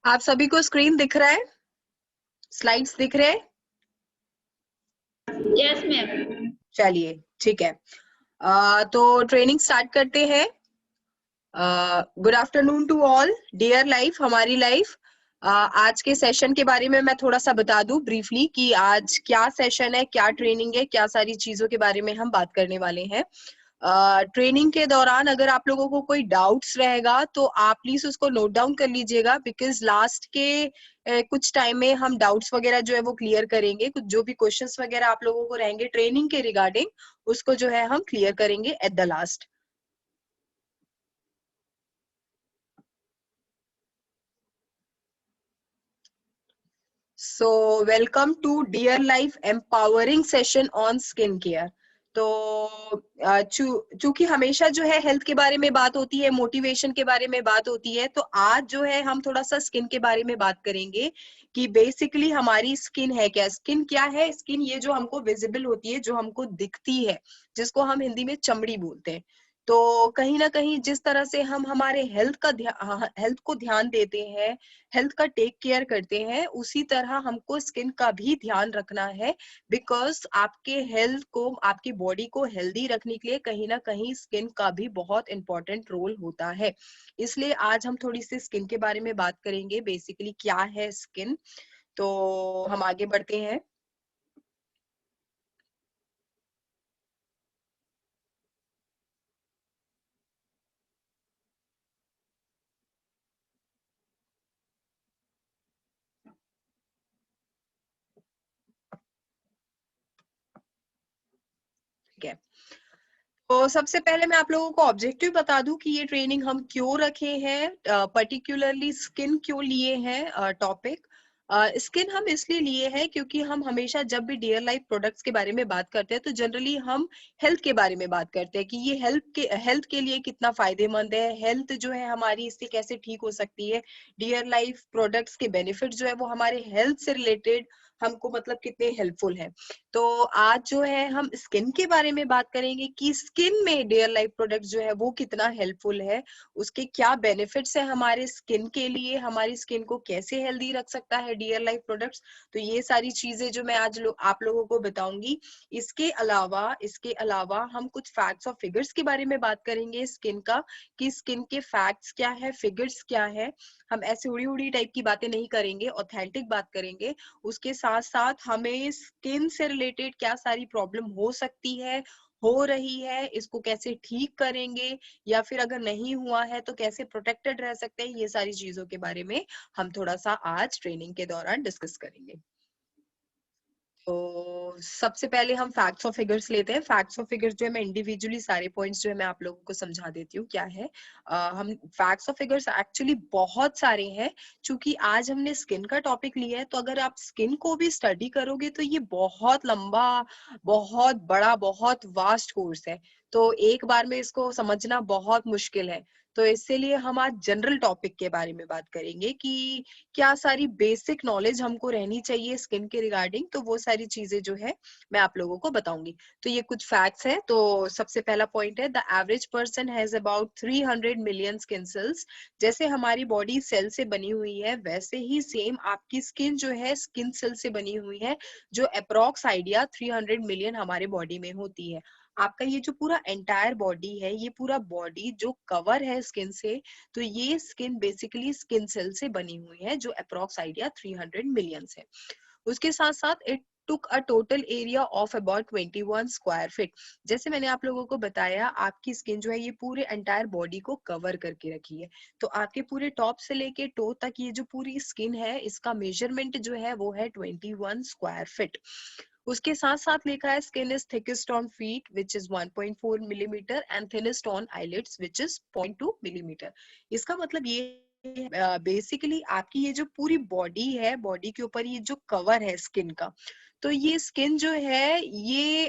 आप सभी को स्क्रीन दिख रहा है? स्लाइड्स दिख रहे हैं? Yes ma'am. चलिए ठीक है। तो ट्रेनिंग स्टार्ट करते हैं। Good afternoon to all. Dear life, हमारी लाइफ। आज के सेशन के बारे में मैं थोड़ा सा बता दूं ब्रीफली कि आज क्या सेशन है, क्या ट्रेनिंग है, क्या सारी चीजों के बारे में हम बात करने वाले हैं। ट्रेनिंग के दौरान अगर आप लोगों को कोई डाउट्स रहेगा तो आप प्लीज उसको नोट डाउन कर लीजिएगा, बिकॉज लास्ट के कुछ टाइम में हम डाउट्स वगैरह जो है वो क्लियर करेंगे। कुछ जो भी क्वेश्चंस वगैरह आप लोगों को रहेंगे ट्रेनिंग के रिगार्डिंग, उसको जो है हम क्लियर करेंगे at the last. So welcome to dear life empowering session on skin care. तो चूंकि हमेशा जो है हेल्थ के बारे में बात होती है, मोटिवेशन के बारे में बात होती है, तो आज जो है हम थोड़ा सा स्किन के बारे में बात करेंगे कि बेसिकली हमारी स्किन है क्या। स्किन क्या है? स्किन ये जो हमको विजिबल होती है, जो हमको दिखती है, जिसको हम हिंदी में चमड़ी बोलते हैं। तो कहीं ना कहीं जिस तरह से हम हमारे हेल्थ को ध्यान देते हैं, हेल्थ का टेक केयर करते हैं, उसी तरह हमको स्किन का भी ध्यान रखना है। बिकॉज आपके हेल्थ को, आपकी बॉडी को हेल्दी रखने के लिए कहीं ना कहीं स्किन का भी बहुत इंपॉर्टेंट रोल होता है। इसलिए आज हम थोड़ी सी स्किन के बारे में बात करेंगे, बेसिकली क्या है स्किन। तो हम आगे बढ़ते हैं। ठीक है। तो सबसे पहले मैं आप लोगों को ऑब्जेक्टिव बता दूं कि ये ट्रेनिंग हम क्यों रखे हैं, पर्टिकुलरली स्किन क्यों लिए हैं टॉपिक। स्किन हम इसलिए लिए हैं क्योंकि हम हमेशा जब भी डियर लाइफ प्रोडक्ट्स के बारे में बात करते हैं तो जनरली हम हेल्थ के बारे में बात करते हैं कि ये हेल्थ के लिए कितना फायदेमंद है, हेल्थ जो है हमारी इससे कैसे ठीक हो सकती है। डियर लाइफ प्रोडक्ट्स के बेनिफिट जो है वो हमारे हेल्थ से रिलेटेड हमको मतलब कितने हेल्पफुल है। तो आज जो है हम स्किन के बारे में बात करेंगे कि स्किन में डियर लाइफ प्रोडक्ट जो है वो कितना हेल्पफुल है, उसके क्या बेनिफिट्स है हमारे स्किन के लिए, हमारी स्किन को कैसे हेल्दी रख सकता है डियर लाइफ प्रोडक्ट्स। तो ये सारी चीजें जो मैं आज आप लोगों को बताऊंगी। इसके अलावा हम कुछ फैक्ट्स और फिगर्स के बारे में बात करेंगे स्किन का, कि स्किन के फैक्ट्स क्या है, फिगर्स क्या है। हम ऐसे उड़ी उड़ी टाइप की बातें नहीं करेंगे, ऑथेंटिक बात करेंगे। उसके साथ साथ हमें स्किन से रिलेटेड क्या सारी प्रॉब्लम हो सकती है, हो रही है, इसको कैसे ठीक करेंगे, या फिर अगर नहीं हुआ है तो कैसे प्रोटेक्टेड रह सकते हैं, ये सारी चीजों के बारे में हम थोड़ा सा आज ट्रेनिंग के दौरान डिस्कस करेंगे। तो सबसे पहले हम फैक्ट्स और फिगर्स लेते हैं। फैक्ट्स और फिगर्स जो है मैं इंडिविजुअली सारे पॉइंट्स जो है मैं आप लोगों को समझा देती हूँ क्या है। हम फैक्ट्स और फिगर्स एक्चुअली बहुत सारे हैं। चूंकि आज हमने स्किन का टॉपिक लिया है, तो अगर आप स्किन को भी स्टडी करोगे तो ये बहुत लंबा, बहुत बड़ा, बहुत वास्ट कोर्स है। तो एक बार में इसको समझना बहुत मुश्किल है। तो इसीलिए हम आज जनरल टॉपिक के बारे में बात करेंगे कि क्या सारी बेसिक नॉलेज हमको रहनी चाहिए स्किन के रिगार्डिंग। तो वो सारी चीजें जो है मैं आप लोगों को बताऊंगी। तो ये कुछ फैक्ट्स हैं। तो सबसे पहला पॉइंट है, the average person has about 300 million skin cells. जैसे हमारी बॉडी सेल से बनी हुई है, वैसे ही सेम आपकी स्किन जो है स्किन सेल से बनी हुई है, जो अप्रोक्स आइडिया 300 मिलियन हमारे बॉडी में होती है। आपका ये जो पूरा एंटायर बॉडी है, ये पूरा बॉडी जो कवर है स्किन से, तो ये स्किन बेसिकली स्किन सेल से बनी हुई है, जो अप्रोक्स आइडिया 300 मिलियन है। उसके साथ साथ it took a total area of about 21 square feet. जैसे मैंने आप लोगों को बताया, आपकी स्किन जो है ये पूरे एंटायर बॉडी को कवर करके रखी है। तो आपके पूरे टॉप से लेके टो तक ये जो पूरी स्किन है, इसका मेजरमेंट जो है वो है 21 स्क्वायर फीट। उसके साथ साथ लिखा है, skin is thickest on feet which is 1.4 millimetre and thinnest on eyelids which is 0.2 millimetre. इसका मतलब ये बेसिकली आपकी ये जो पूरी बॉडी है, बॉडी के ऊपर ये जो कवर है स्किन का, तो ये स्किन जो है ये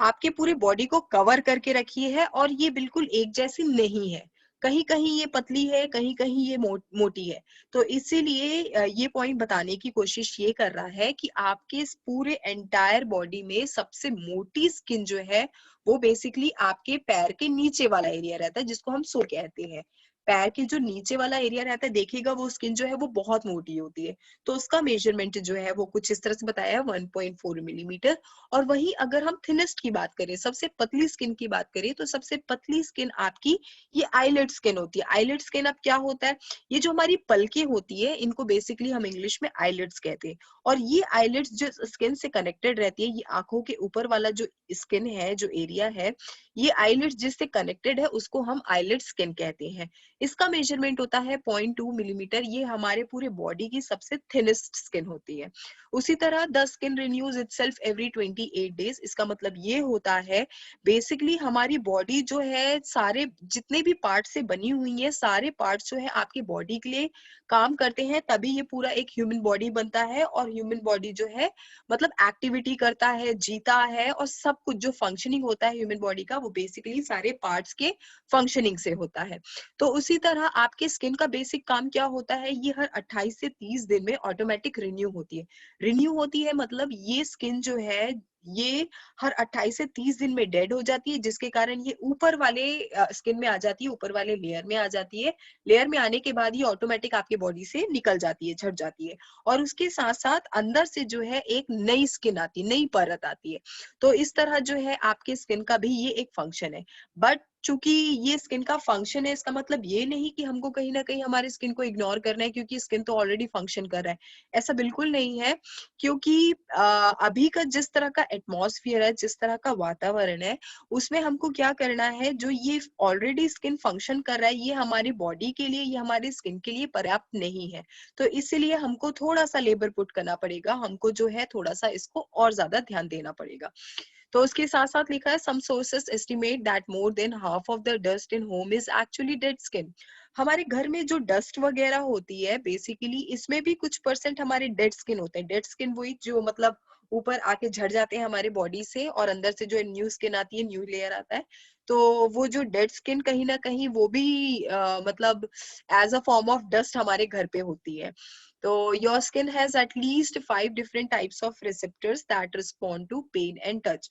आपके पूरी बॉडी को कवर करके रखी है, और ये बिल्कुल एक जैसी नहीं है। कहीं कहीं ये पतली है, कहीं कहीं ये मोटी है। तो इसीलिए ये पॉइंट बताने की कोशिश ये कर रहा है कि आपके इस पूरे एंटायर बॉडी में सबसे मोटी स्किन जो है वो बेसिकली आपके पैर के नीचे वाला एरिया रहता है, जिसको हम सोल कहते हैं। पैर के जो नीचे वाला एरिया रहता है, देखिएगा वो स्किन जो है वो बहुत मोटी होती है। तो उसका मेजरमेंट जो है वो कुछ इस तरह से बताया है 1.4 मिलीमीटर। और वहीं अगर हम थिनेस्ट की बात करें, सबसे पतली स्किन की बात करें, तो सबसे पतली स्किन आपकी ये आईलिड स्किन होती है। आईलिड स्किन अब क्या होता है, ये जो हमारी पलकें होती है इनको बेसिकली हम इंग्लिश में आईलिड्स कहते हैं। और ये आईलिड्स जो स्किन से कनेक्टेड रहती है, ये आंखों के ऊपर वाला जो स्किन है, जो एरिया है, ये आईलिड्स जिससे कनेक्टेड है उसको हम आईलिड स्किन कहते हैं। इसका मेजरमेंट होता है 0.2 मिलीमीटर। ये हमारे पूरे बॉडी की सबसे थिनेस्ट स्किन होती है। उसी तरह the skin renews itself every 28 days. इसका मतलब ये होता है बेसिकली हमारी बॉडी जो है, सारे जितने भी पार्ट से बनी हुई है, सारे पार्ट्स जो है आपकी बॉडी के लिए काम करते हैं, तभी ये पूरा एक ह्यूमन बॉडी बनता है। और ह्यूमन बॉडी जो है मतलब एक्टिविटी करता है, जीता है, और सब कुछ जो फंक्शनिंग होता है ह्यूमन बॉडी का, वो बेसिकली सारे पार्ट्स के फंक्शनिंग से होता है। तो उसी तरह आपके स्किन का बेसिक काम क्या होता है, ये हर 28 से 30 दिन में ऑटोमेटिक रिन्यू होती है। रिन्यू होती है मतलब ये स्किन जो है, ये हर 28 से 30 दिन में डेड हो जाती है, जिसके कारण ये ऊपर वाले स्किन में आ जाती है, ऊपर वाले लेयर में आ जाती है। लेयर में आने के बाद ये ऑटोमेटिक आपकी बॉडी से निकल जाती है, झड़ जाती है। और उसके साथ साथ अंदर से जो है एक नई स्किन आती है, नई परत आती है। तो इस तरह जो है आपके स्किन का भी ये एक फंक्शन है। बट चूंकि ये स्किन का फंक्शन है, इसका मतलब ये नहीं कि हमको कहीं ना कहीं हमारे स्किन को इग्नोर करना है, क्योंकि स्किन तो ऑलरेडी फंक्शन कर रहा है। ऐसा बिल्कुल नहीं है, क्योंकि अभी का जिस तरह का एटमॉस्फेयर है, जिस तरह का वातावरण है, उसमें हमको क्या करना है, जो ये ऑलरेडी स्किन फंक्शन कर रहा है, ये हमारी बॉडी के लिए, ये हमारी स्किन के लिए पर्याप्त नहीं है। तो इसलिए हमको थोड़ा सा लेबर पुट करना पड़ेगा, हमको जो है थोड़ा सा इसको और ज्यादा ध्यान देना पड़ेगा। तो उसके साथ साथ लिखा है some sources estimate that more than half of the dust in home is actually dead skin. हमारे घर में जो डस्ट वगैरह होती है, बेसिकली इसमें भी कुछ परसेंट हमारे डेड स्किन होते हैं। डेड स्किन वही जो मतलब ऊपर आके झड़ जाते हैं हमारे बॉडी से, और अंदर से जो न्यू स्किन आती है, न्यू लेयर आता है। तो वो जो डेड स्किन कहीं ना कहीं वो भी मतलब as a form of dust हमारे घर पे होती है। तो your skin has at least 5 different types of receptors that respond to pain and touch.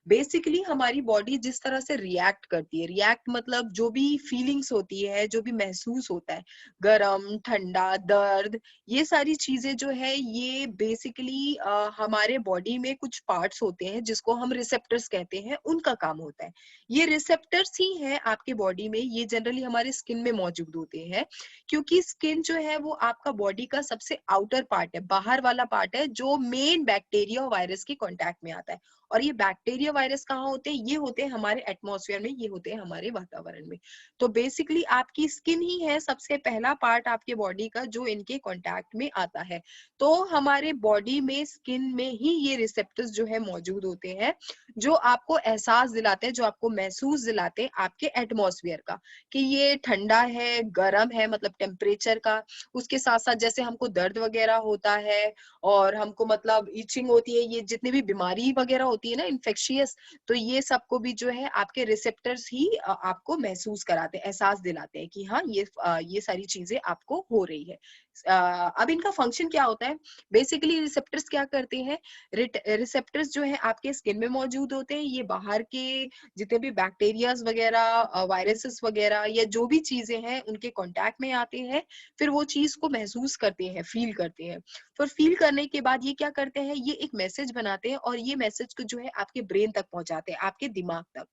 Basically हमारी बॉडी जिस तरह से रिएक्ट करती है, रिएक्ट मतलब जो भी फीलिंग्स होती है, जो भी महसूस होता है, गरम, ठंडा, दर्द, ये सारी चीजें जो है, ये बेसिकली हमारे बॉडी में कुछ पार्ट्स होते हैं जिसको हम रिसेप्टर्स कहते हैं, उनका काम होता है। ये रिसेप्टर्स ही हैं आपके बॉडी में, ये जनरली हमारे स्किन में मौजूद होते हैं, क्योंकि स्किन जो है वो आपका बॉडी का सबसे आउटर पार्ट है, बाहर वाला पार्ट है, जो मेन बैक्टीरिया और वायरस के कांटेक्ट में आता है। और ये बैक्टीरिया वायरस कहाँ होते हैं, ये होते हैं हमारे एटमॉस्फेयर में, ये होते हैं हमारे वातावरण में। तो बेसिकली आपकी स्किन ही है सबसे पहला पार्ट आपके बॉडी का जो इनके कांटेक्ट में आता है। तो हमारे बॉडी में, स्किन में ही ये रिसेप्टर्स जो है मौजूद होते हैं, जो आपको एहसास दिलाते हैं, जो आपको महसूस दिलाते हैं आपके एटमॉस्फेयर का, कि ये ठंडा है, गर्म है, मतलब टेम्परेचर का। उसके साथ साथ जैसे हमको दर्द वगैरह होता है, और हमको मतलब इचिंग होती है, ये जितनी भी बीमारी वगैरह होती है ना, इन्फेक्शियस, तो ये सबको भी जो है आपके रिसेप्टर्स ही आपको महसूस कराते हैं, एहसास दिलाते हैं कि हाँ, ये सारी चीजें आपको हो रही है। अब इनका फंक्शन क्या होता है, बेसिकली रिसेप्टर्स क्या करते हैं, रिसेप्टर्स जो है आपके स्किन में मौजूद होते हैं, ये बाहर के जितने भी बैक्टीरियाज वगैरह, वायरसेस वगैरह, या जो भी चीजें हैं उनके कांटेक्ट में आते हैं, फिर वो चीज को महसूस करते हैं, फील करते हैं। फिर फील करने के बाद ये क्या करते हैं, ये एक मैसेज बनाते हैं, और ये मैसेज को जो है आपके ब्रेन तक पहुंचाते हैं, आपके दिमाग तक।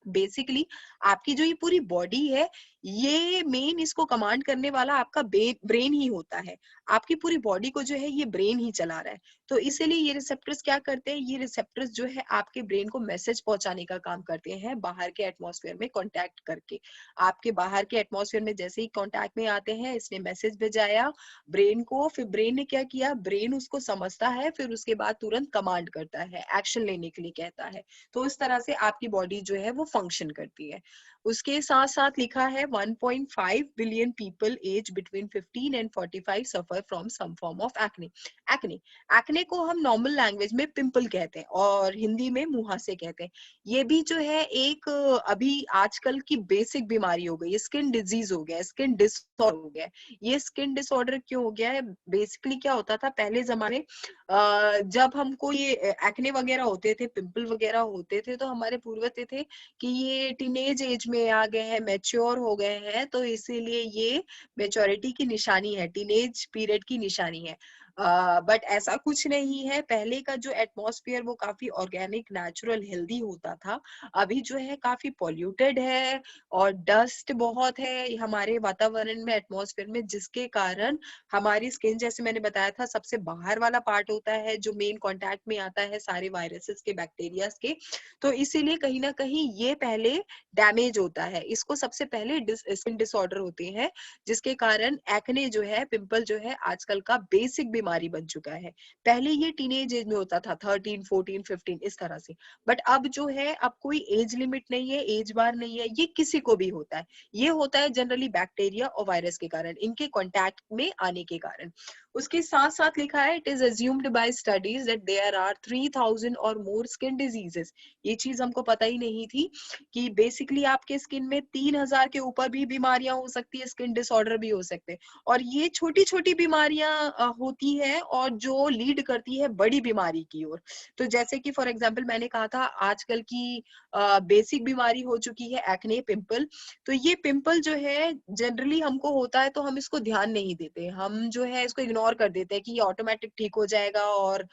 बेसिकली आपकी जो ये पूरी बॉडी है, ये मेन इसको कमांड करने वाला आपका ब्रेन ही होता है। आपकी पूरी बॉडी को जो है ये ब्रेन ही चला रहा है। तो इसीलिए ये रिसेप्टर्स क्या करते हैं, ये रिसेप्टर्स जो है आपके ब्रेन को मैसेज पहुंचाने का काम करते हैं, बाहर के एटमॉस्फेयर में कांटेक्ट करके। आपके बाहर के एटमॉस्फेयर में जैसे ही कांटेक्ट में आते हैं, इसने मैसेज भेजाया ब्रेन को, फिर ब्रेन ने क्या किया, ब्रेन उसको समझता है, फिर उसके बाद तुरंत कमांड करता है, एक्शन लेने के लिए कहता है। तो इस तरह से आपकी बॉडी जो है वो फंक्शन करती है। उसके साथ साथ लिखा है 1.5 billion people age between 15 and 45 suffer from some form of acne. Acne acne को हम नॉर्मल लैंग्वेज में पिंपल कहते हैं, और हिंदी में मुहासे कहते हैं। ये भी जो है एक अभी आजकल की बेसिक बीमारी हो गई, स्किन डिजीज हो गया, स्किन डिसऑर्डर हो गया। ये स्किन डिसऑर्डर क्यों हो गया है, बेसिकली क्या होता था पहले जमाने, जब हमको ये एक्ने वगैरह होते थे, पिंपल वगैरह होते थे, तो हमारे पूर्वज थे कि ये टीनेज एज में आ गए हैं, मैच्योर हो गए हैं, तो इसीलिए ये मैच्योरिटी की निशानी है, टीनेज पीरियड की निशानी है। बट ऐसा कुछ नहीं है। पहले का जो एटमॉस्फेयर वो काफी ऑर्गेनिक, नेचुरल, हेल्दी होता था। अभी जो है काफी पॉल्यूटेड है और डस्ट बहुत है हमारे वातावरण में, एटमॉस्फेयर में, जिसके कारण हमारी स्किन, जैसे मैंने बताया था, सबसे बाहर वाला पार्ट होता है जो मेन कांटेक्ट में आता है सारे वायरसेस के, बैक्टीरियाज के। तो इसीलिए कहीं ना कहीं ये पहले डैमेज होता है। इसको सबसे पहले स्किन डिसऑर्डर होते हैं, जिसके कारण एक्ने जो है, पिंपल जो है, आजकल का बेसिक बीमारी बन चुका है। पहले ये टीनेज एज में होता था, 13, 14, 15 इस तरह से। बट अब जो है, अब कोई एज लिमिट नहीं है, एज बार नहीं है, ये किसी को भी होता है। ये होता है जनरली बैक्टीरिया और वायरस के कारण, इनके कांटेक्ट में आने के कारण। उसके साथ साथ लिखा है, it is assumed by studies that there are 3000 और मोर स्किन डिजीजेस। ये चीज हमको पता ही नहीं थी कि बेसिकली आपके स्किन में 3000 के ऊपर भी बीमारियां हो सकती है, स्किन डिसऑर्डर भी हो सकते हैं। और ये छोटी छोटी बीमारियां होती है और जो लीड करती है बड़ी बीमारी की ओर। तो जैसे कि फॉर एग्जांपल मैंने कहा था, आजकल की बेसिक बीमारी हो चुकी है एक्ने, पिंपल। तो ये पिंपल जो है जनरली हमको होता है तो हम इसको ध्यान नहीं देते, हम जो है इसको इग्नोर कर देते हैं कि ये ऑटोमेटिक ठीक हो जाएगा, और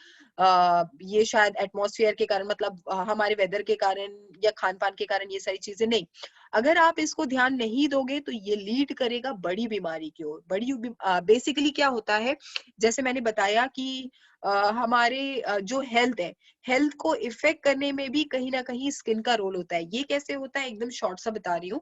ये शायद एटमॉस्फेयर के कारण, मतलब हमारे वेदर के कारण या खान पान के कारण, ये सारी चीजें नहीं। अगर आप इसको ध्यान नहीं दोगे तो ये लीड करेगा बड़ी बीमारी की ओर। बेसिकली क्या होता है, जैसे मैंने बताया कि हमारे जो हेल्थ है, हेल्थ को इफेक्ट करने में भी कहीं ना कहीं स्किन का रोल होता है। ये कैसे होता है, एकदम शॉर्ट सा बता रही हूँ।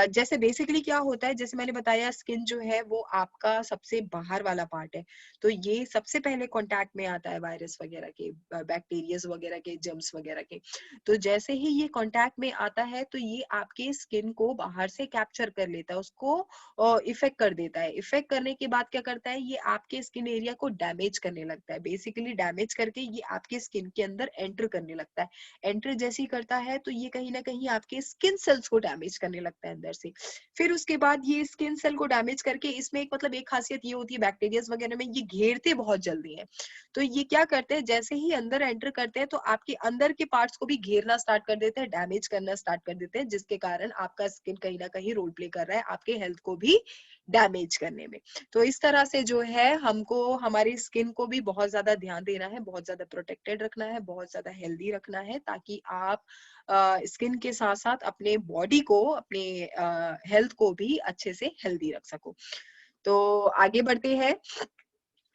जैसे बेसिकली क्या होता है, जैसे मैंने बताया, स्किन जो है वो आपका सबसे बाहर वाला पार्ट है। तो ये सबसे पहले कांटेक्ट में आता है वायरस वगैरह के, बैक्टीरियाज वगैरह के, जर्म्स वगैरह के। तो जैसे ही ये कांटेक्ट में आता है तो ये आपके स्किन को बाहर से कैप्चर कर लेता है, उसको इफेक्ट कर देता है। इफेक्ट करने के बाद क्या करता है, ये आपके स्किन एरिया को डैमेज करने लगता है। बेसिकली डैमेज करके ये आपके स्किन के अंदर एंटर करने लगता है। एंटर जैसे ही करता है तो ये कहीं ना कहीं आपके स्किन सेल्स को डैमेज करने लगता है अंदर से। फिर उसके बाद ये स्किन सेल को डैमेज करके, इसमें एक मतलब एक खासियत ये होती है बैक्टीरियाज वगैरह में, ये घेरते बहुत जल्दी है। तो ये क्या करते हैं, जैसे ही अंदर एंटर करते हैं तो आपके अंदर के पार्ट्स को भी घेरना स्टार्ट कर देते हैं, डैमेज करना स्टार्ट कर देते हैं, जिसके कारण आपका स्किन कहीं ना कहीं रोल प्ले कर रहा है आपके हेल्थ को भी डैमेज करने में। तो इस तरह से जो है, हमको हमारी स्किन को भी बहुत ज्यादा ध्यान देना है, बहुत ज्यादा प्रोटेक्टेड रखना है, बहुत ज्यादा हेल्दी रखना है, ताकि आप स्किन के साथ साथ अपने बॉडी को, अपने हेल्थ को भी अच्छे से हेल्दी रख सको। तो आगे बढ़ते हैं।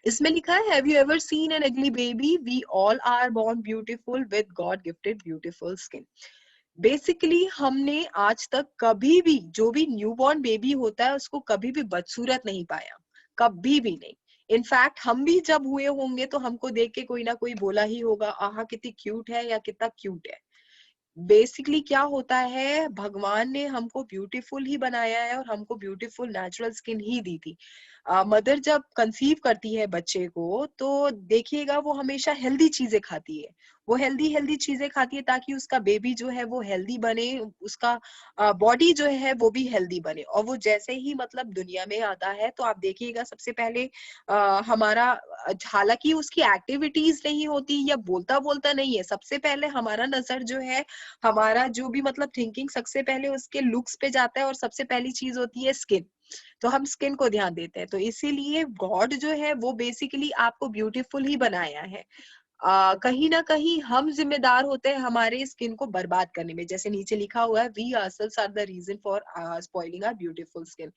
इसमें लिखा है, have you ever seen an ugly baby, we all are born beautiful with god gifted beautiful skin. Basically हमने आज तक कभी भी, जो भी न्यूबॉर्न बेबी होता है, उसको कभी भी बदसूरत नहीं पाया, कभी भी नहीं। इनफैक्ट हम भी जब हुए होंगे तो हमको देख के कोई ना कोई बोला ही होगा, आहा कितनी क्यूट है या कितना क्यूट है। बेसिकली क्या होता है, भगवान ने हमको ब्यूटीफुल ही बनाया है और हमको ब्यूटीफुल नेचुरल स्किन ही दी थी। मदर जब कंसीव करती है बच्चे को, तो देखिएगा वो हमेशा हेल्दी चीजें खाती है। वो हेल्दी हेल्दी चीजें खाती है ताकि उसका बेबी जो है वो हेल्दी बने, उसका बॉडी जो है वो भी हेल्दी बने। और वो जैसे ही मतलब दुनिया में आता है तो आप देखिएगा सबसे पहले हमारा, हालांकि उसकी एक्टिविटीज नहीं होती या बोलता बोलता नहीं है, सबसे पहले हमारा नजर जो है, हमारा जो भी मतलब थिंकिंग सबसे पहले उसके लुक्स पे जाता है, और सबसे पहली चीज होती है स्किन। तो हम स्किन को ध्यान देते हैं। तो इसीलिए गॉड जो है वो बेसिकली आपको ब्यूटीफुल ही बनाया है। कहीं ना कहीं हम जिम्मेदार होते हैं हमारे स्किन को बर्बाद करने में। जैसे नीचे लिखा हुआ है, we ourselves are the reason for spoiling our beautiful skin.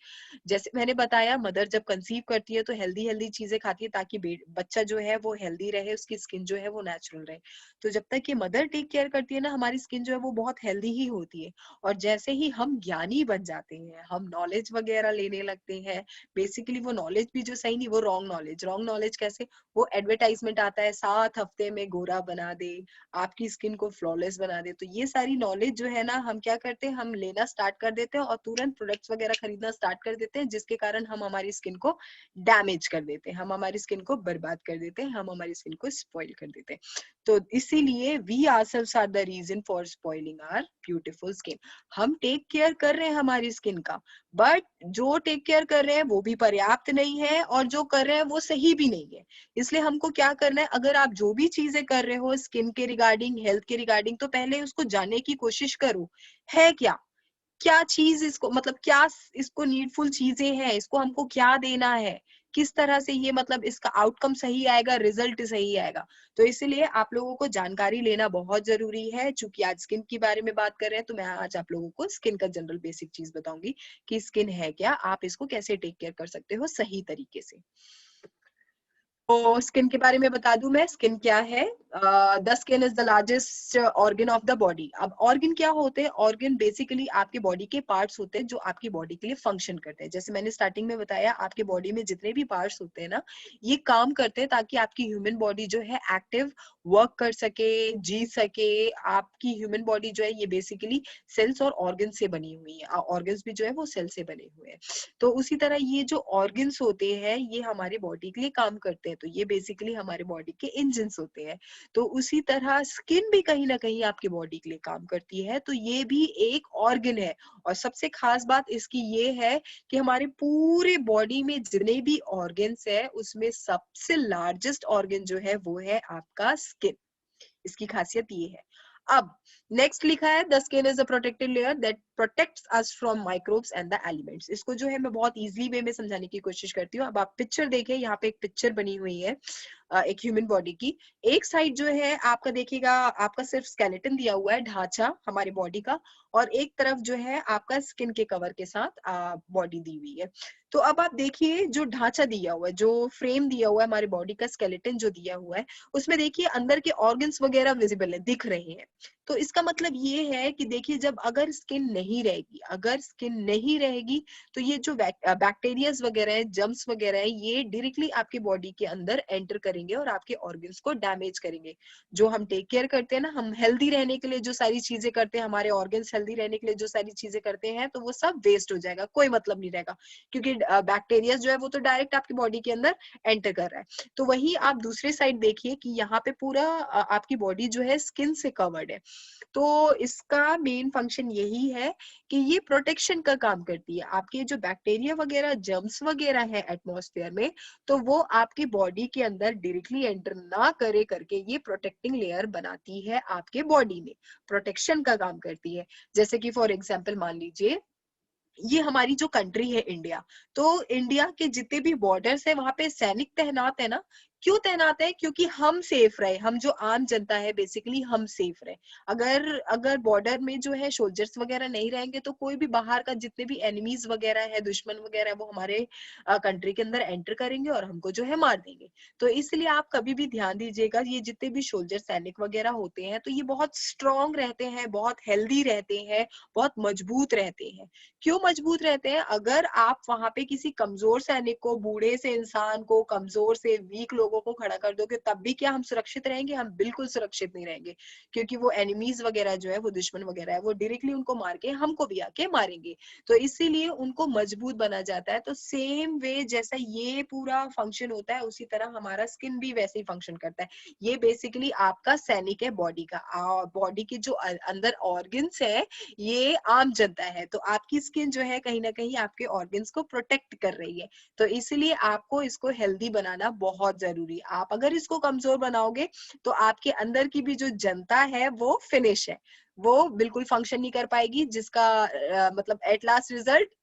जैसे मैंने बताया, मदर जब कंसीव करती है तो हेल्दी हेल्दी चीजें खाती है ताकि बच्चा जो है वो हेल्दी रहे, उसकी स्किन जो है वो नेचुरल रहे। तो जब तक ये मदर टेक केयर करती है ना, हमारी स्किन जो है वो बहुत हेल्दी ही होती है। और जैसे ही हम ज्ञानी बन जाते हैं, हम नॉलेज वगैरह लेने लगते हैं, बेसिकली वो नॉलेज भी जो सही नहीं, वो रॉन्ग नॉलेज। रॉन्ग नॉलेज कैसे, वो एडवर्टाइजमेंट आता है, 7 हफ्ते में गोरा बना दे, आपकी स्किन को फ्लॉलेस बना दे। तो ये सारी नॉलेज जो है ना, हम क्या करते हैं, हम लेना स्टार्ट कर देते हैं और तुरंत प्रोडक्ट्स वगैरह खरीदना स्टार्ट कर देते हैं, जिसके कारण हम हमारी स्किन को डैमेज कर देते हैं, हम हमारी स्किन को बर्बाद कर देते हैं, हम हमारी स्किन को स्पॉइल कर देते हैं। तो इसीलिए we ourselves are the reason for spoiling our beautiful skin. हम टेक केयर कर रहे हैं हमारी स्किन का, बट जो टेक केयर कर रहे हैं वो भी पर्याप्त नहीं है, और जो कर रहे हैं वो सही भी नहीं है। इसलिए हमको क्या करना है, अगर आप जो भी भी चीजें कर रहे हो स्किन के रिगार्डिंग, हेल्थ के रिगार्डिंग, तो पहले उसको जानने की कोशिश करो है क्या, क्या चीज इसको मतलब क्या इसको नीडफुल चीजें हैं, इसको हमको क्या देना है, किस तरह से ये मतलब इसका आउटकम सही आएगा, रिजल्ट सही आएगा। तो इसीलिए आप लोगों को जानकारी लेना बहुत जरूरी है। चूंकि आज स्किन के बारे में बात कर रहे हैं तो मैं आज आप लोगों को स्किन का जनरल बेसिक चीज बताऊंगी कि स्किन है क्या, आप इसको कैसे टेक केयर कर सकते हो सही तरीके से। तो स्किन के बारे में बता दूं मैं, स्किन क्या है। The skin is the largest organ of the body. अब ऑर्गन क्या होते हैं, ऑर्गन बेसिकली आपके बॉडी के पार्ट्स होते हैं जो आपकी बॉडी के लिए फंक्शन करते हैं। जैसे मैंने स्टार्टिंग में बताया, आपके बॉडी में जितने भी पार्ट्स होते हैं ना, ये काम करते हैं ताकि आपकी ह्यूमन बॉडी जो है एक्टिव वर्क कर सके, जी सके। आपकी ह्यूमन बॉडी जो है ये बेसिकली सेल्स और ऑर्गन से बनी हुई है, ऑर्गन्स भी जो है वो सेल से बने हुए हैं। तो उसी तरह ये जो ऑर्गन्स होते हैं ये हमारी बॉडी के लिए काम करते हैं, तो ये बेसिकली हमारे बॉडी के इंजन्स होते हैं। तो उसी तरह स्किन भी कहीं ना कहीं आपकी बॉडी के लिए काम करती है, तो ये भी एक ऑर्गन है। और सबसे खास बात इसकी ये है कि हमारे पूरे बॉडी में जितने भी ऑर्गन्स है उसमें सबसे लार्जेस्ट ऑर्गन जो है वो है आपका स्किन। इसकी खासियत ये है। अब नेक्स्ट लिखा है the skin is a protective layer that protects us from microbes and the elements. इसको जो है मैं बहुत इजीली वे में समझाने की कोशिश करती हूँ। अब आप पिक्चर देखें, यहाँ पे एक पिक्चर बनी हुई है एक ह्यूमन बॉडी की। एक साइड जो है आपका देखिएगा, आपका सिर्फ स्केलेटन दिया हुआ है, ढांचा हमारे बॉडी का, और एक तरफ जो है आपका स्किन के कवर के साथ बॉडी दी हुई है। तो अब आप देखिए जो ढांचा दिया हुआ है, जो फ्रेम दिया हुआ है हमारी बॉडी का, स्केलेटन जो दिया हुआ है, उसमें देखिए अंदर के ऑर्गन्स वगैरह विजिबल है, दिख रहे हैं। तो इसका मतलब ये है कि देखिए जब अगर स्किन नहीं रहेगी, अगर स्किन नहीं रहेगी तो ये जो बैक्टीरियाज वगैरह है, जर्म्स वगैरह है, ये डायरेक्टली आपकी बॉडी के अंदर एंटर करेंगे और आपके ऑर्गन्स को डैमेज करेंगे। जो हम टेक केयर करते हैं ना, हम हेल्दी रहने के लिए जो सारी चीजें करते हैं, हमारे ऑर्गन्स हेल्दी रहने के लिए जो सारी चीजें करते हैं, तो वो सब वेस्ट हो जाएगा, कोई मतलब नहीं रहेगा, क्योंकि बैक्टीरिया जो है वो तो डायरेक्ट आपकी बॉडी के अंदर एंटर कर रहा है। तो वही आप दूसरे साइड देखिए कि यहाँ पे पूरा आपकी बॉडी जो है स्किन से कवर्ड है। तो इसका मेन फंक्शन यही है कि ये प्रोटेक्शन का काम करती है। आपके जो बैक्टीरिया वगैरह, जर्म्स वगैरह है एटमॉस्फेयर में, तो वो आपकी बॉडी के अंदर डायरेक्टली एंटर ना करे करके ये प्रोटेक्टिंग लेयर बनाती है आपके बॉडी में, प्रोटेक्शन का काम करती है। जैसे कि फॉर एग्जाम्पल मान लीजिए ये हमारी जो कंट्री है इंडिया, तो इंडिया के जितने भी बॉर्डर्स है वहां पे सैनिक तैनात है ना। क्यों तैनात है? क्योंकि हम सेफ रहे, हम जो आम जनता है बेसिकली हम सेफ रहे। अगर अगर बॉर्डर में जो है सोल्जर्स वगैरह नहीं रहेंगे तो कोई भी बाहर का जितने भी एनिमीज वगैरह है, दुश्मन वगैरह है, वो हमारे कंट्री के अंदर एंटर करेंगे और हमको जो है मार देंगे। तो इसलिए आप कभी भी ध्यान दीजिएगा, ये जितने भी सोल्जर सैनिक वगैरह होते हैं तो ये बहुत स्ट्रांग रहते हैं, बहुत हेल्दी रहते हैं, बहुत मजबूत रहते हैं। क्यों मजबूत रहते हैं? अगर आप वहां पे किसी कमजोर सैनिक को, बूढ़े से इंसान को, कमजोर से वीक लोगों को खड़ा कर दोगे, तब भी क्या हम सुरक्षित रहेंगे? हम बिल्कुल सुरक्षित नहीं रहेंगे, क्योंकि वो एनिमीज वगैरह जो है, वो दुश्मन वगैरह है, वो डायरेक्टली उनको मार के हमको भी आके मारेंगे। तो इसीलिए उनको मजबूत बना जाता है। तो सेम वे जैसा ये पूरा फंक्शन होता है, उसी तरह हमारा स्किन भी वैसे ही फंक्शन करता है। ये बेसिकली आपका सैनिक है बॉडी का। बॉडी के जो अंदर ऑर्गन्स है ये आम जनता है, तो आपकी स्किन जो है कहीं ना कहीं आपके ऑर्गन्स को प्रोटेक्ट कर रही है। तो इसलिए आपको इसको हेल्दी बनाना बहुत जरूरी है। आप अगर इसको कमजोर बनाओगे तो आपके अंदर की भी जो जनता है वो फिनिश है, वो बिल्कुल फंक्शन नहीं कर पाएगी, जिसका मतलब एट लास्ट रिजल्ट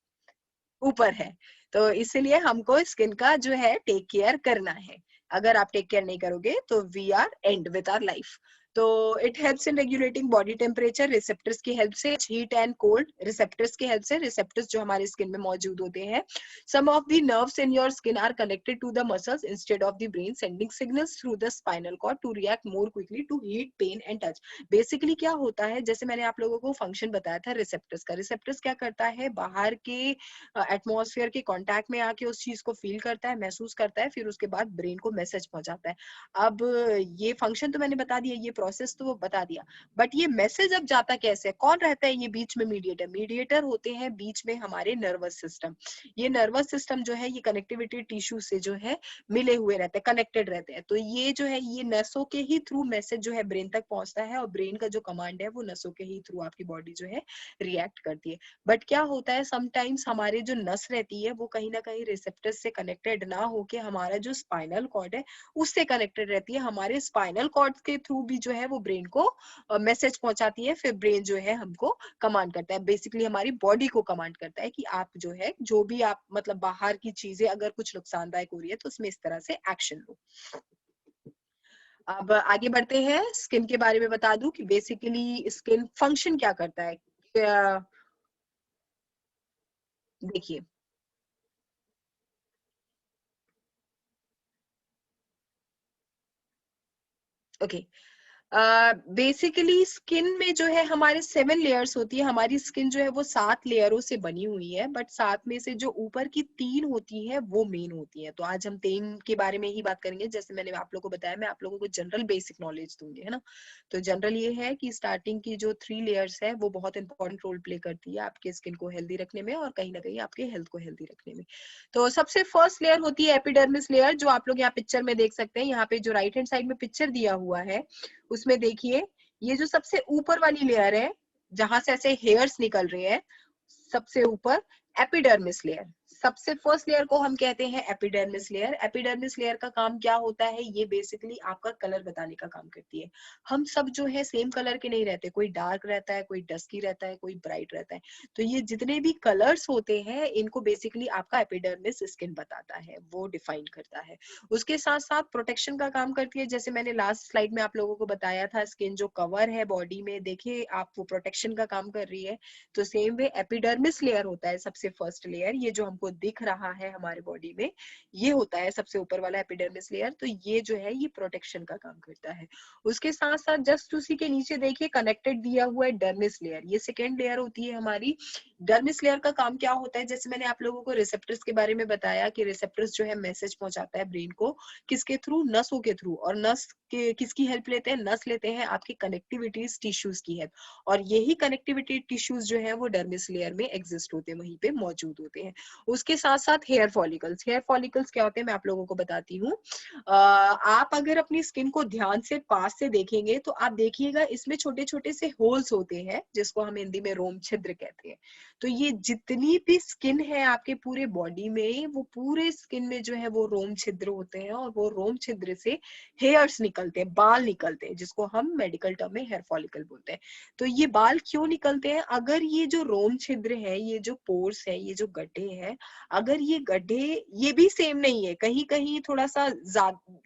ऊपर है। तो इसीलिए हमको स्किन का जो है टेक केयर करना है। अगर आप टेक केयर नहीं करोगे तो we are end with our life. तो it helps in regulating body temperature, receptors की हेल्प से, हीट एंड कोल्ड रिसेप्टर्स की हेल्प से, रिसेप्टर्स जो हमारे स्किन में मौजूद होते हैं। Some of the nerves in your skin are connected to the muscles instead of the brain, sending signals through the spinal cord to react more quickly to heat, pain and touch. Basically क्या होता है, जैसे मैंने आप लोगों को function बताया था रिसेप्टर्स का, रिसेप्टर्स क्या करता है, बाहर के एटमॉस्फेयर के कांटेक्ट में आके उस चीज को फील करता है, महसूस करता है, फिर उसके बाद ब्रेन को मैसेज पहुंचाता है। अब ये फंक्शन तो मैंने बता दिया, ये प्रोसेस तो वो बता दिया, बट ये मैसेज अब जाता कैसे है, कौन रहता है ये बीच में मीडिएटर, मीडिएटर होते हैं बीच में हमारे नर्वस सिस्टम। ये नर्वस सिस्टम जो है ये कनेक्टिविटी टिश्यू से जो है मिले हुए रहते हैं, कनेक्टेड रहते हैं। तो ये जो है ये नसों के ही थ्रू मैसेज जो है ब्रेन तक पहुंचता है, और ब्रेन का जो कमांड है वो नसों के ही थ्रू आपकी बॉडी जो है रिएक्ट करती है। बट क्या होता है समटाइम्स हमारे जो नस रहती है वो कहीं ना कहीं रिसेप्टर्स से कनेक्टेड ना होके हमारा जो स्पाइनल कॉर्ड है उससे कनेक्टेड रहती है। हमारे स्पाइनल कॉर्ड के थ्रू भी जो है वो ब्रेन को मैसेज पहुंचाती है, फिर ब्रेन जो है हमको कमांड करता है, बेसिकली हमारी बॉडी को कमांड करता है कि आप जो है जो भी आप मतलब बाहर की चीजें अगर कुछ नुकसानदायक हो रही है तो उसमें इस तरह से एक्शन लो। अब आगे बढ़ते हैं, स्किन के बारे में बता दूं कि बेसिकली स्किन फंक्शन क्या करता है। देखिए, ओके, बेसिकली स्किन में जो है हमारे 7 लेयर्स होती है, हमारी स्किन जो है वो 7 लेयरों से बनी हुई है, बट 7 में से जो ऊपर की 3 होती है वो मेन होती है। तो आज हम 3 के बारे में ही बात करेंगे। जैसे मैंने आप लोगों को बताया, मैं आप लोगों को जनरल बेसिक नॉलेज दूंगी, है ना। तो जनरल ये है कि स्टार्टिंग की जो 3 लेयर्स है वो बहुत इंपॉर्टेंट रोल प्ले करती है आपके स्किन को हेल्दी रखने में और कहीं ना कहीं आपके हेल्थ को हेल्दी रखने में। तो सबसे फर्स्ट लेयर होती है एपिडर्मिस लेयर, जो आप लोग यहाँ पिक्चर में देख सकते हैं। यहाँ पे जो राइट हैंड साइड में पिक्चर दिया हुआ है उसमें देखिए, ये जो सबसे ऊपर वाली लेयर है जहां से ऐसे हेयर्स निकल रहे हैं, सबसे ऊपर एपिडर्मिस लेयर, सबसे फर्स्ट लेयर को हम कहते हैं एपिडर्मिस लेयर। एपिडर्मिस लेयर का काम क्या होता है, ये बेसिकली आपका कलर बताने का काम करती है। हम सब जो है सेम कलर के नहीं रहते, कोई डार्क रहता है, कोई डस्की रहता है, कोई ब्राइट रहता है। तो ये जितने भी कलर्स होते हैं इनको बेसिकली आपका एपिडर्मिस स्किन बताता है, वो डिफाइन करता है। उसके साथ साथ प्रोटेक्शन का काम करती है। जैसे मैंने लास्ट स्लाइड में आप लोगों को बताया था, स्किन जो कवर है बॉडी में, देखिए आप, वो प्रोटेक्शन का काम कर रही है। तो सेम वे एपिडर्मिस लेयर होता है सबसे फर्स्ट लेयर, ये जो हमको दिख रहा है हमारे बॉडी में, ये होता है सबसे ऊपर वाला एपिडर्मिस लेयर। तो ये जो है ये प्रोटेक्शन का काम करता है। उसके साथ साथ जस्ट उसी के नीचे देखिए कनेक्टेड दिया हुआ है डर्मिस लेयर, ये सेकेंड लेयर होती है हमारी। डर्मिस लेयर का काम क्या होता है, जैसे मैंने आप लोगों को रिसेप्टर्स के बारे में बताया कि रिसेप्टर्स जो है मैसेज पहुंचाता है ब्रेन को, किसके थ्रू, नसों के थ्रू। और नस के किसकी हेल्प लेते हैं, नस लेते हैं आपकी कनेक्टिविटी टिश्यूज की हेल्प। और यही कनेक्टिविटी टिश्यूज जो है वो डर्मिस लेयर में एग्जिस्ट होते हैं, वहीं पे मौजूद होते हैं। उसके साथ साथ हेयर फॉलिकल्स, हेयर फॉलिकल्स क्या होते हैं मैं आप लोगों को बताती हूँ। आप अगर अपनी स्किन को ध्यान से पास से देखेंगे तो आप देखिएगा इसमें छोटे छोटे से होल्स होते हैं, जिसको हम हिंदी में रोम छिद्र कहते हैं। तो ये जितनी भी स्किन है आपके पूरे बॉडी में, वो पूरे स्किन में जो है वो रोम छिद्र होते हैं, और वो रोम छिद्र से हेयर्स निकलते हैं, बाल निकलते हैं, जिसको हम मेडिकल टर्म में हेयर फॉलिकल बोलते हैं। तो ये बाल क्यों निकलते हैं, अगर ये जो रोम छिद्र है, ये जो पोर्स है, ये जो गड्ढे हैं, अगर ये गड्ढे, ये भी सेम नहीं है, कहीं कहीं थोड़ा सा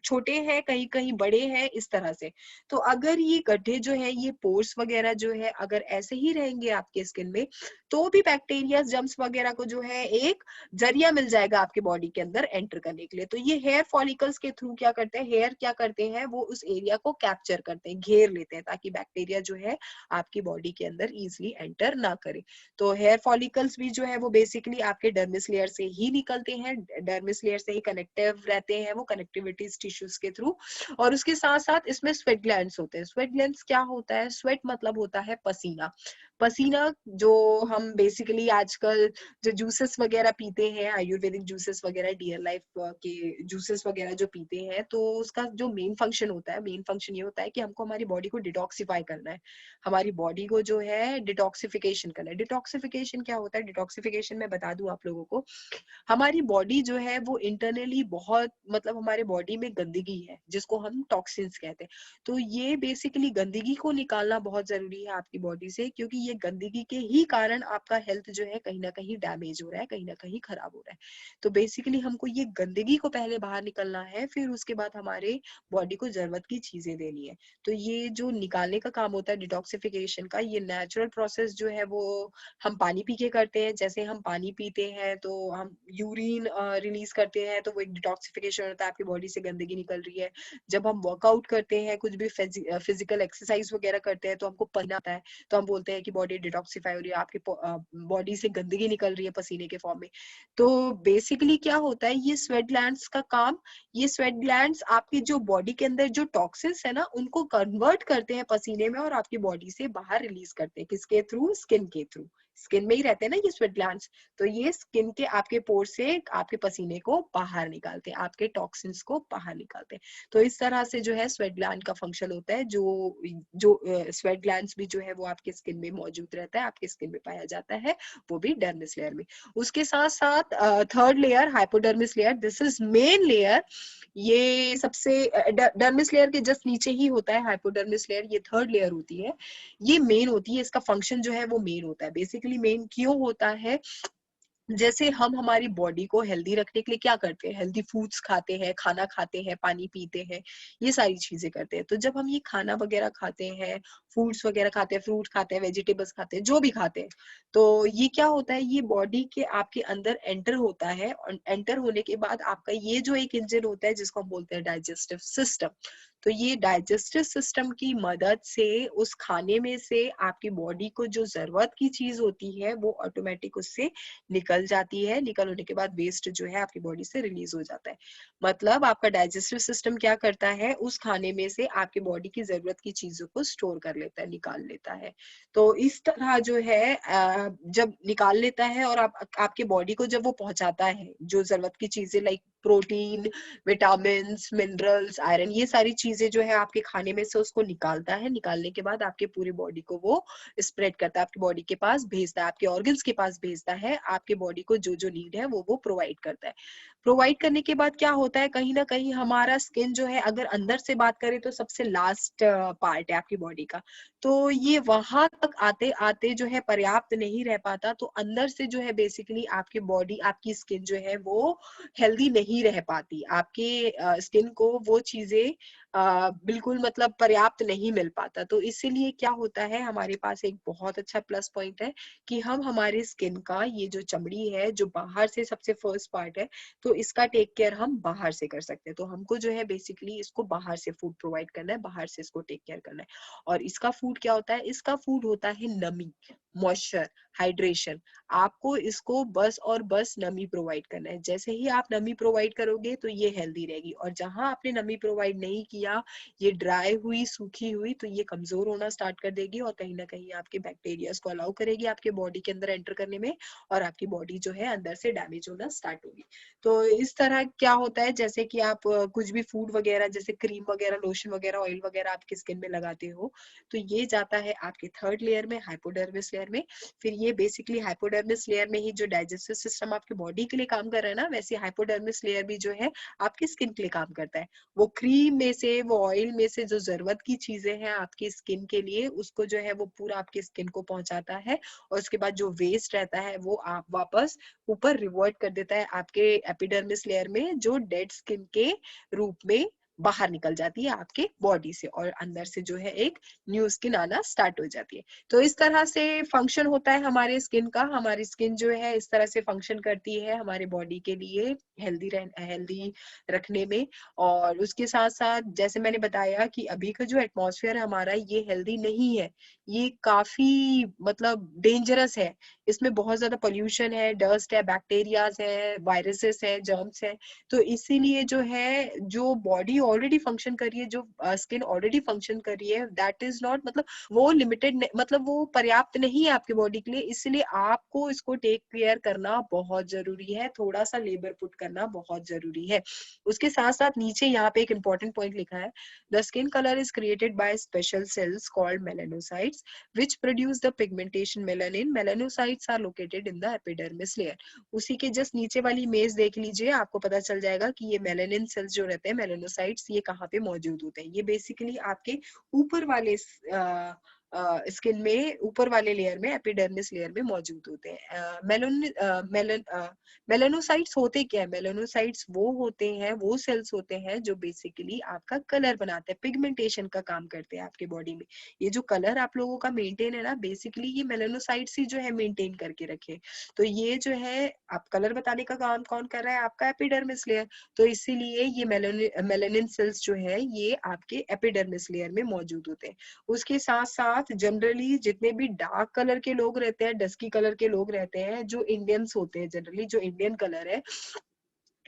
छोटे हैं, कहीं कहीं बड़े हैं, इस तरह से। तो अगर ये गड्ढे जो है, ये पोर्स वगैरह जो है, अगर ऐसे ही रहेंगे आपके स्किन में, तो भी बैक्टीरिया जम्स वगैरह को जो है एक जरिया मिल जाएगा आपके बॉडी के अंदर एंटर करने के लिए। तो ये हेयर फॉलिकल्स के थ्रू क्या करते हैं, हेयर क्या करते हैं, वो उस एरिया को कैप्चर करते हैं, घेर लेते हैं, ताकि बैक्टीरिया जो है आपकी बॉडी के अंदर इजिली एंटर ना करे। तो हेयर फॉलिकल्स भी जो है वो बेसिकली आपके डर्मिस लेयर से ही निकलते हैं, डर्मिस लेयर से ही कनेक्टिव रहते हैं वो कनेक्टिविटी टिश्यूज के थ्रू। और उसके साथ साथ इसमें स्वेट ग्लैंड्स होते हैं। स्वेट ग्लैंड्स क्या होता है, स्वेट मतलब होता है पसीना। पसीना जो हम बेसिकली आजकल जो जूसेस वगैरह पीते हैं, आयुर्वेदिक जूसेस वगैरह, डियर लाइफ के जूसेस वगैरह जो पीते हैं, तो उसका जो मेन फंक्शन होता है, मेन फंक्शन ये होता है कि हमको हमारी बॉडी को डिटॉक्सिफाई करना है, हमारी बॉडी को जो है डिटॉक्सिफिकेशन करना है। डिटॉक्सिफिकेशन क्या होता है, डिटॉक्सिफिकेशन मैं बता दूं आप लोगों को, हमारी बॉडी जो है वो इंटरनली बहुत, मतलब हमारे बॉडी में गंदगी है जिसको हम टॉक्सिन्स कहते हैं। तो ये बेसिकली गंदगी को निकालना बहुत जरूरी है आपकी बॉडी से, क्योंकि ये गंदगी के ही कारण आपका हेल्थ जो है कहीं ना कहीं डैमेज हो रहा है, कहीं ना कहीं खराब हो रहा है। तो बेसिकली हमको ये गंदगी को पहले बाहर निकलना है, फिर उसके बाद हमारे बॉडी को जरूरत की चीजें देनी है। तो ये जो निकालने का काम होता है डिटॉक्सिफिकेशन का, ये नेचुरल प्रोसेस जो है वो हम पानी पी के करते हैं। जैसे हम पानी पीते हैं तो हम यूरिन रिलीज करते हैं, तो वो एक डिटॉक्सिफिकेशन होता है, आपकी बॉडी से गंदगी निकल रही है। जब हम वर्कआउट करते हैं, कुछ भी फिजिकल एक्सरसाइज वगैरह करते हैं, तो हमको पसीना आता है, तो हम बोलते हैं कि बॉडी डिटॉक्सिफाई हो रही है, आपके बॉडी से गंदगी निकल रही है पसीने के फॉर्म में। तो बेसिकली क्या होता है, ये स्वेट ग्लैंड्स का काम, ये स्वेट ग्लैंड्स आपकी जो बॉडी के अंदर जो टॉक्सिन्स है ना, उनको कन्वर्ट करते हैं पसीने में और आपकी बॉडी से बाहर रिलीज करते हैं। किसके थ्रू? स्किन के थ्रू। स्किन में ही रहते हैं ना ये स्वेट ग्लैंड्स, तो ये स्किन के आपके पोर से आपके पसीने को बाहर निकालते हैं, आपके टॉक्सिन्स को बाहर निकालते हैं। तो इस तरह से जो है स्वेट ग्लैंड का फंक्शन होता है। जो जो स्वेट ग्लैंड्स भी जो है वो आपके स्किन में मौजूद रहता है, आपके स्किन में पाया जाता है, वो भी डर्मिस लेयर में। उसके साथ साथ third layer hypodermis layer, this is main layer. ये सबसे डर्मिस लेयर के जस्ट नीचे ही होता है हाइपोडर्मिस लेयर, ये थर्ड लेयर होती है, ये मेन होती है। इसका फंक्शन जो है वो मेन होता है। बेसिकली मेन क्यों होता है? जैसे हम हमारी बॉडी को हेल्दी रखने के लिए क्या करते हैं, हेल्दी फूड्स खाते हैं, खाना खाते हैं, पानी पीते हैं, ये सारी चीजें करते हैं। तो जब हम ये खाना वगैरह खाते हैं, फूड्स वगैरह खाते हैं, फ्रूट खाते हैं, वेजिटेबल्स खाते हैं, जो भी खाते हैं, तो ये क्या होता है, ये बॉडी के आपके अंदर एंटर होता है, और एंटर होने के बाद आपका ये जो एक इंजन होता है जिसको हम बोलते हैं डाइजेस्टिव सिस्टम, तो ये डाइजेस्टिव सिस्टम की मदद से उस खाने में से आपकी बॉडी को जो जरूरत की चीज होती है वो ऑटोमेटिक उससे निकल जाती है। निकल होने के बाद वेस्ट जो है आपकी बॉडी से रिलीज हो जाता है। मतलब आपका डाइजेस्टिव सिस्टम क्या करता है, उस खाने में से आपकी बॉडी की जरूरत की चीजों को स्टोर कर लेता है, निकाल लेता है। तो इस तरह जो है जब निकाल लेता है और आपके बॉडी को जब वो पहुंचाता है जो जरूरत की चीजें, like protein, vitamin, minerals, iron, ये सारी चीजें जो है आपके खाने में से उसको निकालता है। निकालने के बाद आपके पूरी बॉडी को वो स्प्रेड करता है, आपकी बॉडी के पास भेजता है, आपके ऑर्गन्स के पास भेजता है, आपके बॉडी को जो जो नीड है वो प्रोवाइड करता है। प्रोवाइड करने के बाद क्या होता है, कहीं ना कहीं हमारा स्किन जो है, अगर अंदर से बात करें तो सबसे लास्ट पार्ट है आपकी बॉडी का, तो ये वहां तक आते आते जो है पर्याप्त नहीं रह पाता, तो अंदर से जो है बेसिकली आपकी बॉडी, आपकी स्किन जो है वो हेल्दी नहीं रह पाती, आपके स्किन को वो चीजें बिल्कुल मतलब पर्याप्त नहीं मिल पाता। तो इसीलिए क्या होता है, हमारे पास एक बहुत अच्छा प्लस पॉइंट है कि हम हमारे स्किन का ये जो चमड़ी है, जो बाहर से सबसे फर्स्ट पार्ट है, तो इसका टेक केयर हम बाहर से कर सकते हैं। तो हमको जो है बेसिकली इसको बाहर से फूड प्रोवाइड करना है, बाहर से इसको टेक केयर करना है। और इसका फूड क्या होता है, इसका फूड होता है नमी, मॉइस्चर, हाइड्रेशन। आपको इसको बस और बस नमी प्रोवाइड करना है। जैसे ही आप नमी प्रोवाइड करोगे तो ये हेल्दी रहेगी, और जहां आपने नमी प्रोवाइड नहीं किया, ये ड्राई हुई, सूखी हुई, तो ये कमजोर होना स्टार्ट कर देगी और कहीं ना कहीं आपके बैक्टीरियाज को अलाउ करेगी आपके बॉडी के अंदर एंटर करने में, और आपकी बॉडी जो है अंदर से डैमेज होना स्टार्ट होगी। तो इस तरह क्या होता है, जैसे कि आप कुछ भी फूड वगैरह, जैसे क्रीम वगैरह, लोशन वगैरह, ऑयल वगैरह आपकी स्किन में लगाते हो, तो ये जाता है आपके थर्ड लेयर में, हाइपोडर्मिस लेयर में। फिर ये बेसिकली हाइपोडर्मिस लेयर में ही जो डाइजेस्टिव सिस्टम आपकी बॉडी के लिए काम कर रहा है ना, वैसे हाइपोडर्मिस लेयर भी जो है आपकी स्किन के लिए काम करता है। वो क्रीम में से, वो ऑयल में से जो जरूरत की चीजें हैं आपकी स्किन के लिए, उसको जो है वो पूरा आपकी स्किन को पहुंचाता है, और उसके बाद जो वेस्ट रहता है वो आप वापस ऊपर रिवर्ट कर देता है आपके एपिडर्मिस लेयर में, जो डेड स्किन के रूप में बाहर निकल जाती है आपके बॉडी से, और अंदर से जो है एक न्यू स्किन आना स्टार्ट हो जाती है। तो इस तरह से फंक्शन होता है हमारे स्किन का। हमारी स्किन जो है इस तरह से फंक्शन करती है हमारे बॉडी के लिए हेल्दी रखने में। और उसके साथ साथ जैसे मैंने बताया कि अभी का जो एटमॉस्फेयर है हमारा, ये हेल्दी नहीं है, ये काफी मतलब डेंजरस है। इसमें बहुत ज्यादा पोल्यूशन है, डस्ट है, बैक्टीरियाज है, वायरसेस है, जर्म्स है। तो इसीलिए जो है, जो बॉडी ऑलरेडी फंक्शन कर रही है, जो स्किन ऑलरेडी फंक्शन कर रही है, दैट इज नॉट, मतलब वो लिमिटेड, मतलब वो पर्याप्त नहीं है आपके बॉडी के लिए। इसलिए आपको इसको टेक केयर करना बहुत जरूरी है, थोड़ा सा लेबर पुट करना बहुत जरूरी है। उसके साथ साथ नीचे यहाँ पे एक इंपॉर्टेंट पॉइंट लिखा है, the skin colour is created by special cells called melanocytes which produce the pigmentation melanin. Melanocytes are located in the epidermis layer. उसी के जस्ट नीचे वाली इमेज देख लीजिए, आपको पता चल जाएगा कि ये मेलानिन सेल्स जो रहते हैं, मेलानोसाइट्स, ये कहाँ पे मौजूद होते हैं। ये बेसिकली आपके ऊपर वाले स्किन में, ऊपर वाले लेयर में, एपिडर्मिस लेयर में मौजूद होते हैं। मेलानोसाइट्स होते क्या है? मेलानोसाइट्स वो होते हैं, वो सेल्स होते हैं जो बेसिकली आपका कलर बनाते हैं, पिगमेंटेशन का काम करते हैं आपके बॉडी में। ये जो कलर आप लोगों का मेंटेन है ना, बेसिकली ये मेलानोसाइट्स ही जो है मेंटेन करके रखे। तो ये जो है, आप कलर बताने का काम कौन कर रहा है? आपका एपिडर्मिस लेयर। तो इसीलिए ये मेलानिन सेल्स जो है ये आपके एपिडर्मिस लेयर में मौजूद होते हैं। उसके साथ साथ साथ जनरली जितने भी डार्क कलर के लोग रहते हैं, डस्की कलर के लोग रहते हैं, जो इंडियंस होते हैं, जनरली जो इंडियन कलर है,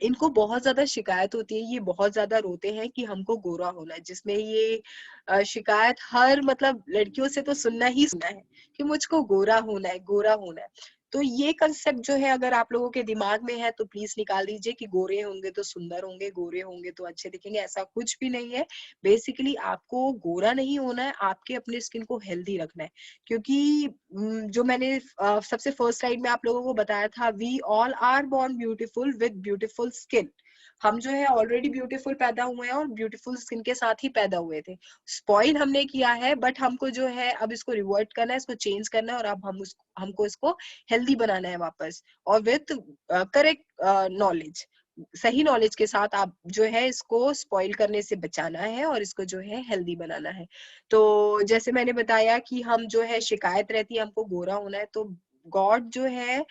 इनको बहुत ज्यादा शिकायत होती है, ये बहुत ज्यादा रोते हैं कि हमको गोरा होना है, जिसमें ये शिकायत हर मतलब लड़कियों से तो सुनना ही सुनना है कि मुझको गोरा होना है, गोरा होना है। तो ये कंसेप्ट जो है अगर आप लोगों के दिमाग में है तो प्लीज निकाल दीजिए कि गोरे होंगे तो सुंदर होंगे, गोरे होंगे तो अच्छे दिखेंगे, ऐसा कुछ भी नहीं है। बेसिकली आपको गोरा नहीं होना है, आपके अपने स्किन को हेल्दी रखना है। क्योंकि जो मैंने सबसे फर्स्ट स्लाइड में आप लोगों को बताया था, we all are born beautiful with beautiful skin. हम जो है ऑलरेडी ब्यूटीफुल पैदा हुए हैं और ब्यूटीफुल स्किन के साथ ही पैदा हुए थे। स्पॉइल हमने किया है, बट हमको जो है अब इसको रिवर्ट करना है, इसको चेंज करना है, और अब हमको इसको हेल्दी बनाना है वापस, और विथ करेक्ट नॉलेज, सही नॉलेज के साथ आप जो है इसको स्पॉइल करने से बचाना है और इसको जो है हेल्दी बनाना है। तो जैसे मैंने बताया कि हम जो है शिकायत रहती है हमको गोरा होना है, तो गॉड जो है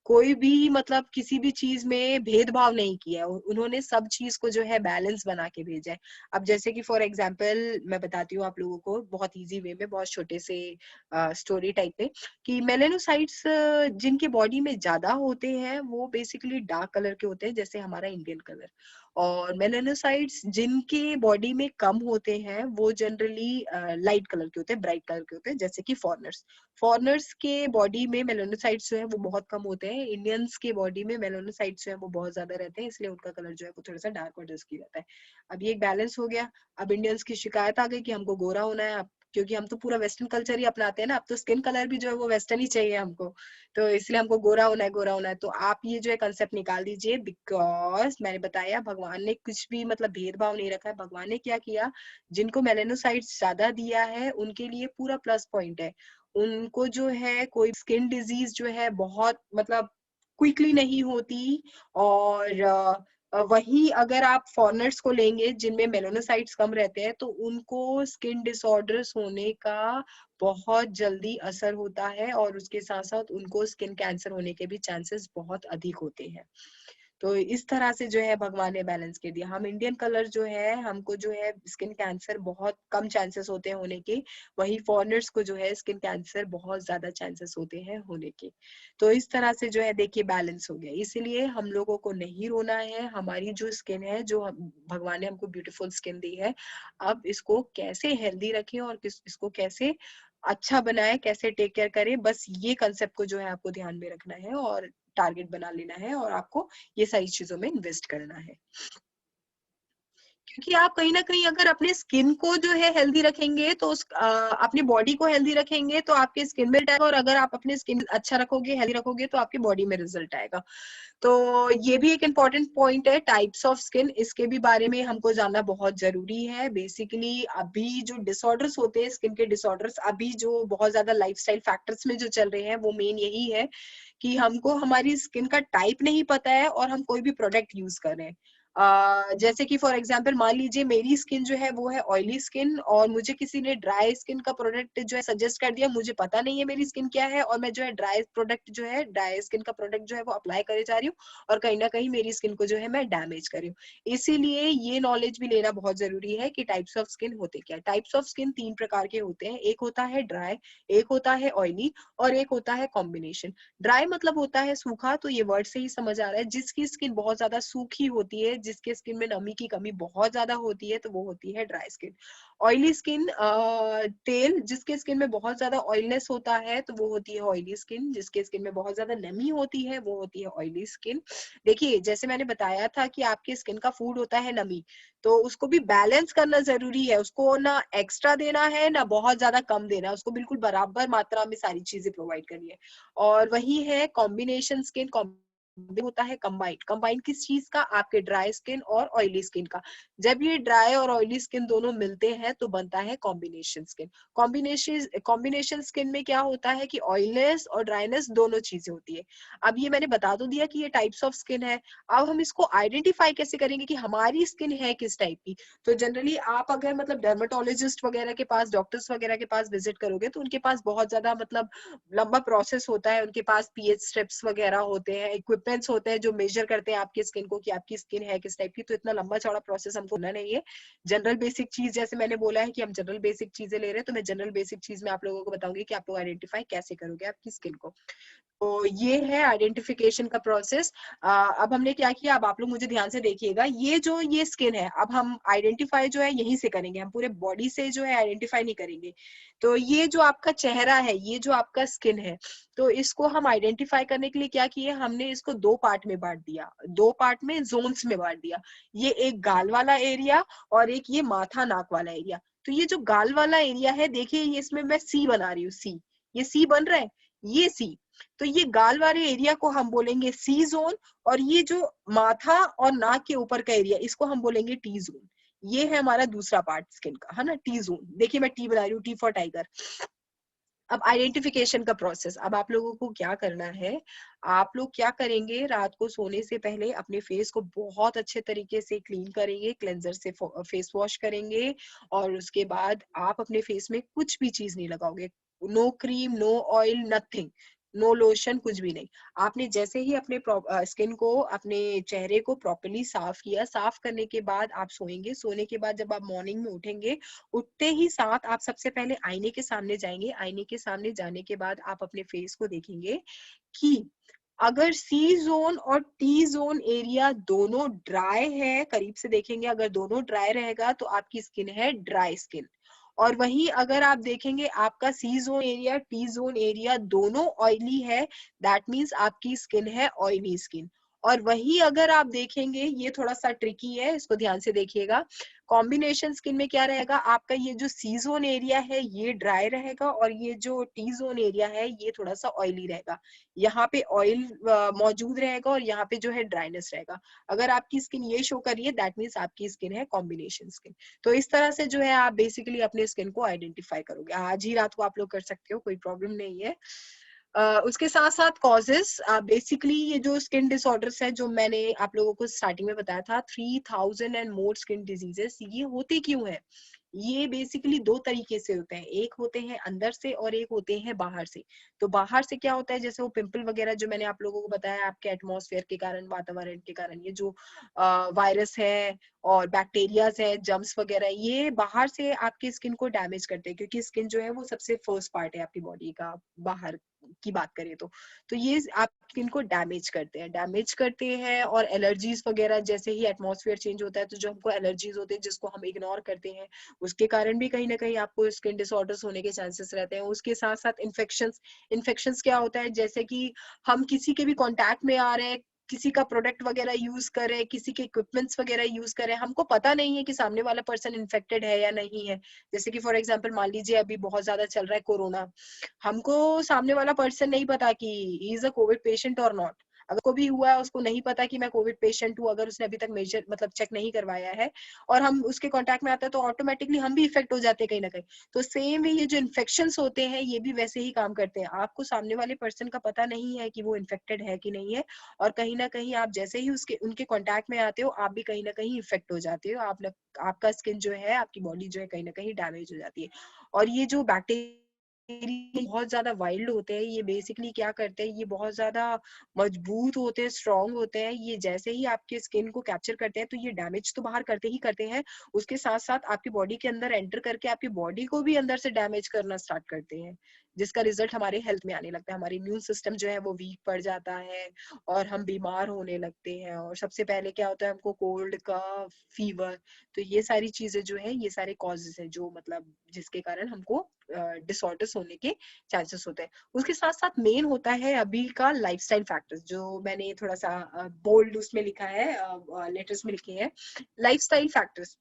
कोई भी मतलब किसी भी चीज में भेदभाव नहीं किया है, उन्होंने सब चीज को जो है बैलेंस बना के भेजा है। अब जैसे कि फॉर एग्जांपल मैं बताती हूँ आप लोगों को बहुत इजी वे में, बहुत छोटे से स्टोरी टाइप में, कि मेलेनोसाइट्स जिनके बॉडी में ज्यादा होते हैं वो बेसिकली डार्क कलर के होते हैं, जैसे हमारा इंडियन कलर। और मेलेनोसाइट्स जिनके बॉडी में कम होते हैं वो जनरली लाइट कलर के होते हैं, ब्राइट कलर के होते हैं, जैसे कि फॉरनर्स। फॉरनर्स के बॉडी में मेलानोसाइट्स जो है वो बहुत कम होते हैं, इंडियंस के बॉडी में मेलानोसाइट्स जो है वो बहुत ज्यादा रहते हैं, इसलिए उनका कलर जो है वो थोड़ा सा डार्क और डस्की रहता है। अब ये एक बैलेंस हो गया। अब इंडियंस की शिकायत आ गई कि हमको गोरा होना है, अब क्योंकि हम तो पूरा वेस्टर्न कल्चर ही अपनाते हैं ना, अब तो स्किन कलर भी जो है वो वेस्टर्न ही चाहिए हमको, तो इसलिए हमको गोरा होना है, गोरा होना है। तो आप ये जो है कंसेप्ट निकाल दीजिए, बिकॉज मैंने बताया भगवान ने कुछ भी मतलब भेदभाव नहीं रखा है। भगवान ने क्या किया, जिनको मेलेनोसाइट्स ज्यादा दिया है उनके लिए पूरा प्लस पॉइंट है। उनको जो है कोई स्किन डिजीज जो है बहुत मतलब क्विकली नहीं होती। और वहीं अगर आप फॉरेनर्स को लेंगे जिनमें मेलानोसाइट्स कम रहते हैं, तो उनको स्किन डिसऑर्डर्स होने का बहुत जल्दी असर होता है, और उसके साथ साथ उनको स्किन कैंसर होने के भी चांसेस बहुत अधिक होते हैं। तो इस तरह से जो है भगवान ने बैलेंस कर दिया। हम इंडियन कलर जो है हमको जो है स्किन कैंसर बहुत कम चांसेस होते हैं होने के, वही फॉरेनर्स को जो है स्किन कैंसर बहुत ज्यादा चांसेस होते हैं होने के। तो इस तरह से जो है देखिए बैलेंस हो गया। इसीलिए हम लोगों को नहीं रोना है, हमारी जो स्किन है, जो भगवान ने हमको ब्यूटीफुल स्किन दी है, अब इसको कैसे हेल्दी रखें और इसको कैसे अच्छा बनाए, कैसे टेक केयर करें, बस ये कंसेप्ट को जो है आपको ध्यान में रखना है और टारगेट बना लेना है, और आपको ये सारी चीजों में इन्वेस्ट करना है। क्योंकि आप कहीं ना कहीं अगर अपने स्किन को जो है हेल्दी रखेंगे तो अपनी बॉडी को हेल्दी रखेंगे तो आपके स्किन में आएगा, और अगर आप अपने स्किन अच्छा रखोगे, हेल्दी रखोगे, तो आपकी बॉडी में रिजल्ट आएगा। तो ये भी एक इम्पॉर्टेंट पॉइंट है, टाइप्स ऑफ स्किन, इसके भी बारे में हमको जानना बहुत जरूरी है। बेसिकली अभी जो डिसऑर्डर्स होते हैं, स्किन के डिसऑर्डर्स अभी जो बहुत ज्यादा लाइफस्टाइल फैक्टर्स में जो चल रहे हैं, वो मेन यही है कि हमको हमारी स्किन का टाइप नहीं पता है और हम कोई भी प्रोडक्ट यूज कर रहे हैं। जैसे कि फॉर एग्जांपल मान लीजिए मेरी स्किन जो है वो है ऑयली स्किन, और मुझे किसी ने ड्राई स्किन का प्रोडक्ट जो है सजेस्ट कर दिया, मुझे पता नहीं है मेरी स्किन क्या है, और मैं जो है ड्राई स्किन का प्रोडक्ट जो है वो अप्लाई करे जा रही हूँ, और कहीं ना कहीं मेरी स्किन को जो है मैं डैमेज कर रही हूँ। इसीलिए ये नॉलेज भी लेना बहुत जरूरी है कि टाइप्स ऑफ स्किन होते क्या। टाइप्स ऑफ स्किन 3 प्रकार के होते हैं, एक होता है ड्राई, एक होता है ऑयली, और एक होता है कॉम्बिनेशन। ड्राई मतलब होता है सूखा, तो ये वर्ड से ही समझ आ रहा है, जिसकी स्किन बहुत ज्यादा सूखी होती है, जिसके स्किन में नमी की कमी बहुत ज्यादा होती है, तो वो होती है ड्राई स्किन। ऑयली स्किन तेल, जिसके स्किन में बहुत ज्यादा ऑयलनेस होता है, तो वो होती है ऑयली स्किन। जिसके स्किन में बहुत ज्यादा नमी होती है, वो होती है ऑयली स्किन। देखिए जैसे मैंने बताया था कि आपके स्किन का फूड होता है नमी, तो उसको भी बैलेंस करना जरूरी है, उसको ना एक्स्ट्रा देना है ना बहुत ज्यादा कम देना है, उसको बिल्कुल बराबर मात्रा में सारी चीजें प्रोवाइड करनी है। और वही है कॉम्बिनेशन स्किन, होता है कंबाइंड। कंबाइंड किस चीज का, आपके ड्राई स्किन और ऑयली स्किन का। जब ये ड्राई और ऑयली स्किन दोनों मिलते हैं तो बनता है कॉम्बिनेशन स्किन। कॉम्बिनेशन स्किन में क्या होता है कि ऑयलनेस और ड्राइनेस दोनों चीजें होती है। अब ये मैंने बता तो दिया कि ये टाइप्स ऑफ स्किन है। अब हम इसको आइडेंटिफाई कैसे करेंगे कि हमारी स्किन है किस टाइप की। तो जनरली आप अगर मतलब डर्मेटोलॉजिस्ट वगैरह के पास, डॉक्टर्स वगैरह के पास विजिट करोगे, तो उनके पास बहुत ज्यादा मतलब लंबा प्रोसेस होता है, उनके पास पीएच स्ट्रिप्स वगैरह होते हैं, इक्विपमेंट इक्विपमेंट्स होते हैं जो मेजर करते हैं आपकी स्किन को कि आपकी स्किन है किस टाइप की, तो इतना लंबा चौड़ा प्रोसेस हमको करना नहीं है। जनरल बेसिक चीज जैसे मैंने बोला है कि हम जनरल बेसिक चीजें ले रहे हैं, तो मैं जनरल बेसिक चीज में आप लोगों को बताऊंगी कि आप लोग आइडेंटिफाई कैसे करोगे आपकी स्किन को। तो ये है आइडेंटिफिकेशन का प्रोसेस। अब हमने क्या किया, अब आप लोग मुझे ध्यान से देखिएगा, ये स्किन है, अब हम आइडेंटिफाई जो है यहीं से करेंगे, हम पूरे बॉडी से जो है आइडेंटिफाई नहीं करेंगे। तो ये जो आपका चेहरा है, ये जो आपका स्किन है, तो इसको हम आइडेंटिफाई करने के लिए क्या किए, हमने इसको 2 पार्ट में बांट दिया, 2 पार्ट में जोन्स में बांट दिया। ये एक गाल वाला एरिया और एक ये माथा नाक वाला एरिया। तो ये जो गाल वाला एरिया है, देखिए ये इसमें मैं सी बना रही हूँ, सी, ये सी बन रहा है, ये सी। तो ये गाल वाले एरिया को हम बोलेंगे सी जोन, और ये जो माथा और नाक के ऊपर का एरिया, इसको हम बोलेंगे टी जोन। ये है हमारा दूसरा पार्ट स्किन का, है ना, टी जोन। देखिए मैं टी बना रही हूँ, टी फॉर टाइगर। अब आइडेंटिफिकेशन का प्रोसेस, अब आप लोगों को क्या करना है, आप लोग क्या करेंगे, रात को सोने से पहले अपने फेस को बहुत अच्छे तरीके से क्लीन करेंगे, क्लेंजर से फेस वॉश करेंगे, और उसके बाद आप अपने फेस में कुछ भी चीज नहीं लगाओगे, no cream, no oil, nothing, no lotion, कुछ भी नहीं। आपने जैसे ही अपने स्किन को, अपने चेहरे को प्रॉपर्ली साफ किया, साफ करने के बाद आप सोएंगे, सोने के बाद जब आप मॉर्निंग में उठेंगे, उठते ही साथ आप सबसे पहले आईने के सामने जाएंगे। आईने के सामने जाने के बाद आप अपने फेस को देखेंगे कि अगर सी जोन और टी जोन एरिया दोनों ड्राई है, करीब से देखेंगे, अगर दोनों ड्राई रहेगा तो आपकी स्किन है ड्राई स्किन। और वहीं अगर आप देखेंगे आपका C zone area, T zone area दोनों ऑयली है, दैट मीन्स आपकी स्किन है ऑयली स्किन। और वही अगर आप देखेंगे, ये थोड़ा सा ट्रिकी है, इसको ध्यान से देखिएगा, कॉम्बिनेशन स्किन में क्या रहेगा, आपका ये जो सी जोन एरिया है ये ड्राई रहेगा, और ये जो टी जोन एरिया है ये थोड़ा सा ऑयली रहेगा। यहाँ पे ऑयल मौजूद रहेगा और यहाँ पे जो है ड्राइनेस रहेगा। अगर आपकी स्किन ये शो कर रही है, दैट मीन्स आपकी स्किन है कॉम्बिनेशन स्किन। तो इस तरह से जो है आप बेसिकली अपने स्किन को आइडेंटिफाई करोगे। आज ही रात को आप लोग कर सकते हो, कोई प्रॉब्लम नहीं है। उसके साथ साथ कॉजेस, बेसिकली ये जो स्किन डिसऑर्डर्स है जो मैंने आप लोगों को स्टार्टिंग में बताया था, 3000 एंड मोर स्किन डिजीजेस, ये होते क्यों है, ये बेसिकली 2 तरीके से होते हैं, एक होते हैं अंदर से और एक होते हैं बाहर से। तो बाहर से क्या होता है, जैसे वो पिंपल वगैरह जो मैंने आप लोगों को बताया, आपके एटमॉस्फेयर के कारण, वातावरण के कारण, ये जो वायरस है और बैक्टीरियाज है, जर्म्स वगैरह, ये बाहर से आपकी स्किन को डैमेज करते हैं, क्योंकि स्किन जो है वो सबसे फर्स्ट पार्ट है आपकी बॉडी का, बाहर की बात करें तो ये आप स्किन को डैमेज करते हैं। और एलर्जीज वगैरह, जैसे ही एटमॉस्फेयर चेंज होता है तो जो हमको एलर्जीज होते हैं जिसको हम इग्नोर करते हैं, उसके कारण भी कहीं ना कहीं आपको स्किन डिसऑर्डर्स होने के चांसेस रहते हैं। उसके साथ साथ इन्फेक्शंस क्या होता है, जैसे कि हम किसी के भी कांटेक्ट में आ रहे हैं, किसी का प्रोडक्ट वगैरह यूज करें, किसी के इक्विपमेंट्स वगैरह यूज करें, हमको पता नहीं है कि सामने वाला पर्सन इन्फेक्टेड है या नहीं है। जैसे कि फॉर एग्जांपल मान लीजिए अभी बहुत ज्यादा चल रहा है कोरोना, हमको सामने वाला पर्सन नहीं पता कि he is a Covid patient और नॉट। अगर को भी हुआ है उसको नहीं पता कि मैं कोविड पेशेंट हूँ, अगर उसने अभी तक मेजर मतलब चेक नहीं करवाया है, और हम उसके कांटेक्ट में आते हैं, तो ऑटोमेटिकली हम भी इफेक्ट हो जाते हैं कहीं ना कहीं। तो सेम वे ये जो इन्फेक्शंस होते हैं ये भी वैसे ही काम करते हैं। आपको सामने वाले पर्सन का पता नहीं है कि वो इन्फेक्टेड है कि नहीं है, और कहीं ना कहीं आप जैसे ही उसके उनके कांटेक्ट में आते हो, आप भी कहीं ना कहीं इफेक्ट हो जाते हो, आपका स्किन जो है, आपकी बॉडी जो है कहीं ना कहीं डैमेज हो जाती है। और ये जो बैक्टीरिया बहुत ज्यादा वाइल्ड होते हैं, ये बेसिकली क्या करते हैं, ये बहुत ज्यादा मजबूत होते हैं, स्ट्रांग होते हैं। ये जैसे ही आपके स्किन को कैप्चर करते हैं तो ये डैमेज तो बाहर करते ही करते हैं, उसके साथ साथ आपकी बॉडी के अंदर एंटर करके आपकी बॉडी को भी अंदर से डैमेज करना स्टार्ट करते हैं, जिसका रिजल्ट हमारे हेल्थ में आने लगता है। हमारी इम्यून सिस्टम जो है वो वीक पड़ जाता है और हम बीमार होने लगते हैं। और सबसे पहले क्या होता है, हमको कोल्ड, कफ, फीवर, तो ये सारी चीजें जो है, ये सारे कॉजेज है जो मतलब जिसके कारण हमको डिसऑर्डर्स होने के चांसेस होते हैं। उसके साथ साथ मेन होता है अभी का लाइफस्टाइल फैक्टर्स, जो मैंने थोड़ा सा बोल्ड उसमें लिखा है, लेटर्स में लिखे हैं, लाइफस्टाइल फैक्टर्स।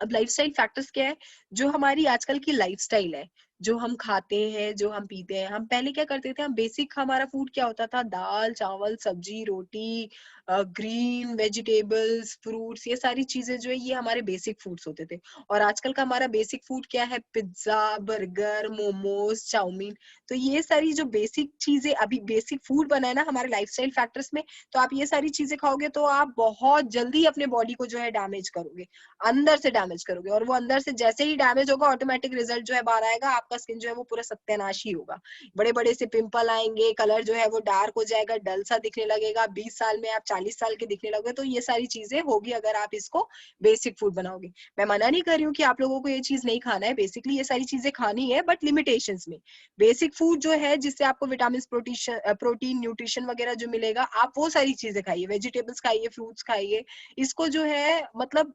अब लाइफस्टाइल फैक्टर्स क्या है, जो हमारी आजकल की लाइफस्टाइल है, जो हम खाते हैं, जो हम पीते हैं। हम पहले क्या करते थे, हम बेसिक हमारा फूड क्या होता था, दाल चावल सब्जी रोटी, ग्रीन वेजिटेबल्स, फ्रूट्स, ये सारी चीजें जो है ये हमारे बेसिक फूड्स होते थे। और आजकल का हमारा बेसिक फूड क्या है, पिज्जा, बर्गर, मोमोज, चाउमीन। तो ये सारी जो बेसिक चीजें अभी बेसिक फूड बना है ना हमारे लाइफस्टाइल फैक्टर्स में, तो आप ये सारी चीजें खाओगे तो आप बहुत जल्दी अपने बॉडी को जो है डैमेज करोगे, अंदर से डैमेज करोगे। और वो अंदर से जैसे ही डैमेज होगा, ऑटोमेटिक रिजल्ट जो है बाहर आएगा, आपका आपका स्किन जो है वो पूरा सत्यानाश ही होगा। बड़े बड़े से पिंपल आएंगे, कलर जो है वो डार्क हो जाएगा, डल सा दिखने लगेगा, 20 साल में आप 40 साल के दिखने लगोगे। तो ये सारी चीजें होगी अगर आप इसको बेसिक फूड बनाओगे। मैं मना नहीं कर रही हूँ कि आप लोगों को ये चीज नहीं खाना है, बेसिकली ये सारी चीजें खानी है बट लिमिटेशंस में। बेसिक फूड जो है जिससे आपको विटामिन, प्रोटीन, न्यूट्रिशन वगैरह जो मिलेगा, आप वो सारी चीजें खाइए, वेजिटेबल्स खाइए, फ्रूट्स खाइए। इसको जो है मतलब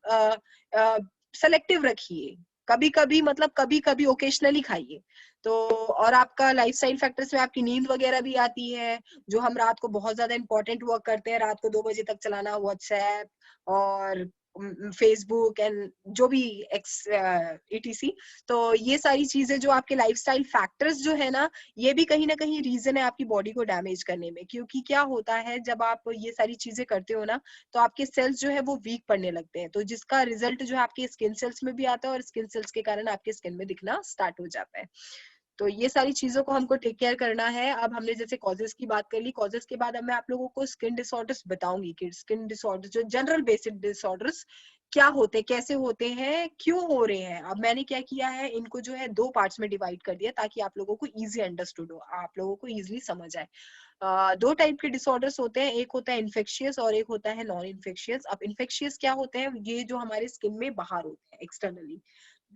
सेलेक्टिव रखिए, कभी कभी मतलब कभी कभी ओकेशनली खाइए। तो और आपका लाइफस्टाइल फैक्टर्स में आपकी नींद वगैरह भी आती है, जो हम रात को बहुत ज्यादा इंपॉर्टेंट वर्क करते हैं, रात को 2 बजे तक चलाना व्हाट्सएप और फेसबुक एंड जो भी एक्स etc। तो ये सारी चीजें जो आपके लाइफस्टाइल फैक्टर्स जो है ना, ये भी कहीं ना कहीं रीजन है आपकी बॉडी को डैमेज करने में। क्योंकि क्या होता है जब आप ये सारी चीजें करते हो ना, तो आपके सेल्स जो है वो वीक पड़ने लगते हैं, तो जिसका रिजल्ट जो है आपके स्किन सेल्स में भी आता है और स्किन सेल्स के कारण आपके स्किन में दिखना स्टार्ट हो जाता है। तो ये सारी चीजों को हमको टेक केयर करना है। अब हमने जैसे कॉजेस की बात कर ली, कॉजेस के बाद अब मैं आप लोगों को स्किन डिसऑर्डर्स बताऊंगी कि स्किन डिसऑर्डर जो जनरल बेसिक डिसऑर्डर्स क्या होते हैं, कैसे होते हैं, क्यों हो रहे हैं। अब मैंने क्या किया है, इनको जो है 2 पार्ट्स में डिवाइड कर दिया ताकि आप लोगों को इजी अंडरस्टूड हो, आप लोगों को इजीली समझ आए। 2 टाइप के डिसऑर्डर्स होते हैं, एक होता है इन्फेक्शियस और एक होता है नॉन इन्फेक्शियस। अब इन्फेक्शियस क्या होते हैं, ये जो हमारे स्किन में बाहर होते हैं एक्सटर्नली।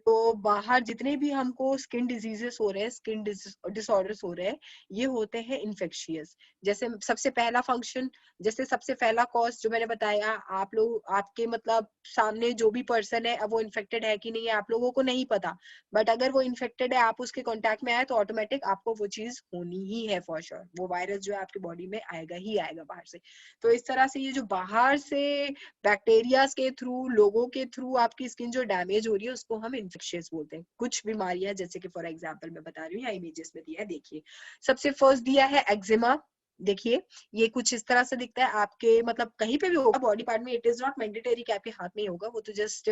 तो बाहर जितने भी हमको स्किन डिजीजेस हो रहे हैं, स्किन डिसऑर्डर्स हो रहे हैं, ये होते हैं इन्फेक्शियस। जैसे सबसे पहला फंक्शन, जैसे सबसे पहला कॉज जो मैंने बताया, आप लोग आपके मतलब सामने जो भी पर्सन है, अब वो इन्फेक्टेड है कि नहीं है आप लोगों को नहीं पता, बट अगर वो इन्फेक्टेड है, आप उसके कांटेक्ट में आए तो ऑटोमेटिक आपको वो चीज होनी ही है फॉर श्योर, वो वायरस जो है आपकी बॉडी में आएगा ही आएगा बाहर से। तो इस तरह से ये जो बाहर से बैक्टीरियाज के थ्रू, लोगों के थ्रू आपकी स्किन जो डैमेज हो रही है, उसको हम इन्फेक्शियस बोलते हैं। कुछ बीमारियां जैसे कि फॉर एग्जांपल मैं बता रही हूँ, या इमेजेस में दिया है, देखिए। सबसे फर्स्ट दिया है एक्जिमा। देखिए ये कुछ इस तरह से दिखता है, आपके मतलब कहीं पे भी होगा बॉडी पार्ट में, इट इज नॉट मैंडेटरी कि आपके हाथ में ही होगा, वो तो जस्ट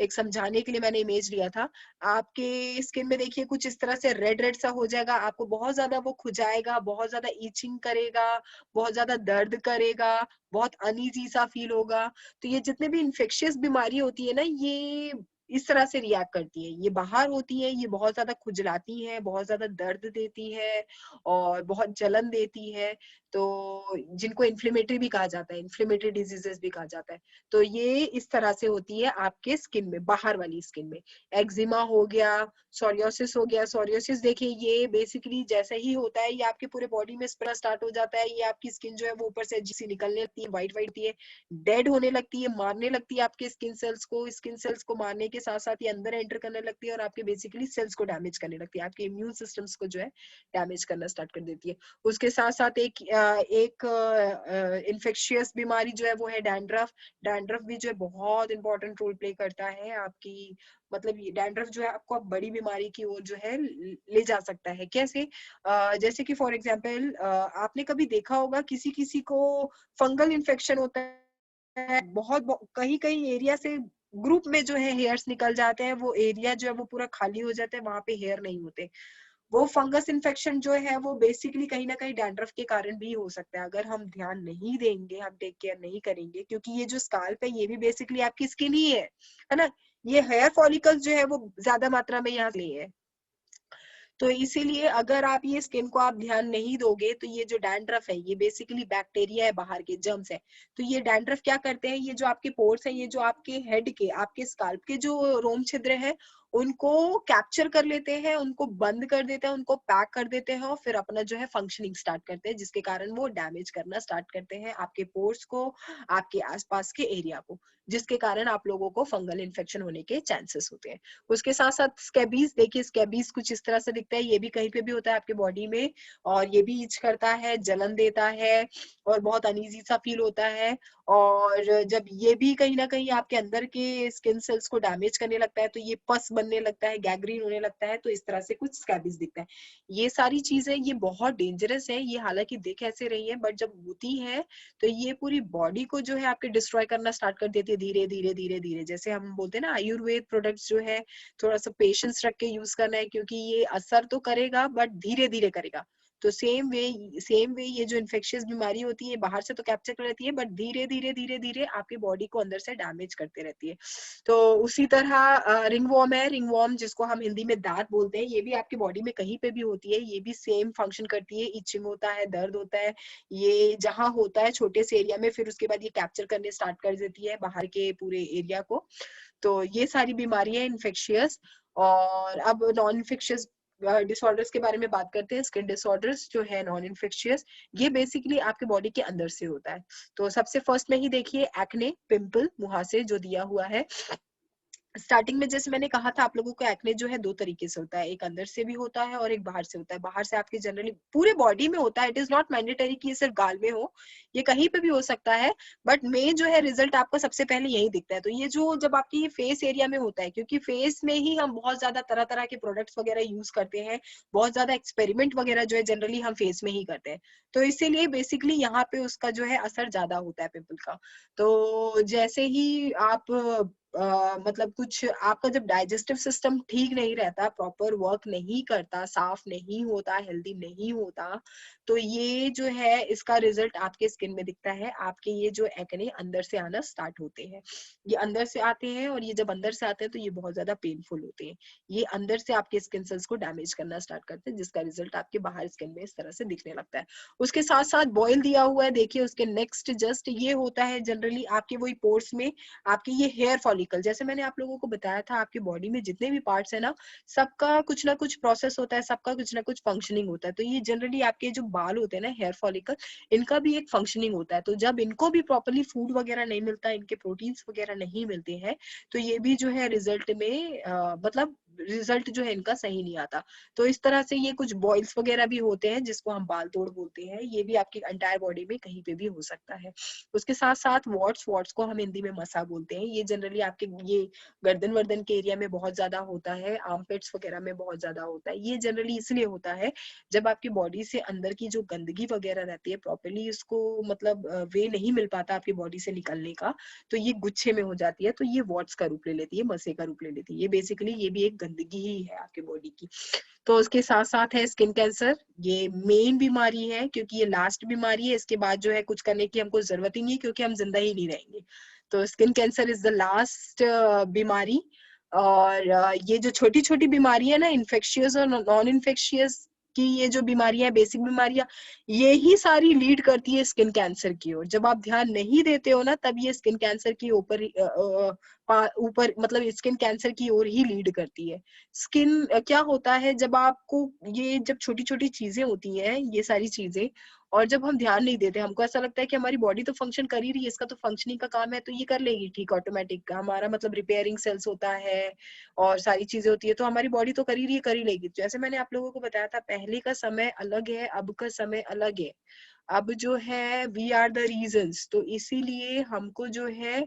एक समझाने के लिए मैंने इमेज लिया था। आपके स्किन में देखिए कुछ इस तरह से रेड रेड सा हो जाएगा, आपको बहुत ज्यादा वो खुजाएगा, बहुत ज्यादा ईचिंग करेगा, बहुत ज्यादा दर्द करेगा, बहुत अनईजी सा फील होगा। तो ये जितने भी इन्फेक्शियस बीमारी होती है ना, ये इस तरह से रिएक्ट करती है, ये बाहर होती है, ये बहुत ज्यादा खुजलाती है, बहुत ज्यादा दर्द देती है और बहुत जलन देती है। तो जिनको इन्फ्लेमेटरी भी कहा जाता है, इन्फ्लेमेटरी डिजीजेस भी कहा जाता है। तो ये इस तरह से होती है आपके स्किन में, बाहर वाली स्किन में। एक्जिमा हो गया, सोरियोसिस हो गया। सोरियोसिस देखिए ये बेसिकली जैसे ही होता है, ये आपके पूरे बॉडी में स्प्रेड स्टार्ट हो जाता है, ये आपकी स्किन जो है वो ऊपर से अजीब सी निकलने लगती है, व्हाइट व्हाइट होती है, डेड होने लगती है, मारने लगती है आपके स्किन सेल्स को। स्किन सेल्स को मारने के साथ साथ ये अंदर एंटर करने लगती है और आपके बेसिकली सेल्स को डैमेज करने लगती है, आपके इम्यून सिस्टम्स को जो है डैमेज करना स्टार्ट कर देती है। उसके साथ साथ एक इन्फेक्शियस बीमारी जो है वो है डैंड्रफ। डैंड्रफ भी जो है बहुत इंपॉर्टेंट रोल प्ले करता है आपकी, मतलब ये डैंड्रफ जो है आपको अब बड़ी बीमारी की ओर जो है ले जा सकता है। कैसे? जैसे कि फॉर एग्जांपल आपने कभी देखा होगा किसी किसी को फंगल इन्फेक्शन होता है, बहुत कहीं कहीं एरिया से ग्रुप में जो है हेयर्स निकल जाते हैं, वो एरिया जो है वो पूरा खाली हो जाता है, वहां पे हेयर नहीं होते। वो फंगस इन्फेक्शन जो है वो बेसिकली कहीं ना कहीं डैंड्रफ के कारण भी हो सकता है, अगर हम ध्यान नहीं देंगे, हम टेक केयर नहीं करेंगे। क्योंकि ये जो स्काल्प है ये भी बेसिकली आपकी स्किन ही है ना। ये हेयर फॉलिकल्स जो है वो ज्यादा मात्रा में यहाँ लिए है। तो इसीलिए अगर आप ये स्किन को आप ध्यान नहीं दोगे, तो ये जो डैंड्रफ है ये बेसिकली बैक्टीरिया है, बाहर के जर्म्स है। तो ये डैंड्रफ क्या करते हैं, ये जो आपके पोर्स है, ये जो आपके हेड के, आपके स्काल्प के जो रोम छिद्र है, उनको कैप्चर कर लेते हैं, उनको बंद कर देते हैं, उनको पैक कर देते हैं और फिर अपना जो है फंक्शनिंग स्टार्ट करते हैं, जिसके कारण वो डैमेज करना स्टार्ट करते हैं आपके पोर्स को, आपके आसपास के एरिया को, जिसके कारण आप लोगों को फंगल इन्फेक्शन होने के चांसेस होते हैं। उसके साथ साथ स्कैबीज, देखिए स्कैबीज कुछ इस तरह से दिखता है, ये भी कहीं पे भी होता है आपके बॉडी में, और ये भी इच करता है, जलन देता है और बहुत अनईजी सा फील होता है। और जब ये भी कहीं ना कहीं आपके अंदर के स्किन सेल्स को डैमेज करने लगता है, तो ये पस बनने लगता है, गैंग्रीन होने लगता है, तो इस तरह से कुछ स्कैबीज दिखता है। ये सारी चीजें ये बहुत डेंजरस है, ये हालांकि दिख ऐसे रही है, बट जब होती है तो ये पूरी बॉडी को जो है आपके डिस्ट्रॉय करना स्टार्ट कर देती है, धीरे धीरे धीरे धीरे। जैसे हम बोलते हैं ना, आयुर्वेद प्रोडक्ट्स जो है थोड़ा सा पेशेंस रख के यूज करना है, क्योंकि ये असर तो करेगा बट धीरे धीरे करेगा। तो सेम वे ये जो इन्फेक्शियस बीमारी होती है बाहर से तो कैप्चर कर लेती है, बट धीरे धीरे धीरे धीरे आपकी बॉडी को अंदर से डैमेज करते रहती है। तो उसी तरह रिंगवॉर्म है, रिंगवॉर्म जिसको हम हिंदी में दांत बोलते हैं, ये भी आपकी बॉडी में कहीं पे भी होती है, ये भी सेम फंक्शन करती है, इचिंग होता है, दर्द होता है, ये जहां होता है छोटे से एरिया में, फिर उसके बाद ये कैप्चर करने स्टार्ट कर देती है बाहर के पूरे एरिया को। तो ये सारी बीमारियां इन्फेक्शियस। और अब नॉन इन्फेक्शियस डिसऑर्डर्स के बारे में बात करते हैं। स्किन डिसऑर्डर्स जो है नॉन इन्फेक्शियस, ये बेसिकली आपके बॉडी के अंदर से होता है। तो सबसे फर्स्ट में ही देखिए एक्ने, पिंपल, मुहासे जो दिया हुआ है। स्टार्टिंग में जैसे मैंने कहा था आप लोगों को, एक्ने जो है दो तरीके से होता है, एक अंदर से भी होता है और एक बाहर से होता है। बाहर से आपके जनरली पूरे बॉडी में होता है, इट इज नॉट मैंडेटरी कि ये सिर्फ गाल में हो, ये कहीं पे भी हो सकता है, बट मेन जो है रिजल्ट आपको सबसे पहले यही दिखता है। तो ये जो जब आपके ये फेस एरिया में होता है, क्योंकि फेस में ही हम बहुत ज्यादा तरह तरह के प्रोडक्ट्स वगैरह यूज करते हैं, बहुत ज्यादा एक्सपेरिमेंट वगैरह जो है जनरली हम फेस में ही करते हैं, तो इसीलिए बेसिकली यहाँ पे उसका जो है असर ज्यादा होता है पिंपल का। तो जैसे ही आप मतलब कुछ आपका जब डाइजेस्टिव सिस्टम ठीक नहीं रहता, प्रॉपर वर्क नहीं करता, साफ नहीं होता, हेल्दी नहीं होता, तो ये जो है इसका रिजल्ट आपके स्किन में दिखता है। आपके ये जो एक्ने अंदर से आना स्टार्ट होते हैं, ये अंदर से आते हैं, और ये जब अंदर से आते हैं तो ये बहुत ज्यादा पेनफुल होते हैं। ये अंदर से आपके स्किन सेल्स को डैमेज करना स्टार्ट करते हैं, जिसका रिजल्ट आपके बाहर स्किन में इस तरह से दिखने लगता है। उसके साथ साथ बॉयल दिया हुआ है, देखिए उसके नेक्स्ट जस्ट ये होता है जनरली आपके वही पोर्स में आपके ये हेयर फॉलिकल। जैसे मैंने आप लोगों को बताया था, आपकी बॉडी में जितने भी पार्ट्स है ना, सबका कुछ ना कुछ प्रोसेस होता है, सबका कुछ ना कुछ फंक्शनिंग होता है। तो ये जनरली आपके जो बाल होते हैं ना, हेयर फॉलिकल, इनका भी एक फंक्शनिंग होता है। तो जब इनको भी प्रॉपर्ली फूड वगैरह नहीं मिलता, इनके प्रोटीन्स वगैरह नहीं मिलते हैं, तो ये भी जो है रिजल्ट में मतलब रिजल्ट जो है इनका सही नहीं आता। तो इस तरह से ये कुछ बॉइल्स वगैरह भी होते हैं, जिसको हम बाल तोड़ बोलते हैं, ये भी आपकी एंटायर बॉडी में कहीं पे भी हो सकता है। उसके साथ साथ वॉट्स को हम हिंदी में मसा बोलते हैं, ये जनरली आपके ये गर्दन वर्दन के एरिया में बहुत ज्यादा होता है, आर्मपिट्स वगैरह में बहुत ज्यादा होता है। ये जनरली इसलिए होता है जब आपकी बॉडी से अंदर की जो गंदगी वगैरह रहती है, प्रॉपरली इसको मतलब वे नहीं मिल पाता आपकी बॉडी से निकलने का, तो ये गुच्छे में हो जाती है, तो ये वॉट्स का रूप ले लेती है, मसे का रूप ले लेती है। ये बेसिकली ये भी एक गंदगी ही है आपकी बॉडी की। तो उसके साथ साथ है स्किन कैंसर, ये मेन बीमारी है, क्योंकि ये लास्ट बीमारी है, इसके बाद जो है कुछ करने की हमको जरूरत ही नहीं, क्योंकि हम जिंदा ही नहीं रहेंगे। तो skin cancer is the last बीमारी। और ये जो छोटी छोटी बीमारी है ना, इन्फेक्शियस और नॉन इन्फेक्शियस की ये जो बीमारियां, बेसिक बीमारियां, ये ही सारी लीड करती है स्किन कैंसर की ओर। जब आप ध्यान नहीं देते हो ना, तब ये स्किन कैंसर की ऊपर मतलब स्किन कैंसर की ओर ही लीड करती है। स्किन क्या होता है, जब आपको ये जब छोटी छोटी चीजें होती हैं, ये सारी चीजें, और जब हम ध्यान नहीं देते, हमको ऐसा लगता है कि हमारी बॉडी तो फंक्शन कर ही रही है, इसका तो फंक्शनिंग का काम है, तो ये कर लेगी ठीक, ऑटोमेटिक हमारा मतलब रिपेयरिंग सेल्स होता है और सारी चीजें होती है, तो हमारी बॉडी तो कर ही रही है, कर ही लेगी। जैसे मैंने आप लोगों को बताया था, पहले का समय अलग है, अब का समय अलग है। अब जो है वी आर द रीजंस, तो इसीलिए हमको जो है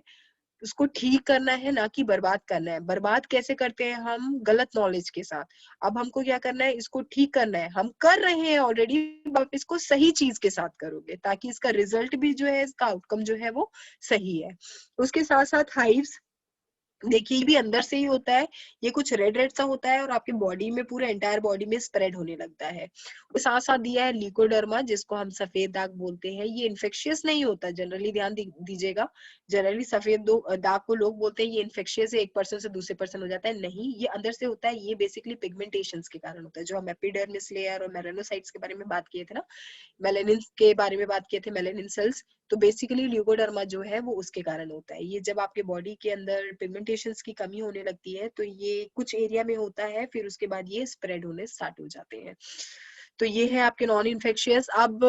उसको ठीक करना है, ना कि बर्बाद करना है। बर्बाद कैसे करते हैं हम? गलत नॉलेज के साथ। अब हमको क्या करना है? इसको ठीक करना है, हम कर रहे हैं ऑलरेडी, आप इसको सही चीज के साथ करोगे, ताकि इसका रिजल्ट भी जो है, इसका आउटकम जो है वो सही है। उसके साथ साथ हाइव्स, देखिए ये भी अंदर से ही होता है, ये कुछ रेड रेड सा होता है और आपकी बॉडी में, पूरे एंटायर बॉडी में स्प्रेड होने लगता है। और साथ साथ दिया है ल्यूकोडर्मा, जिसको हम सफेद दाग बोलते हैं। ये इन्फेक्शियस नहीं होता, जनरली ध्यान दीजिएगा। जनरली सफेद दाग को लोग बोलते हैं ये इन्फेक्शियस है, एक पर्सन से दूसरे पर्सन हो जाता है, नहीं, ये अंदर से होता है। ये बेसिकली पिगमेंटेशंस के कारण होता है, जो हम एपिडर्मिस लेयर और मेलानोसाइट्स के बारे में बात किए थे ना, मेलेनिन के बारे में बात किए थे, मेलेनिन सेल्स, तो बेसिकली ल्यूकोडर्मा जो है वो उसके कारण होता है। ये जब आपके बॉडी के अंदर पिगमेंटेशंस की कमी होने लगती है, तो ये कुछ एरिया में होता है, फिर उसके बाद ये स्प्रेड होने स्टार्ट हो जाते हैं। तो ये है आपके नॉन इन्फेक्शियस। अब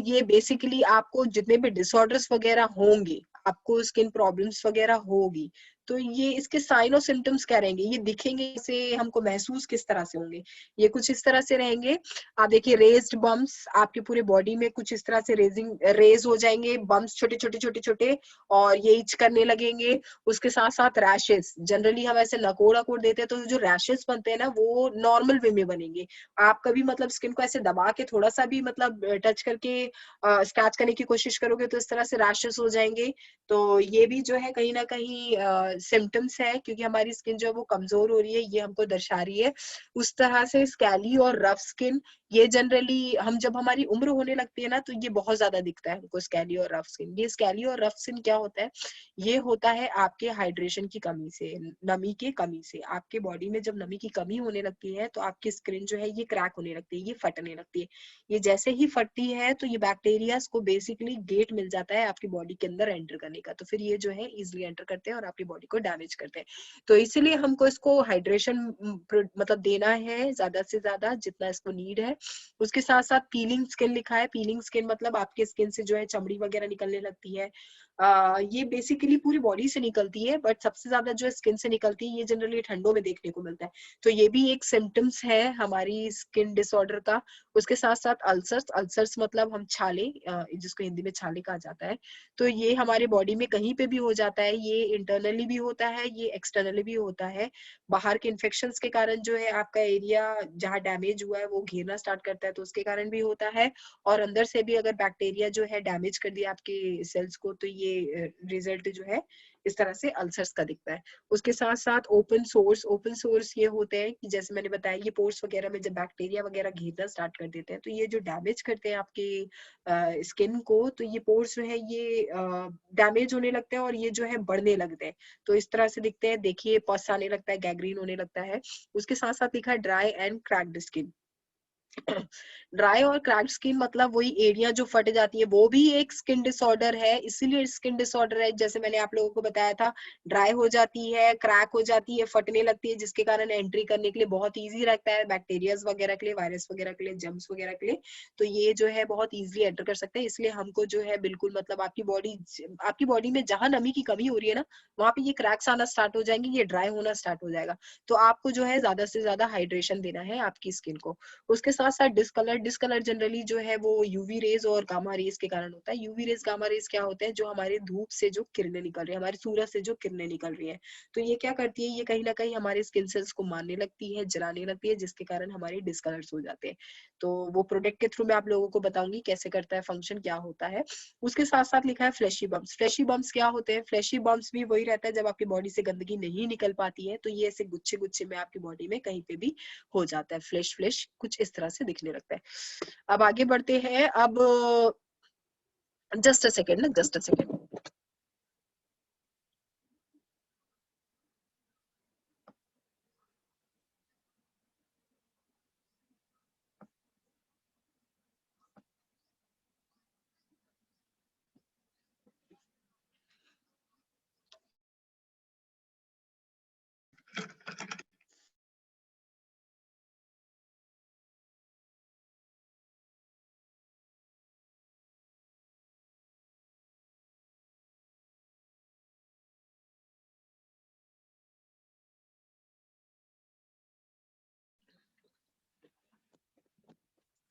ये बेसिकली आपको जितने भी डिसऑर्डर्स वगैरह होंगे, आपको स्किन प्रॉब्लम्स वगैरह होगी, तो ये इसके साइन और सिम्टम्स क्या रहेंगे, ये दिखेंगे से हमको महसूस किस तरह से होंगे? ये कुछ इस तरह से रहेंगे। आप देखिए रेज्ड बम्प्स, आपके पूरे बॉडी में कुछ इस तरह से रेज हो जाएंगे बम्प्स, छोटे छोटे छोटे छोटे, और ये इच करने लगेंगे। उसके साथ साथ रैशेस, जनरली हम ऐसे नकोड़ अकोड़ देते हैं, तो जो रैशेस बनते हैं ना, वो नॉर्मल वे में बनेंगे। आप कभी मतलब स्किन को ऐसे दबा के थोड़ा सा भी मतलब टच करके स्क्रैच करने की कोशिश करोगे, तो इस तरह से रैशेस हो जाएंगे। तो ये भी जो है कहीं ना कहीं सिम्टम्स है, क्योंकि हमारी स्किन जो है वो कमजोर हो रही है, ये हमको दर्शा रही है। उस तरह से स्कैली और रफ स्किन, ये जनरली हम जब हमारी उम्र होने लगती है ना तो ये बहुत ज्यादा दिखता है हमको, स्कैली और रफ स्किन। ये स्कैली और रफ स्किन क्या होता है, ये होता है आपके हाइड्रेशन की कमी से, नमी के कमी से। आपके बॉडी में जब नमी की कमी होने लगती है तो आपकी स्किन जो है ये क्रैक होने लगती है, ये फटने लगती है। ये जैसे ही फटती है तो ये बैक्टीरियाज को बेसिकली गेट मिल जाता है आपकी बॉडी के अंदर एंटर करने का, तो फिर ये जो है इजिली एंटर करते हैं और आपकी बॉडी को डैमेज करते हैं। तो इसीलिए हमको इसको हाइड्रेशन मतलब देना है ज्यादा से ज्यादा जितना इसको नीड है। उसके साथ साथ पीलिंग स्किन लिखा है। पीलिंग स्किन मतलब आपके स्किन से जो है चमड़ी वगैरह निकलने लगती है। ये बेसिकली पूरी बॉडी से निकलती है, बट सबसे ज्यादा जो स्किन से निकलती है ये जनरली ठंडों में देखने को मिलता है। तो ये भी एक सिम्टम्स है हमारी स्किन डिसऑर्डर का। उसके साथ साथ अल्सर्स, अल्सर्स मतलब हम छाले, जिसको हिंदी में छाले कहा जाता है। तो ये हमारे बॉडी में कहीं पे भी हो जाता है, ये इंटरनली भी होता है, ये एक्सटर्नली भी होता है। बाहर के इन्फेक्शंस के कारण जो है आपका एरिया जहाँ डैमेज हुआ है वो घेरना स्टार्ट करता है, तो उसके कारण भी होता है। और अंदर से भी अगर बैक्टीरिया जो है डैमेज कर दिया आपके सेल्स को तो ये रिजल्ट जो है इस तरह से अल्सर्स का दिखता है। उसके साथ साथ ओपन सोर्स, ओपन सोर्स ये होते हैं कि जैसे मैंने बताया ये पोर्स वगैरह में जब बैक्टीरिया वगैरह घेरना स्टार्ट कर देते हैं तो ये जो डैमेज करते हैं आपके स्किन को, तो ये पोर्स जो है ये डैमेज होने लगते हैं और ये जो है बढ़ने लगते हैं। तो इस तरह से दिखते हैं, देखिए पस आने लगता है, गैंग्रीन होने लगता है। उसके साथ साथ लिखा है dry and cracked skin. Dry और क्रैक्ड स्किन मतलब वही एरिया जो फट जाती है, वो भी एक स्किन डिसऑर्डर है। इसीलिए स्किन डिसऑर्डर है, जैसे मैंने आप लोगों को बताया था, ड्राई हो जाती है, क्रैक हो जाती है, फटने लगती है, जिसके कारण एंट्री करने के लिए बहुत इजी रहता है बैक्टीरियाज वगैरह के लिए, वायरस वगैरह के लिए, जर्म्स वगैरह के लिए। तो ये जो है बहुत इजीली एंटर कर सकते हैं। इसलिए हमको जो है बिल्कुल मतलब आपकी बॉडी में जहां नमी की कमी हो रही है ना, वहां पे ये क्रैक्स आना स्टार्ट हो जाएंगे, ये ड्राई होना स्टार्ट हो जाएगा। तो आपको जो है ज्यादा से ज्यादा हाइड्रेशन देना है आपकी स्किन को। उसके साथ साथ डिस्कलर, डिस्कलर जनरली जो है वो यूवी रेज और गामा रेज के कारण होता है। यूवी रेज गामा रेज क्या होते हैं, जो हमारे धूप से जो किरणें निकल रही है, हमारे सूरज से जो किरणें निकल रही है, तो ये क्या करती है, ये कहीं ना कहीं हमारे स्किन सेल्स को मारने लगती है, जलाने लगती है, जिसके कारण हमारे डिस्कलर्स हो जाते हैं। तो वो प्रोडक्ट के थ्रू मैं आप लोगों को बताऊंगी कैसे करता है, फंक्शन क्या होता है। उसके साथ साथ लिखा है फ्लैशी बम्प्स। फ्लैशी बम्प्स क्या होते हैं, फ्लैशी बम्प्स भी वही रहता है जब आपकी बॉडी से गंदगी नहीं निकल पाती है, तो ये ऐसे गुच्छे गुच्छे में आपकी बॉडी में कहीं पे भी हो जाता है, फ्लैश फ्लैश कुछ इस तरह से दिखने लगता है। अब आगे बढ़ते हैं। अब जस्ट अ सेकेंड ना, just a second.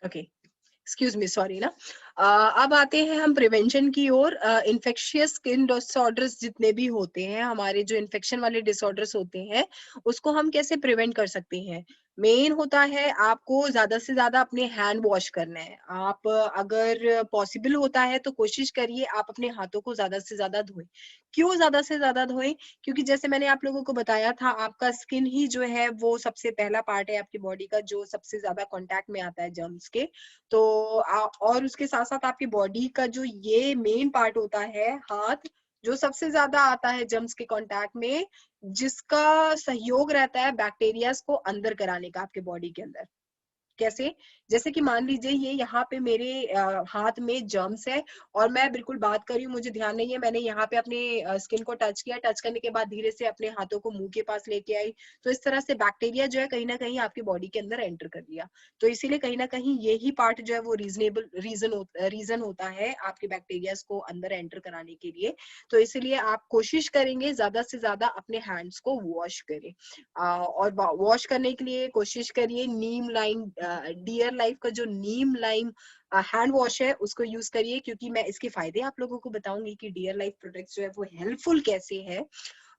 Okay, excuse me, sorry ना। अब आते हैं हम प्रिवेंशन की ओर। इन्फेक्शियस स्किन डिसऑर्डर्स जितने भी होते हैं, हमारे जो इन्फेक्शन वाले डिसऑर्डर्स होते हैं, उसको हम कैसे प्रिवेंट कर सकते हैं। मेन होता है आपको ज्यादा से ज्यादा अपने हैंड वॉश करना है। आप अगर पॉसिबल होता है तो कोशिश करिए आप अपने हाथों को ज्यादा से ज्यादा धोएं। क्यों ज्यादा से ज्यादा धोएं, क्योंकि जैसे मैंने आप लोगों को बताया था, आपका स्किन ही जो है वो सबसे पहला पार्ट है आपकी बॉडी का जो सबसे ज्यादा कांटेक्ट में आता है जर्म्स के। तो और उसके साथ साथ आपकी बॉडी का जो ये मेन पार्ट होता है हाथ, जो सबसे ज्यादा आता है जर्म्स के कांटेक्ट में, जिसका सहयोग रहता है बैक्टीरियाज को अंदर कराने का आपके बॉडी के अंदर। कैसे, जैसे कि मान लीजिए ये यहाँ पे मेरे हाथ में जर्म्स है और मैं बिल्कुल बात कर रही हूँ, मुझे ध्यान नहीं है, मैंने यहाँ पे अपने स्किन को टच किया, टच करने के बाद धीरे से अपने हाथों को मुंह के पास लेके आई, तो इस तरह से बैक्टीरिया जो है कहीं ना कहीं आपकी बॉडी के अंदर एंटर कर दिया। तो इसीलिए कहीं ना कहीं यही पार्ट जो है वो रीजन होता है आपके बैक्टीरिया को अंदर एंटर कराने के लिए। तो इसीलिए आप कोशिश करेंगे ज्यादा से ज्यादा अपने हैंड्स को वॉश करें। और वॉश करने के लिए कोशिश करिए नीम लाइम, डियर लाइफ का जो नीम लाइम हैंड वॉश है उसको यूज करिए, क्योंकि मैं इसके फायदे आप लोगों को बताऊंगी कि डियर लाइफ प्रोडक्ट्स जो है वो हेल्पफुल कैसे है।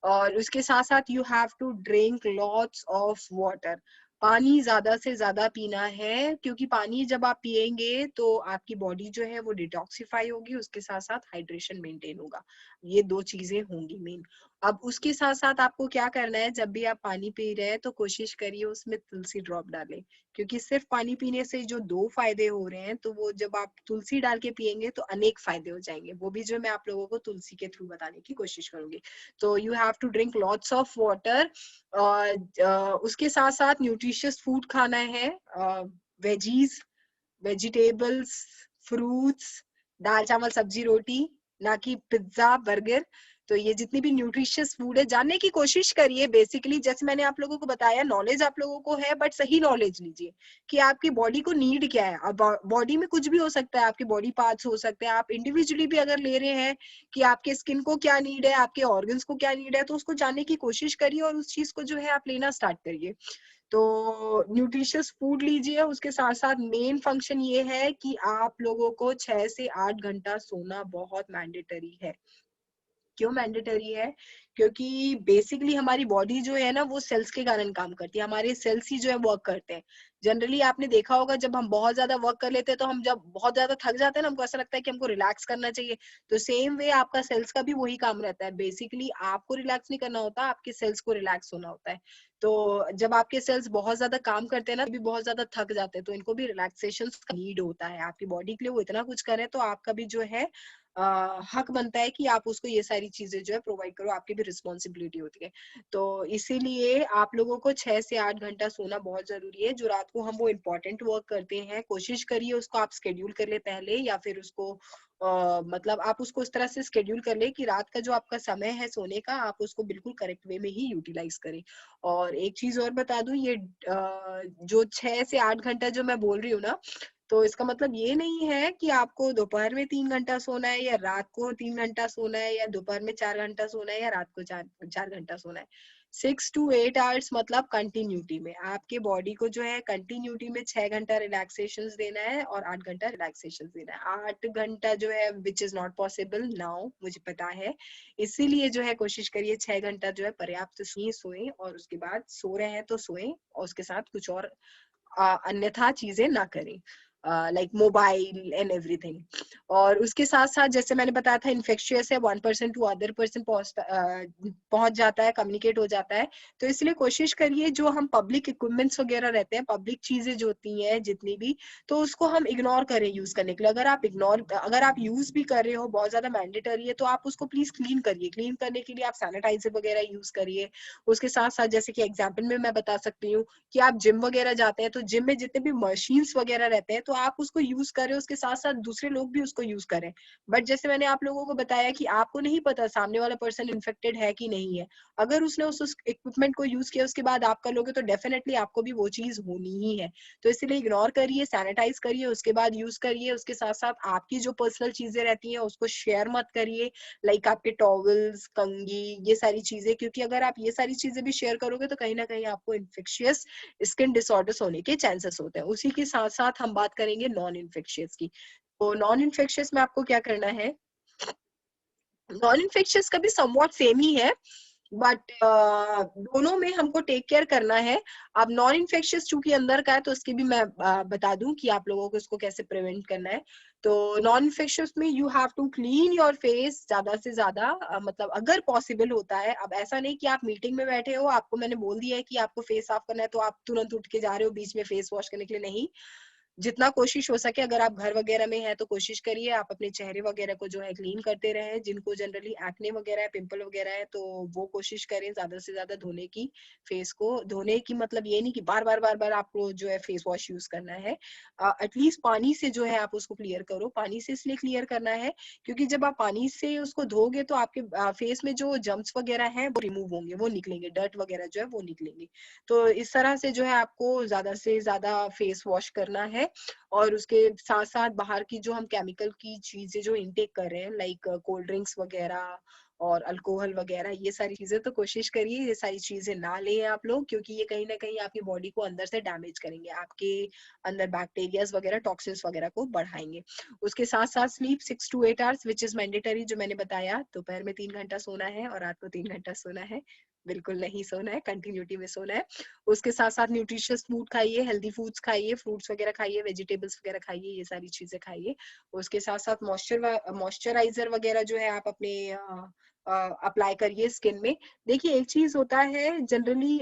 और उसके साथ साथ you have to drink lots of water. पानी ज्यादा से ज्यादा पीना है, क्योंकि पानी जब आप पिएंगे तो आपकी बॉडी जो है वो डिटॉक्सिफाई होगी, उसके साथ साथ हाइड्रेशन मेंटेन होगा। ये दो चीजें होंगी मेन। अब उसके साथ साथ आपको क्या करना है, जब भी आप पानी पी रहे हैं तो कोशिश करिए उसमें तुलसी ड्रॉप डालें, क्योंकि सिर्फ पानी पीने से जो 2 फायदे हो रहे हैं, तो वो जब आप तुलसी डाल के पिएंगे तो अनेक फायदे हो जाएंगे, वो भी जो मैं आप लोगों को तुलसी के थ्रू बताने की कोशिश करूंगी। तो you have to drink lots of water, और उसके साथ साथ न्यूट्रिशियस फूड खाना है, वेजीज, वेजिटेबल्स, फ्रूट्स, दाल चावल सब्जी रोटी, ना कि पिज्जा बर्गर। तो ये जितनी भी न्यूट्रिशियस फूड है जानने की कोशिश करिए। बेसिकली जैसे मैंने आप लोगों को बताया, नॉलेज आप लोगों को है, बट सही नॉलेज लीजिए कि आपकी बॉडी को नीड क्या है। अब बॉडी में कुछ भी हो सकता है, आपके बॉडी पार्ट्स हो सकते हैं, आप इंडिविजुअली भी अगर ले रहे हैं कि आपके स्किन को क्या नीड है, आपके ऑर्गन्स को क्या नीड है, तो उसको जानने की कोशिश करिए और उस चीज को जो है आप लेना स्टार्ट करिए। तो न्यूट्रिशियस फूड लीजिए, उसके साथ साथ मेन फंक्शन ये है कि आप लोगों को 6 से 8 घंटा सोना बहुत मैंडेटरी है। क्यों मैंडेटरी है? क्योंकि बेसिकली हमारी बॉडी जो है ना वो सेल्स के कारण काम करती है, हमारे सेल्स ही जो है वर्क करते हैं। जनरली आपने देखा होगा जब हम बहुत ज्यादा वर्क कर लेते हैं तो हम जब बहुत ज्यादा थक जाते हैं ना, हमको ऐसा लगता है कि हमको रिलैक्स करना चाहिए। तो सेम वे आपका सेल्स का भी वही काम रहता है। बेसिकली आपको रिलैक्स नहीं करना होता, आपके सेल्स को रिलैक्स होना होता है। तो जब आपके सेल्स बहुत ज्यादा काम करते हैं ना, भी बहुत ज्यादा थक जाते हैं, तो इनको भी रिलैक्सेशन का नीड होता है। आपकी बॉडी के लिए वो इतना कुछ करें तो आपका भी जो है हक बनता है कि आप उसको ये सारी चीजें जो है प्रोवाइड करो, आपकी भी रिस्पॉन्सिबिलिटी होती है। तो इसीलिए आप लोगों को 6 से 8 घंटा सोना बहुत जरूरी है। जो रात को हम वो इम्पोर्टेंट वर्क करते हैं, कोशिश करिए उसको आप स्केड्यूल कर ले पहले, या फिर उसको मतलब आप उसको इस तरह से स्केड्यूल कर ले कि रात का जो आपका समय है सोने का, आप उसको बिल्कुल करेक्ट वे में ही यूटिलाइज करें। और एक चीज और बता दूं, ये जो 6 से 8 घंटा जो मैं बोल रही हूँ ना, तो इसका मतलब ये नहीं है कि आपको दोपहर में 3 घंटा सोना है, या रात को 3 घंटा सोना है, या दोपहर में 4 घंटा सोना है, या रात को 4 घंटा सोना है। 6 to 8 आवर्स मतलब कंटिन्यूटी में आपके बॉडी को जो है कंटिन्यूटी में 6 घंटा रिलैक्सेशन देना है और 8 घंटा रिलैक्सेशन देना है। 8 घंटा जो है which is not possible now, मुझे पता है। इसीलिए जो है कोशिश करिए 6 घंटा जो है पर्याप्त सोए, और उसके बाद सो रहे हैं तो सोए, और उसके साथ कुछ और अन्यथा चीजें ना करें, लाइक मोबाइल एंड एवरीथिंग। और उसके साथ साथ जैसे मैंने बताया था, इन्फेक्शियस है, 1% टू अदर पर्सन पहुंच जाता है, कम्युनिकेट हो जाता है। तो इसलिए कोशिश करिए जो हम पब्लिक इक्विपमेंट्स वगैरह रहते हैं, पब्लिक चीजें जो होती हैं जितनी भी, तो उसको हम इग्नोर करें यूज करने के लिए। अगर आप यूज भी कर रहे हो, बहुत ज्यादा मैंडेटरी है, तो आप उसको प्लीज क्लीन करिए। क्लीन करने के लिए आप सैनिटाइजर वगैरह यूज करिए। उसके साथ साथ जैसे कि एग्जाम्पल में मैं बता सकती हूँ कि आप जिम वगैरह जाते हैं, तो जिम में जितने भी मशीन्स वगैरह रहते हैं, तो आप उसको यूज करें, उसके साथ साथ दूसरे लोग भी उसको यूज करें। बट जैसे मैंने आप लोगों को बताया कि आपको नहीं पता सामने वाला पर्सन इन्फेक्टेड है कि नहीं है। अगर उसने उस इक्विपमेंट को यूज किया, उसके बाद आप कर लोगे, तो डेफिनेटली आपको भी वो चीज होनी ही है। तो इसलिए इग्नोर करिए, सैनिटाइज करिए, उसके बाद यूज करिए। उसके साथ साथ आपकी जो पर्सनल चीजें रहती हैं उसको शेयर मत करिए, लाइक आपके टॉवल्स, कंघी, ये सारी चीजें, क्योंकि अगर आप ये सारी चीजें भी शेयर करोगे तो कहीं ना कहीं आपको इन्फेक्शियस स्किन डिसऑर्डर्स होने के चांसेस होते हैं। उसी के साथ साथ हम बात करेंगे नॉन इन्फेक्शियस की। तो नॉन इन्फेक्शियस में आपको क्या करना है, नॉन इन्फेक्शियस का भी समवॉट सेम ही है, बट दोनों में हमको टेक केयर करना है। अब नॉन इन्फेक्शियस चूंकि अंदर का है, तो उसकी भी मैं बता दूं कि आप लोगों को इसको कैसे प्रिवेंट करना है। तो नॉन इन्फेक्शियस में you have to clean your face ज्यादा से ज्यादा, मतलब अगर पॉसिबल होता है। अब ऐसा नहीं कि आप मीटिंग में बैठे हो, आपको मैंने बोल दिया है कि आपको फेस साफ करना है, तो आप तुरंत उठ के जा रहे हो बीच में फेस वॉश करने के लिए, नहीं। जितना कोशिश हो सके, अगर आप घर वगैरह में है तो कोशिश करिए आप अपने चेहरे वगैरह को जो है क्लीन करते रहें। जिनको जनरली एक्ने वगैरह है, पिंपल वगैरह है, तो वो कोशिश करें ज्यादा से ज्यादा धोने की। फेस को धोने की मतलब ये नहीं कि बार बार आपको जो है फेस वॉश यूज करना है। एटलीस्ट पानी से जो है आप उसको क्लियर करो। पानी से इसलिए क्लियर करना है क्योंकि जब आप पानी से उसको धोगे तो आपके फेस में जो जम्स वगैरह हैं वो रिमूव होंगे, वो निकलेंगे, डर्ट वगैरह जो है वो निकलेंगे। तो इस तरह से जो है आपको ज्यादा से ज्यादा फेस वॉश करना है। और उसके साथ साथ बाहर की जो हम केमिकल की चीजें जो इनटेक कर रहे हैं, लाइक कोल्ड ड्रिंक्स वगैरह और अल्कोहल वगैरह, ये सारी चीजें तो कोशिश करिए ये सारी चीजें ना लें आप लोग, क्योंकि ये कहीं ना कहीं आपकी बॉडी को अंदर से डैमेज करेंगे, आपके अंदर बैक्टीरियाज वगैरह, टॉक्सिन्स वगैरह को बढ़ाएंगे। उसके साथ साथ sleep 6 to 8 hours which is mandatory, जो मैंने बताया। दोपहर में 3 घंटा सोना है और रात को 3 घंटा सोना है। बिल्कुल नहीं सोना है, कंटिन्यूटी में सोना है। उसके साथ-साथ न्यूट्रिशियस फूड खाइए, हेल्दी फूड्स खाइए, फ्रूट्स वगैरह खाइए, वेजिटेबल्स वगैरह खाइए, ये सारी चीज़ें खाइए। उसके साथ-साथ मॉइस्चराइज़र वगैरह जो है आप अपने अप्लाई करिए स्किन में। देखिए एक चीज़ होता है जनरली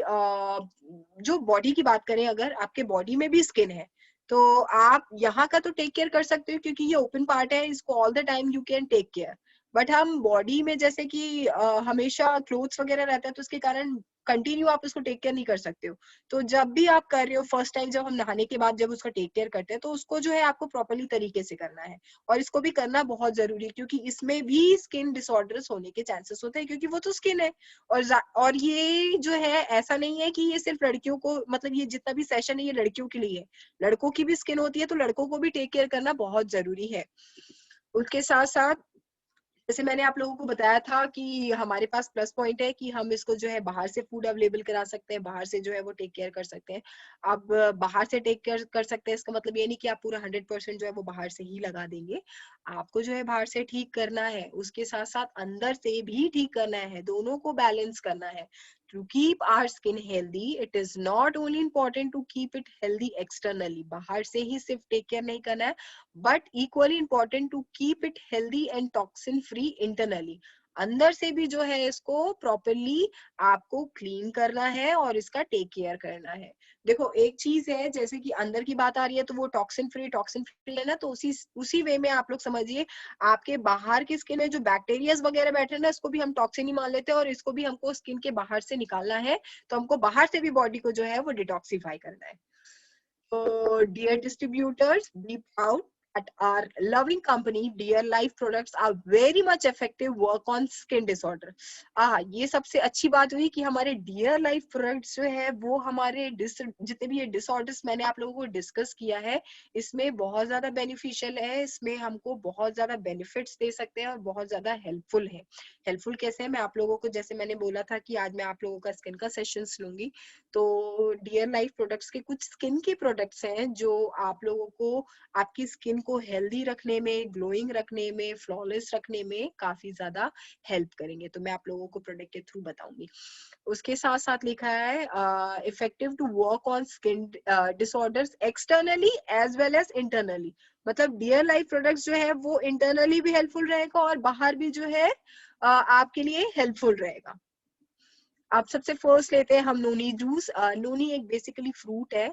जो बॉडी की बात करें अगर आपके बॉडी में भी स्किन है, तो आप यहाँ का तो टेक केयर कर सकते हो क्योंकि ये ओपन पार्ट है, इसको all the time you can take care. But हम बॉडी में जैसे कि हमेशा क्लोथ्स वगैरह रहता है तो उसके कारण कंटिन्यू आप उसको टेक केयर नहीं कर सकते हो। तो जब भी आप कर रहे हो फर्स्ट टाइम जब हम नहाने के बाद जब उसका टेक केयर करते हैं तो उसको जो है आपको प्रॉपर्ली तरीके से करना है और इसको भी करना बहुत जरूरी है क्योंकि इसमें भी स्किन डिसऑर्डर्स होने के चांसेस होते हैं क्योंकि वो तो स्किन है और ये जो है ऐसा नहीं है कि ये सिर्फ लड़कियों को मतलब ये जितना भी सेशन है ये लड़कियों के लिए है। लड़कों की भी स्किन होती है तो लड़कों को भी टेक केयर करना बहुत जरूरी है। उसके साथ साथ जैसे मैंने आप लोगों को बताया था कि हमारे पास प्लस पॉइंट है कि हम इसको जो है बाहर से फूड अवेलेबल करा सकते हैं, बाहर से जो है वो टेक केयर कर सकते हैं। अब बाहर से टेक केयर कर सकते हैं इसका मतलब ये नहीं कि आप पूरा 100% जो है वो बाहर से ही लगा देंगे। आपको जो है बाहर से ठीक करना है, उसके साथ-साथ अंदर से भी ठीक करना है, दोनों को बैलेंस करना है। To keep our skin healthy, it is not only important to keep it healthy externally. बाहर से ही सिर्फ टेक केयर नहीं करना है, but equally important to keep it healthy and toxin free internally. अंदर से भी जो है इसको प्रॉपरली आपको क्लीन करना है और इसका टेक केयर करना है। देखो एक चीज है जैसे कि अंदर की बात आ रही है तो वो टॉक्सिन फ्री है ना, तो उसी वे में आप लोग समझिए आपके बाहर की स्किन में जो बैक्टीरियाज वगैरह बैठे हैं ना, इसको भी हम टॉक्सिन ही मान लेते हैं और इसको भी हमको स्किन के बाहर से निकालना है। तो हमको बाहर से भी बॉडी को जो है वो डिटॉक्सिफाई करना है। So, dear distributors, be proud that our loving company, Dear Life Products, are very much effective work on skin disorder. ये सबसे अच्छी बात हुई कि हमारे Dear Life Products जो है वो हमारे जितने भी ये disorders मैंने आप लोगों को डिस्कस किया है, इसमें बहुत ज्यादा बेनिफिशियल है, इसमें हमको बहुत ज्यादा बेनिफिट्स दे सकते हैं और बहुत ज्यादा हेल्पफुल है। हेल्पफुल कैसे है, मैं आप लोगों को जैसे मैंने बोला था कि आज मैं आप लोगों का स्किन का सेशंस लूंगी, तो डियर लाइफ प्रोडक्ट्स के कुछ स्किन के प्रोडक्ट्स हैं जो आप लोगों को आपकी स्किन को हेल्दी रखने में, ग्लोइंग रखने में, फ्लॉलेस रखने में काफी ज्यादा हेल्प करेंगे। तो मैं आप लोगों को प्रोडक्ट के थ्रू बताऊंगी। उसके साथ साथ लिखा है effective to work on skin disorders externally as well as internally. मतलब डियर लाइफ प्रोडक्ट्स जो है वो इंटरनली भी हेल्पफुल रहेगा और बाहर भी जो है आपके लिए हेल्पफुल रहेगा। आप सबसे फर्स्ट लेते हैं हम नोनी जूस। नोनी एक बेसिकली फ्रूट है।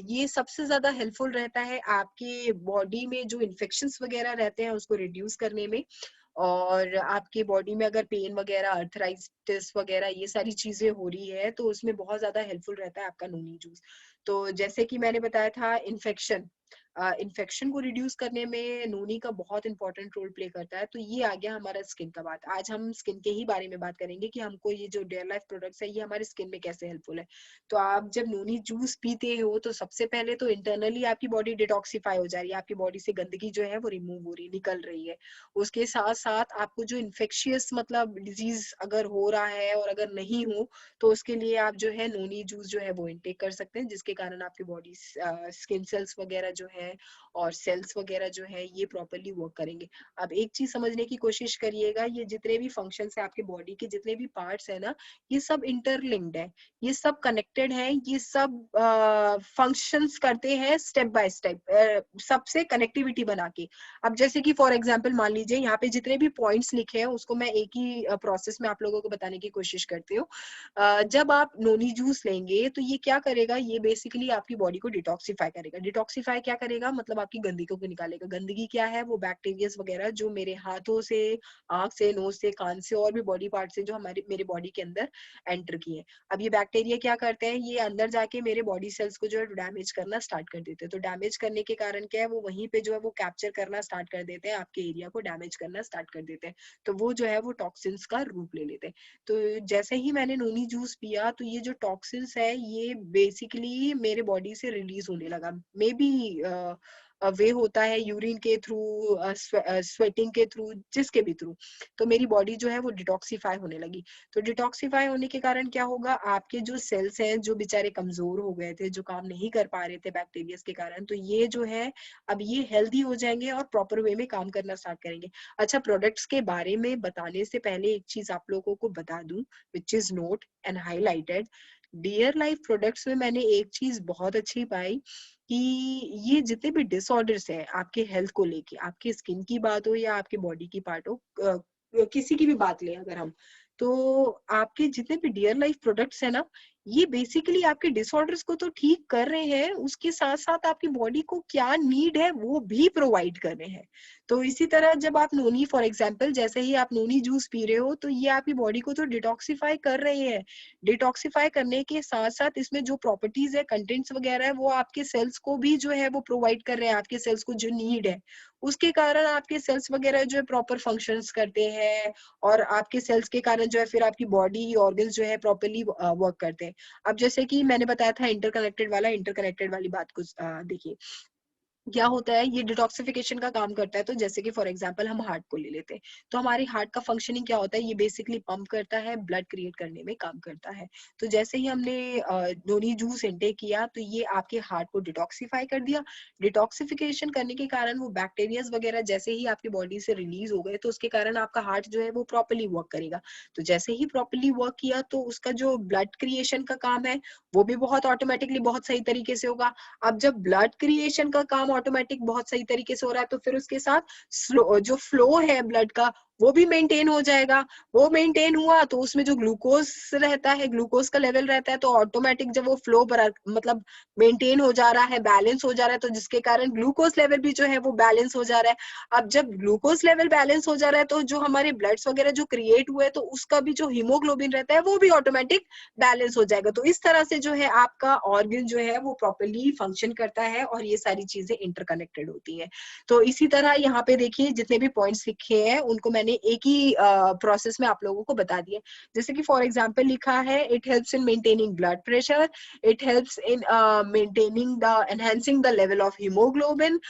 ये सबसे ज्यादा हेल्पफुल रहता है आपके बॉडी में जो इन्फेक्शंस वगैरह रहते हैं उसको रिड्यूस करने में, और आपके बॉडी में अगर पेन वगैरह, अर्थराइटिस वगैरह ये सारी चीजें हो रही है तो उसमें बहुत ज्यादा हेल्पफुल रहता है आपका नोनी जूस। तो जैसे कि मैंने बताया था इन्फेक्शन को रिड्यूस करने में नोनी का बहुत इंपॉर्टेंट रोल प्ले करता है। तो ये आ गया हमारा स्किन का बात। आज हम स्किन के ही बारे में बात करेंगे कि हमको ये जो डेयर लाइफ प्रोडक्ट्स है ये हमारे स्किन में कैसे हेल्पफुल है। तो आप जब नोनी जूस पीते हो तो सबसे पहले तो इंटरनली आपकी बॉडी डिटॉक्सिफाई हो जा रही है, आपकी बॉडी से गंदगी जो है वो रिमूव हो रही है, निकल रही है। उसके साथ साथ आपको जो इन्फेक्शियस मतलब डिजीज अगर हो रहा है और अगर नहीं हो तो उसके लिए आप जो है नोनी जूस जो है वो इनटेक कर सकते हैं, जिसके कारण आपकी बॉडी स्किन सेल्स वगैरह जो है और सेल्स वगैरह जो है ये प्रॉपरली वर्क करेंगे। अब एक चीज समझने की कोशिश करिएगा, ये जितने भी फंक्शंस है आपके बॉडी के, जितने भी पार्ट्स है ना, ये सब इंटरलिंक्ड है, ये सब कनेक्टेड है, ये सब फंक्शंस करते हैं स्टेप बाय स्टेप, सबसे कनेक्टिविटी बना के। अब जैसे कि फॉर एग्जांपल मान लीजिए यहाँ पे जितने भी पॉइंट्स लिखे हैं उसको मैं एक ही प्रोसेस में आप लोगों को बताने की कोशिश करती हूँ। जब आप नोनी जूस लेंगे तो ये क्या करेगा, ये बेसिकली आपकी बॉडी को डिटॉक्सिफाई करेगा। डिटॉक्सिफाई क्या करेगा, मतलब आपकी गंदगी को निकालेगा। गंदगी क्या है, वो बैक्टीरियाज वगैरह जो मेरे हाथों से, आंख से, नोज से, कान से और भी बॉडी पार्ट से जो हमारे मेरे बॉडी के अंदर एंटर किए। अब ये बैक्टीरिया क्या करते हैं, ये अंदर जाके मेरे बॉडी सेल्स को जो है डैमेज करना स्टार्ट कर देते हैं। तो डैमेज करने के कारण क्या है, वो वहीं पे जो है वो कैप्चर करना स्टार्ट कर देते हैं, आपके एरिया को डैमेज करना स्टार्ट कर देते हैं। तो वो जो है वो टॉक्सिन्स का रूप ले लेते हैं। तो जैसे ही मैंने नोनी जूस पिया तो ये जो टॉक्सिन्स है ये बेसिकली मेरे बॉडी से रिलीज होने लगा। मे बी वे होता है यूरिन के थ्रू, स्वेटिंग के थ्रू, जिसके भी थ्रू, तो मेरी बॉडी जो है वो डिटॉक्सिफाई होने लगी। तो डिटॉक्सिफाई होने के कारण क्या होगा, आपके जो सेल्स हैं जो बेचारे कमजोर हो गए थे, जो काम नहीं कर पा रहे थे बैक्टीरिया के कारण, तो ये जो है अब ये हेल्दी हो जाएंगे और प्रॉपर वे में काम करना स्टार्ट करेंगे। अच्छा, प्रोडक्ट्स के बारे में बताने से पहले एक चीज आप लोगों को बता दूं, which is note and highlighted. Dear life products में मैंने एक चीज बहुत अच्छी पाई कि ये जितने भी डिसऑर्डर्स है आपके हेल्थ को लेके, आपके स्किन की बात हो या आपके बॉडी की पार्ट हो, किसी की भी बात लें अगर हम, तो आपके जितने भी डियर लाइफ प्रोडक्ट्स है ना, ये बेसिकली आपके डिसऑर्डर्स को तो ठीक कर रहे हैं, उसके साथ साथ आपकी बॉडी को क्या नीड है वो भी प्रोवाइड कर रहे हैं। तो इसी तरह जब आप नोनी, फॉर एग्जांपल जैसे ही आप नोनी जूस पी रहे हो, तो ये आपकी बॉडी को तो डिटॉक्सिफाई कर रहे हैं। डिटॉक्सिफाई करने के साथ साथ इसमें जो प्रॉपर्टीज है, कंटेंट्स वगैरह है, वो आपके सेल्स को भी जो है वो प्रोवाइड कर रहे हैं, आपके सेल्स को जो नीड है, उसके कारण आपके सेल्स वगैरह जो है प्रॉपर फंक्शंस करते हैं, और आपके सेल्स के कारण जो है फिर आपकी बॉडी ऑर्गन्स जो है प्रॉपरली वर्क करते हैं। अब जैसे कि मैंने बताया था इंटरकनेक्टेड वाली बात को देखिए, क्या होता है, ये डिटॉक्सिफिकेशन का काम करता है। तो जैसे कि फॉर एग्जांपल हम हार्ट को ले लेते हैं, तो हमारे हार्ट का फंक्शनिंग क्या होता है, ये बेसिकली पंप करता है, ब्लड क्रिएट करने में काम करता है। तो जैसे ही हमने नोनी जूस इनटेक किया, तो ये आपके हार्ट को डिटॉक्सिफाई कर दिया। डिटॉक्सिफिकेशन करने के कारण वो बैक्टीरियाज वगैरह जैसे ही आपकी बॉडी से रिलीज हो गए, तो उसके कारण आपका हार्ट जो है वो प्रॉपरली वर्क करेगा। तो जैसे ही प्रॉपरली वर्क किया, तो उसका जो ब्लड क्रिएशन का काम है वो भी बहुत ऑटोमेटिकली बहुत सही तरीके से होगा। अब जब ब्लड क्रिएशन का काम ऑटोमेटिक बहुत सही तरीके से हो रहा है, तो फिर उसके साथ जो फ्लो है ब्लड का, वो भी मेंटेन हो जाएगा। वो मेंटेन हुआ तो उसमें जो ग्लूकोज रहता है, ग्लूकोज का लेवल रहता है, तो ऑटोमेटिक जब वो फ्लो मतलब मेंटेन हो जा रहा है, बैलेंस हो जा रहा है, तो जिसके कारण ग्लूकोज लेवल भी जो है वो बैलेंस हो जा रहा है। अब जब ग्लूकोज लेवल बैलेंस हो जा रहा है, तो जो हमारे ब्लड्स वगैरह जो क्रिएट हुए, तो उसका भी जो हीमोग्लोबिन रहता है वो भी ऑटोमेटिक बैलेंस हो जाएगा। तो इस तरह से जो है आपका ऑर्गन जो है वो प्रॉपरली फंक्शन करता है, और ये सारी चीजें इंटरकनेक्टेड होती हैं। तो इसी तरह यहाँ पे देखिए, जितने भी पॉइंट्स लिखे हैं उनको मैंने एक ही प्रोसेस में आप लोगों को बता दिया। जैसे कि फॉर एग्जांपल लिखा है, it helps in maintaining blood pressure, it helps in maintaining the enhancing the level of haemoglobin,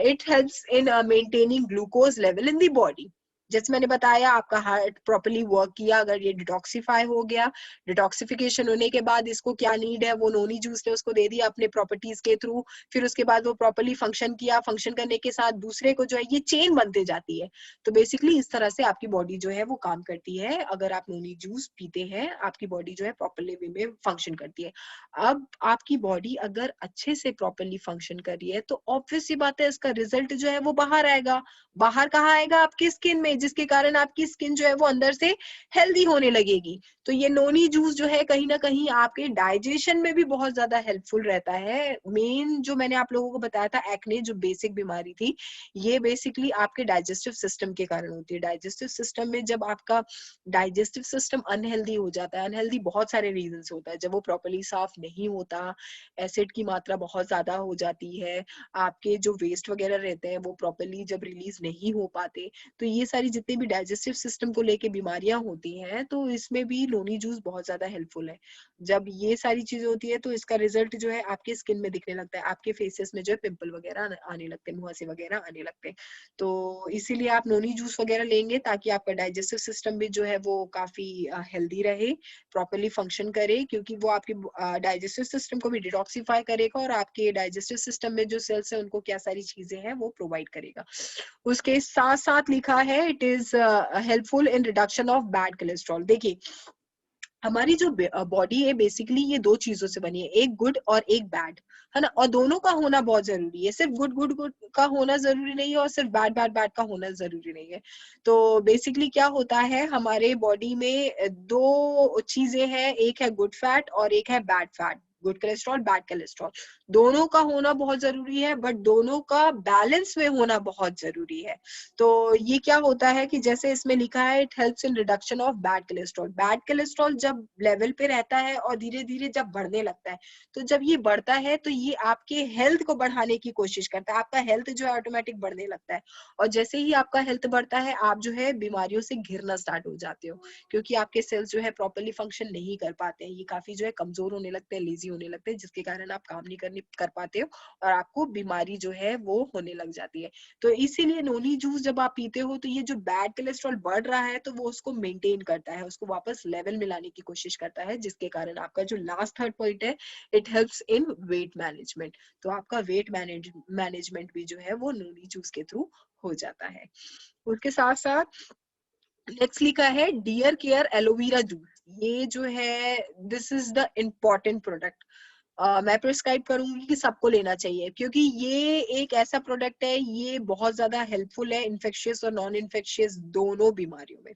it helps in maintaining glucose level in the body. जैसे मैंने बताया, आपका हार्ट प्रॉपरली वर्क किया, अगर ये डिटॉक्सिफाई हो गया, डिटॉक्सिफिकेशन होने के बाद इसको क्या नीड है वो नोनी जूस ने उसको दे दिया अपने प्रॉपर्टीज के थ्रू, फिर उसके बाद वो प्रॉपरली फंक्शन किया, फंक्शन करने के साथ दूसरे को जो है ये चेन बनते जाती है। तो बेसिकली इस तरह से आपकी बॉडी जो है वो काम करती है। अगर आप नोनी जूस पीते हैं, आपकी बॉडी जो है प्रॉपरली वे में फंक्शन करती है। अब आपकी बॉडी अगर अच्छे से प्रॉपरली फंक्शन कर रही है, तो ऑब्वियस सी बात है, इसका रिजल्ट जो है वो बाहर आएगा। बाहर कहाँ आएगा, आपकी स्किन में, जिसके कारण आपकी स्किन जो है वो अंदर से हेल्दी होने लगेगी। तो ये नोनी जूस जो है कहीं ना कहीं आपके डाइजेशन में भी बहुत ज्यादा हेल्पफुल रहता है। मेन जो मैंने आप लोगों को बताया था, एक्ने जो बेसिक बीमारी थी, ये बेसिकली आपके डाइजेस्टिव सिस्टम के कारण होती है। डाइजेस्टिव सिस्टम में जब आपका डाइजेस्टिव सिस्टम अनहेल्दी हो जाता है, अनहेल्दी बहुत सारे रीजन से होता है, जब वो प्रॉपरली साफ नहीं होता, एसिड की मात्रा बहुत ज्यादा हो जाती है, आपके जो वेस्ट वगैरह रहते हैं वो प्रॉपरली जब रिलीज नहीं हो पाते, तो ये सारी जितनी भी डाइजेस्टिव सिस्टम को लेके बीमारियां होती हैं, तो इसमें भी नोनी जूस बहुत ज्यादा हेल्पफुल है। जब ये सारी चीजें होती है, तो इसका रिजल्ट जो है आपके स्किन में दिखने लगता है, आपके फेसेस में जो है पिंपल वगैरह आने लगते हैं, मुहासे वगैरह आने लगते हैं। तो इसीलिए आप नोनी जूस वगैरह लेंगे, ताकि आपका डाइजेस्टिव सिस्टम भी जो है वो काफी हेल्दी रहे, प्रॉपरली फंक्शन करे, क्योंकि वो आपके डाइजेस्टिव सिस्टम को भी डिटॉक्सिफाई करेगा, और आपके डाइजेस्टिव सिस्टम में जो सेल्स है उनको क्या सारी चीजें हैं वो प्रोवाइड करेगा। उसके साथ साथ लिखा है, it is helpful in reduction of bad cholesterol. देखिए, हमारी जो बॉडी है बेसिकली ये दो चीजों से बनी है, एक गुड और एक बैड, है ना, और दोनों का होना बहुत जरूरी है। सिर्फ गुड गुड गुड का होना जरूरी नहीं है, और सिर्फ बैड बैड बैड का होना जरूरी नहीं है। तो बेसिकली क्या होता है, हमारे बॉडी में दो चीजें हैं, एक है गुड फैट और एक है bad fat. Good cholesterol, bad cholesterol, दोनों का होना बहुत जरूरी है, बट दोनों का बैलेंस में होना बहुत जरूरी है। तो ये क्या होता है कि जैसे इसमें लिखा है, it helps in reduction of bad cholesterol. Bad cholesterol जब लेवल पे रहता है और धीरे धीरे जब बढ़ने लगता है, तो जब ये बढ़ता है तो ये आपके हेल्थ को बढ़ाने की कोशिश करता है, आपका हेल्थ जो है ऑटोमेटिक बढ़ने लगता है। और जैसे ही आपका हेल्थ बढ़ता है, आप जो है बीमारियों से घिरना स्टार्ट हो जाते हो, क्योंकि आपके सेल्स जो है प्रॉपरली फंक्शन नहीं कर पाते हैं, ये काफी जो है कमजोर होने लगते हैं, लेजी होने लगते हैं, जिसके कारण आप काम नहीं कर पाते हो और आपको बीमारी जो है वो होने लग जाती है। तो इसीलिए नोनी जूस जब आप पीते हो तो ये जो बैड कोलेस्ट्रॉल बढ़ रहा है तो वो उसको मेंटेन करता है, उसको वापस लेवल में लाने की कोशिश करता है, जिसके कारण आपका जो लास्ट थर्ड पॉइंट है, it helps in weight management. तो आपका वेट मैनेजमेंट भी जो है वो नोनी जूस के थ्रू हो जाता है। उसके साथ साथ नेक्स्ट लिखा है डियर केयर एलोवेरा जूस। ये जो है this is the important product. मैं प्रिस्क्राइब करूंगी कि सबको लेना चाहिए, क्योंकि ये एक ऐसा प्रोडक्ट है, ये बहुत ज्यादा हेल्पफुल है इन्फेक्शियस और नॉन इन्फेक्शियस दोनों बीमारियों में।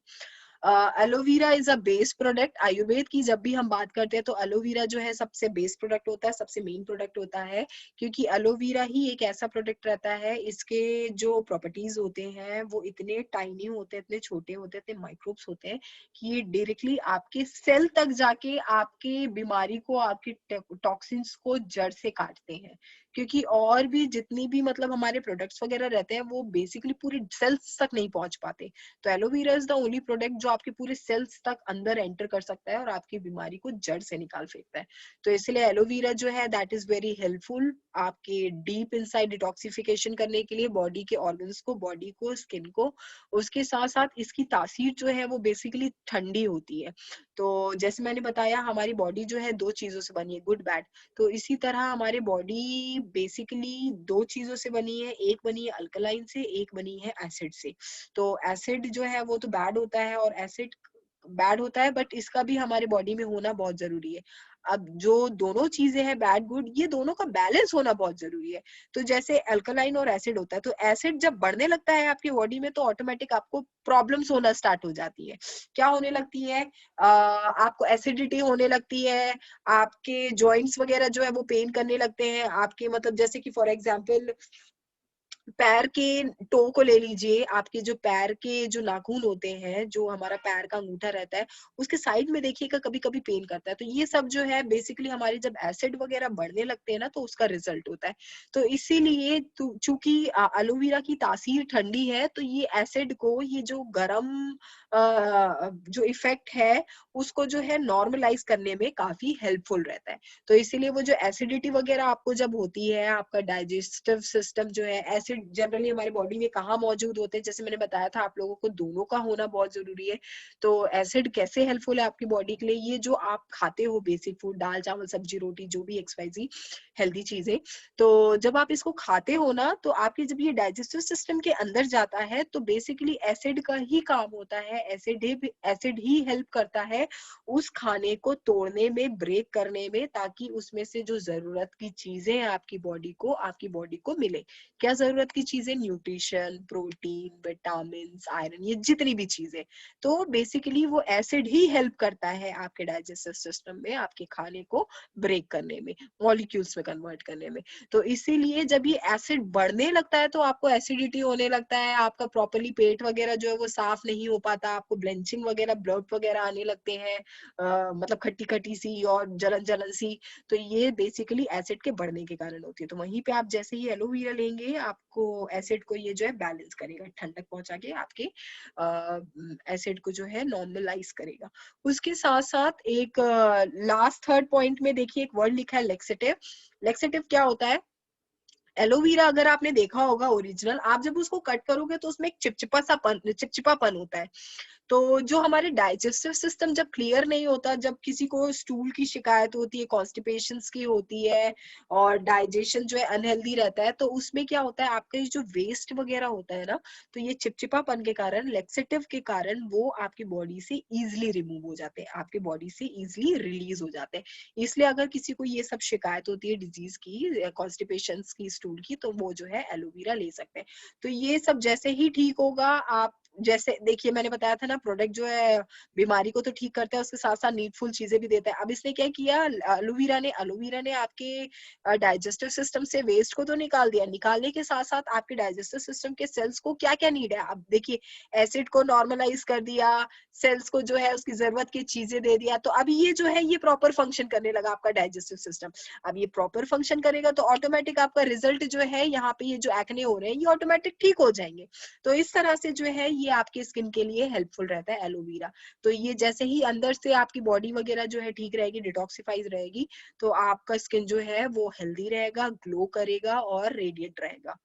Aloe vera is a base product. Ayurveda की जब भी हम बात करते हैं तो एलोवेरा जो है सबसे बेस प्रोडक्ट होता है, सबसे मेन प्रोडक्ट होता है, क्योंकि एलोवेरा ही एक ऐसा प्रोडक्ट रहता है, इसके जो प्रॉपर्टीज होते हैं वो इतने टाइनी होते हैं, इतने छोटे होते हैं, इतने माइक्रोब्स होते हैं कि ये डायरेक्टली आपके सेल तक जाके आपकी बीमारी को, आपकी टॉक्सिन्स को जड़ से काटते हैं। क्योंकि और भी जितनी भी मतलब हमारे प्रोडक्ट्स वगैरह रहते हैं वो बेसिकली पूरे सेल्स तक नहीं पहुंच पाते। तो aloe vera is the only product जो आपके पूरे सेल्स तक अंदर एंटर कर सकता है और आपकी बीमारी को जड़ से निकाल फेंकता है। तो इसलिए एलोवेरा जो है दैट इज वेरी हेल्पफुल आपके डीप इनसाइड डिटॉक्सिफिकेशन करने के लिए, बॉडी के ऑर्गन्स को, बॉडी को, स्किन को। उसके साथ साथ इसकी तासीर जो है वो बेसिकली ठंडी होती है। तो जैसे मैंने बताया हमारी बॉडी जो है दो चीजों से बनी है, गुड बैड। तो इसी तरह हमारी बॉडी बेसिकली दो चीजों से बनी है, एक बनी है अल्कलाइन से, एक बनी है एसिड से। तो एसिड जो है वो तो बैड होता है और एसिड बैड होता है, बट इसका भी हमारे बॉडी में होना बहुत जरूरी है। अब जो दोनों चीजें हैं बैड गुड, ये दोनों का बैलेंस होना बहुत जरूरी है। तो जैसे अल्कलाइन और एसिड होता है, तो एसिड जब बढ़ने लगता है आपकी बॉडी में तो ऑटोमेटिक आपको प्रॉब्लम्स होना स्टार्ट हो जाती है। क्या होने लगती है? आपको एसिडिटी होने लगती है, आपके जॉइंट्स वगैरह जो है वो पेन करने लगते हैं, आपके मतलब जैसे कि फॉर एग्जांपल पैर के टो को ले लीजिए, आपके जो पैर के जो नाखून होते हैं, जो हमारा पैर का अंगूठा रहता है, उसके साइड में देखिएगा कभी-कभी पेन करता है। तो ये सब जो है बेसिकली हमारी जब एसिड वगैरह बढ़ने लगते हैं ना तो उसका रिजल्ट होता है। तो इसीलिए चूंकि एलोवेरा की तासीर ठंडी है तो ये एसिड को, ये जो गरम जो इफेक्ट है उसको जो है नॉर्मलाइज करने में काफी हेल्पफुल रहता है। तो इसीलिए वो जो एसिडिटी वगैरह आपको जब होती है, आपका डाइजेस्टिव सिस्टम जो है, एसिड जनरली हमारी बॉडी में कहाँ मौजूद होते हैं, जैसे मैंने बताया था आप लोगों को दोनों का होना बहुत जरूरी है। तो एसिड कैसे हेल्पफुल है आपकी बॉडी के लिए, ये जो आप खाते हो बेसिक फूड, दाल चावल सब्जी रोटी जो भी XYZ हेल्दी चीजें, तो जब आप इसको खाते हो ना तो आपके जब ये डाइजेस्टिव सिस्टम के अंदर जाता है तो बेसिकली एसिड का ही काम होता है, एसिड ही हेल्प करता है उस खाने को तोड़ने में, ब्रेक करने में, ताकि उसमें से जो जरूरत की चीजें हैं आपकी बॉडी को मिले। क्या जरूरत की चीजें? न्यूट्रिशन, प्रोटीन, विटामिन, आयरन, ये जितनी भी चीजें। तो बेसिकली वो एसिड ही हेल्प करता है आपके डाइजेस्टिव सिस्टम में आपके खाने को ब्रेक करने में, मॉलिक्यूल्स में कन्वर्ट करने में। तो इसीलिए जब ये एसिड बढ़ने लगता है तो आपको एसिडिटी होने लगता है, आपका प्रॉपरली पेट वगैरह जो है वो साफ नहीं हो पाता, आपको ब्लेंचिंग वगैरह, ब्लड वगैरह आने लगते हैं, मतलब खट्टी खट्टी सी और जलन जलन सी। तो ये बेसिकली एसिड के बढ़ने के कारण होती है। तो वहीं पे आप जैसे ही एलोवेरा लेंगे आपको एसिड को ये जो है बैलेंस करेगा, ठंडक पहुंचा के आपके एसिड को जो है नॉर्मलाइज करेगा। उसके साथ साथ एक लास्ट थर्ड पॉइंट में देखिए एक वर्ड लिखा है लेक्सेटिव। लेक्सेटिव क्या होता है? एलोवेरा अगर आपने देखा होगा ओरिजिनल, आप जब उसको कट करोगे तो उसमें एक चिपचिपापन होता है। तो जो हमारे डाइजेस्टिव सिस्टम जब क्लियर नहीं होता, जब किसी को स्टूल की शिकायत होती है, कॉन्स्टिपेशंस की होती है और डाइजेशन जो है अनहेल्दी रहता है, तो उसमें क्या होता है आपका जो वेस्ट वगैरह होता है ना, तो ये चिपचिपापन के कारण, लेक्सेटिव के कारण वो आपकी बॉडी से इजिली रिमूव हो जाते हैं, आपकी बॉडी से इजिली रिलीज हो जाते हैं। इसलिए अगर किसी को ये सब शिकायत होती है डिजीज की, कॉन्स्टिपेशंस की, स्टूल की, तो वो जो है एलोवेरा ले सकते हैं। तो ये सब जैसे ही ठीक होगा, आप जैसे देखिए मैंने बताया था ना प्रोडक्ट जो है बीमारी को तो ठीक करता है, उसके साथ साथ नीडफुल चीजें भी देता है। अब इसने क्या किया, एलोवेरा ने आपके डाइजेस्टिव सिस्टम से वेस्ट को तो निकाल दिया, निकालने के साथ साथ आपके डाइजेस्टिव सिस्टम के सेल्स को क्या क्या नीड है, अब देखिए एसिड को नॉर्मलाइज कर दिया, सेल्स को जो है उसकी जरूरत की चीजें दे दिया, तो अब ये जो है ये प्रॉपर फंक्शन करने लगा आपका डाइजेस्टिव सिस्टम। अब ये प्रॉपर फंक्शन करेगा तो ऑटोमेटिक आपका रिजल्ट जो है, यहाँ पे ये जो एक्ने हो रहे हैं ये ऑटोमेटिक ठीक हो जाएंगे। तो इस तरह से जो है ये आपके स्किन के लिए हेल्पफुल रहता है एलोवेरा। तो ये जैसे ही अंदर से आपकी बॉडी वगैरह जो है ठीक रहेगी, डिटॉक्सिफाइज रहेगी, तो आपका स्किन जो है वो हेल्दी रहेगा, ग्लो करेगा और रेडिएंट रहेगा।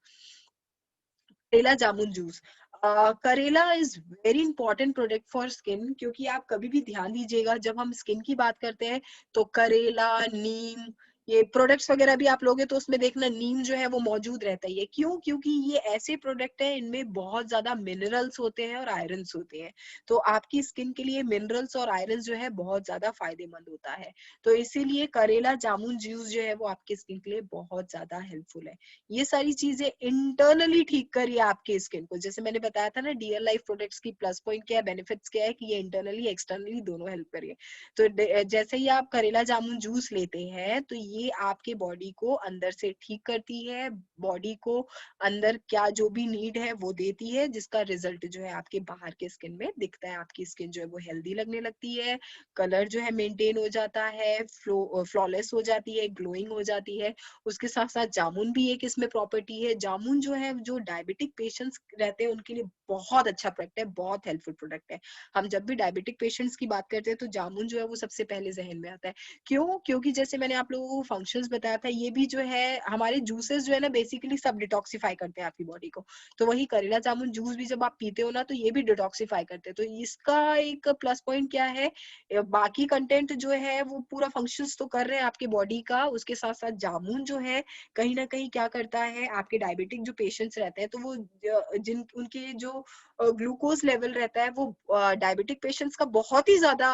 करेला जामुन जूस, करेला is very important product for skin, क्योंकि आप कभी भी ध्यान दीजिएगा जब हम स्किन की बात करते हैं तो करेला, नीम, ये प्रोडक्ट्स वगैरह भी आप लोगे तो उसमें देखना नीम जो है वो मौजूद रहता है। ये क्यों? क्योंकि ये ऐसे प्रोडक्ट है, इनमें बहुत ज्यादा मिनरल्स होते हैं और आयरन्स होते हैं। तो आपकी स्किन के लिए मिनरल्स और आयरन जो है बहुत ज्यादा फायदेमंद होता है। तो इसीलिए करेला जामुन जूस जो है वो आपकी स्किन के लिए बहुत ज्यादा हेल्पफुल है। ये सारी चीजें इंटरनली ठीक करिए आपके स्किन को। जैसे मैंने बताया था ना, डियर लाइफ प्रोडक्ट्स की प्लस पॉइंट क्या है, बेनिफिट्स क्या है, कि ये इंटरनली एक्सटर्नली दोनों हेल्प करिए। तो जैसे ही आप करेला जामुन जूस लेते हैं तो ये आपके बॉडी को अंदर से ठीक करती है, बॉडी को अंदर क्या जो भी नीड है वो देती है, जिसका रिजल्ट जो है आपके बाहर के स्किन में दिखता है। आपकी स्किन जो है वो हेल्दी लगने लगती है, कलर जो है मेंटेन हो जाता है, फ्लॉलेस हो जाती है, ग्लोइंग हो जाती है। उसके साथ साथ जामुन भी एक इसमें प्रॉपर्टी है। जामुन जो है, जो डायबिटिक पेशेंट्स रहते हैं उनके लिए बहुत अच्छा प्रोडक्ट है, बहुत हेल्पफुल प्रोडक्ट है। हम जब भी डायबिटिक पेशेंट्स की बात करते हैं तो जामुन जो है वो सबसे पहले जहन में आता है। क्यों? क्योंकि जैसे मैंने आप लोगों को फंक्शंस बताया था, ये भी जो है हमारे जूसेस जो है ना बेसिकली सब डिटॉक्सिफाई करते हैं आपकी बॉडी को। तो वही करेला जामुन जूस भी जब आप पीते हो ना तो ये भी डिटॉक्सिफाई करते हैं। तो इसका एक प्लस पॉइंट क्या है, बाकी कंटेंट जो है वो पूरा फंक्शंस तो कर रहे हैं आपके बॉडी का, उसके साथ साथ जामुन जो है कहीं ना कहीं क्या करता है, आपके डायबिटिक जो पेशेंट्स रहते हैं तो वो जिन उनके जो ग्लूकोज लेवल रहता है वो डायबिटिक पेशेंट्स का बहुत ही ज्यादा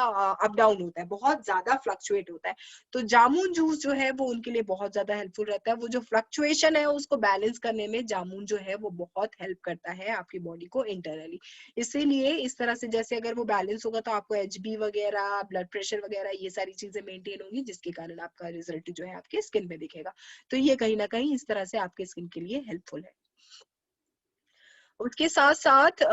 अप डाउन होता है, बहुत ज्यादा फ्लक्चुएट होता है। तो जामुन जूस जो है वो उनके लिए बहुत ज्यादा हेल्पफुल रहता है। वो जो फ्लक्चुएशन है उसको बैलेंस करने में जामुन जो है वो बहुत हेल्प करता है आपकी बॉडी को इंटरनली। इसीलिए इस तरह से जैसे अगर वो बैलेंस होगा तो आपको एचबी वगैरह, ब्लड प्रेशर वगैरह ये सारी चीजें मेंटेन होंगी, जिसके कारण आपका रिजल्ट जो है आपके स्किन में दिखेगा। तो ये कहीं ना कहीं इस तरह से आपके स्किन के लिए हेल्पफुल है। उसके साथ साथ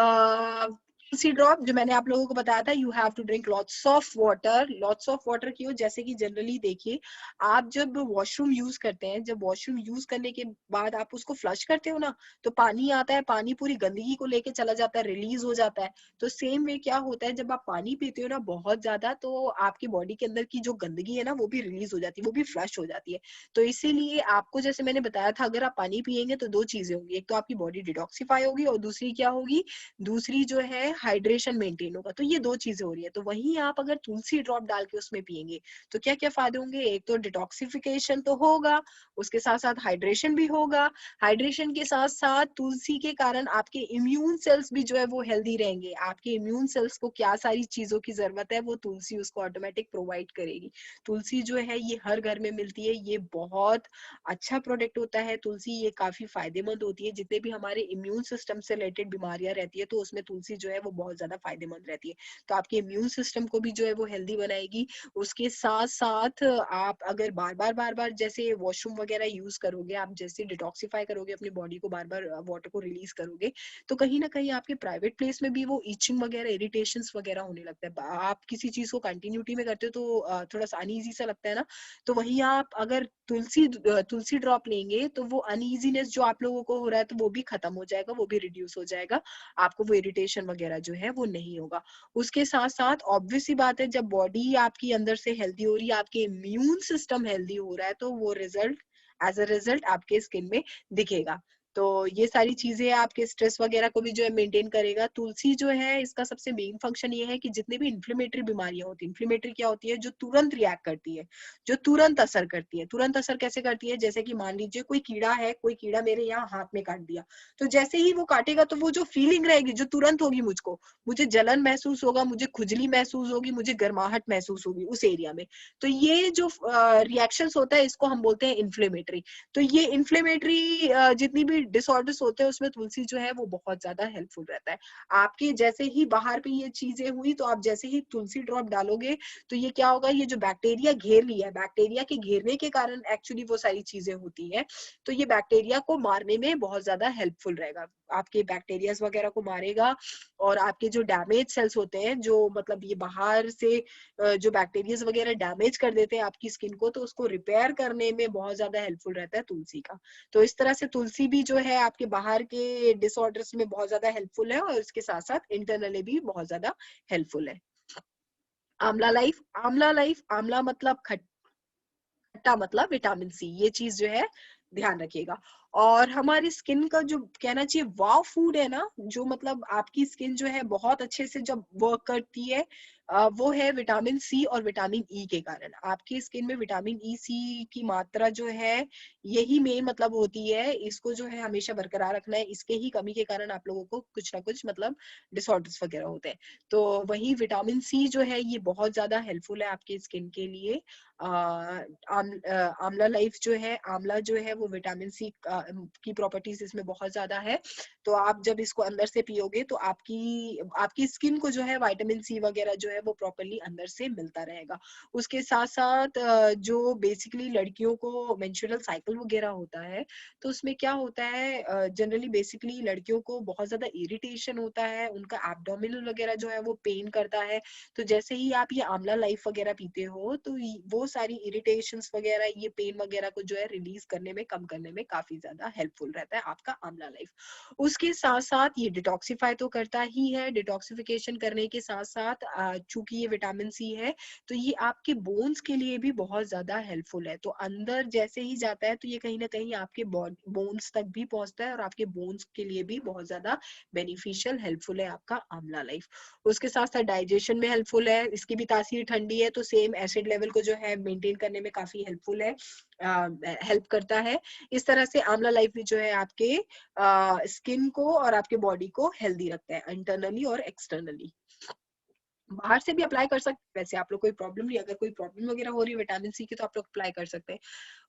तुलसी ड्रॉप जो मैंने आप लोगों को बताया था, you have to drink lots of water. Lots of water क्यों? जैसे कि जनरली देखिए, आप जब वॉशरूम यूज करते हैं, जब वॉशरूम यूज करने के बाद आप उसको फ्लश करते हो ना, तो पानी आता है, पानी पूरी गंदगी को लेके चला जाता है, रिलीज हो जाता है। तो सेम वे क्या होता है, जब आप पानी पीते हो ना बहुत ज्यादा, तो आपकी बॉडी के अंदर की जो गंदगी है ना वो भी रिलीज हो जाती है, वो भी फ्लश हो जाती है। तो इसीलिए आपको, जैसे मैंने बताया था, अगर आप पानी पिएंगे तो दो चीजें होंगी, एक तो आपकी बॉडी डिटॉक्सिफाई होगी और दूसरी क्या होगी, दूसरी जो है हाइड्रेशन मेंटेन होगा। तो ये दो चीजें हो रही है। तो वहीं आप अगर तुलसी ड्रॉप डाल के उसमें पिएंगे तो क्या क्या फायदे होंगे, एक तो डिटॉक्सिफिकेशन तो होगा, उसके साथ साथ हाइड्रेशन भी होगा। हाइड्रेशन के साथ साथ तुलसी के कारण आपके इम्यून सेल्स भी जो है वो हेल्दी रहेंगे। आपके इम्यून सेल्स को क्या सारी चीजों की जरूरत है वो तुलसी उसको ऑटोमेटिक प्रोवाइड करेगी। तुलसी जो है ये हर घर में मिलती है, ये बहुत अच्छा प्रोडक्ट होता है तुलसी, ये काफी फायदेमंद होती है। जितने भी हमारे इम्यून सिस्टम से रिलेटेड बीमारियां रहती है तो उसमें तुलसी जो है वो बहुत ज्यादा फायदेमंद रहती है। तो आपके इम्यून सिस्टम को भी जो है वो हेल्दी बनाएगी। उसके साथ साथ आप अगर बार बार जैसे वॉशरूम वगैरह यूज करोगे, आप जैसे डिटॉक्सिफाई करोगे अपनी बॉडी को, बार बार वाटर को रिलीज करोगे, तो कहीं ना कहीं आपके प्राइवेट प्लेस में भी वो इचिंग वगैरह, इरिटेशंस वगैरह होने लगता है। आप किसी चीज को कंटिन्यूटी में करते हो तो थोड़ा सा अनईजी सा लगता है ना। तो वहीं आप अगर तुलसी ड्रॉप लेंगे तो वो अनईजीनेस जो आप लोगों को हो रहा है तो वो भी खत्म हो जाएगा, वो भी रिड्यूस हो जाएगा। आपको वो इरिटेशन वगैरह जो है वो नहीं होगा। उसके साथ साथ ऑब्वियस सी बात है, जब बॉडी आपकी अंदर से हेल्दी हो रही है, आपके इम्यून सिस्टम हेल्दी हो रहा है, तो वो रिजल्ट, एज अ रिजल्ट आपके स्किन में दिखेगा। तो ये सारी चीजें आपके स्ट्रेस वगैरह को भी जो है मेंटेन करेगा। तुलसी जो है इसका सबसे मेन फंक्शन ये है कि जितने भी इन्फ्लेमेटरी बीमारियां होती है, इन्फ्लेमेटरी क्या होती है, जो तुरंत रिएक्ट करती है, जो तुरंत असर करती है। तुरंत असर कैसे करती है, जैसे कि मान लीजिए कोई कीड़ा है, कोई कीड़ा मेरे यहाँ हाथ में काट दिया, तो जैसे ही वो काटेगा तो वो जो फीलिंग रहेगी जो तुरंत होगी, मुझको, मुझे जलन महसूस होगा, मुझे खुजली महसूस होगी, मुझे गर्माहट महसूस होगी उस एरिया में। तो ये जो रिएक्शंस होता है इसको हम बोलते हैं इन्फ्लेमेटरी। तो ये इन्फ्लेमेटरी जितनी भी डिसऑर्डर्स होते हैं उसमें तुलसी जो है वो बहुत ज्यादा हेल्पफुल रहता है। आपके जैसे ही बाहर पे ये चीजें हुई तो आप जैसे ही तुलसी ड्रॉप डालोगे तो ये क्या होगा, ये जो बैक्टीरिया घेर लिया है, बैक्टीरिया के घेरने के कारण एक्चुअली वो सारी चीजें होती हैं, तो ये बैक्टीरिया को मारने में बहुत ज्यादा हेल्पफुल रहेगा। आपके बैक्टीरियाज वगैरह को मारेगा और आपके जो डैमेज सेल्स होते हैं, जो मतलब ये बाहर से जो बैक्टीरियाज वगैरह डैमेज कर देते हैं आपकी स्किन को, तो उसको रिपेयर करने में बहुत ज्यादा हेल्पफुल रहता है तुलसी का। तो इस तरह से तुलसी भी जो है आपके बाहर के डिसऑर्डर्स में बहुत ज्यादा हेल्पफुल है और इसके साथ साथ इंटरनली भी बहुत ज्यादा हेल्पफुल है। आंवला मतलब खट्टा मतलब विटामिन सी, ये चीज जो है ध्यान रखिएगा। और हमारी स्किन का जो कहना चाहिए वाव फूड है ना, जो मतलब आपकी स्किन जो है बहुत अच्छे से जब वर्क करती है, वो है विटामिन सी और विटामिन ई के कारण। आपकी स्किन में विटामिन ई सी की मात्रा जो है, यही मेन मतलब होती है, इसको जो है हमेशा बरकरार रखना है। इसके ही कमी के कारण आप लोगों को कुछ ना कुछ मतलब डिसऑर्डर्स वगैरह होते हैं। तो वही विटामिन सी जो है ये बहुत ज्यादा हेल्पफुल है आपकी स्किन के लिए। आंवला लाइफ जो है, आंवला जो है वो विटामिन सी की प्रॉपर्टीज इसमें बहुत ज्यादा है। तो आप जब इसको अंदर से पियोगे तो आपकी आपकी स्किन को जो है विटामिन सी वगैरह जो है वो प्रॉपरली अंदर से मिलता रहेगा। उसके साथ साथ जो बेसिकली लड़कियों को मेंस्ट्रुअल साइकिल वगैरह होता है, तो उसमें क्या होता है, जनरली बेसिकली लड़कियों को बहुत ज्यादा इरिटेशन होता है, उनका एब्डोमिनल वगैरह जो है वो पेन करता है। तो जैसे ही आप ये आंवला लाइफ वगैरह पीते हो, तो वो सारी इरिटेशंस वगैरह, ये पेन वगैरह को जो है रिलीज करने में, कम करने में काफी ज्यादा हेल्पफुल रहता है आपका आंवला लाइफ। उसके साथ साथ ये डिटॉक्सिफाई तो करता ही है, डिटॉक्सिफिकेशन करने के साथ साथ चूंकि ये विटामिन सी है, तो ये आपके बोन्स के लिए भी बहुत ज्यादा हेल्पफुल है। तो अंदर जैसे ही जाता है तो ये कहीं ना कहीं आपके बोन्स तक भी पहुंचता है और आपके बोन्स के लिए भी बहुत ज्यादा बेनिफिशियल हेल्पफुल है आपका आंवला लाइफ। उसके साथ साथ डाइजेशन में हेल्पफुल है, इसकी भी तासीर ठंडी है, तो सेम एसिड लेवल को जो है मेंटेन करने में काफी हेल्पफुल है, हेल्प करता है। इस तरह से आंवला लाइफ भी जो है आपके स्किन को और आपके बॉडी को हेल्दी रखता है, इंटरनली और एक्सटर्नली। बाहर से भी अप्लाई कर सकते हैं वैसे, आप लोग कोई प्रॉब्लम नहीं, अगर कोई प्रॉब्लम वगैरह हो रही है विटामिन सी की तो आप लोग अप्लाई कर सकते हैं।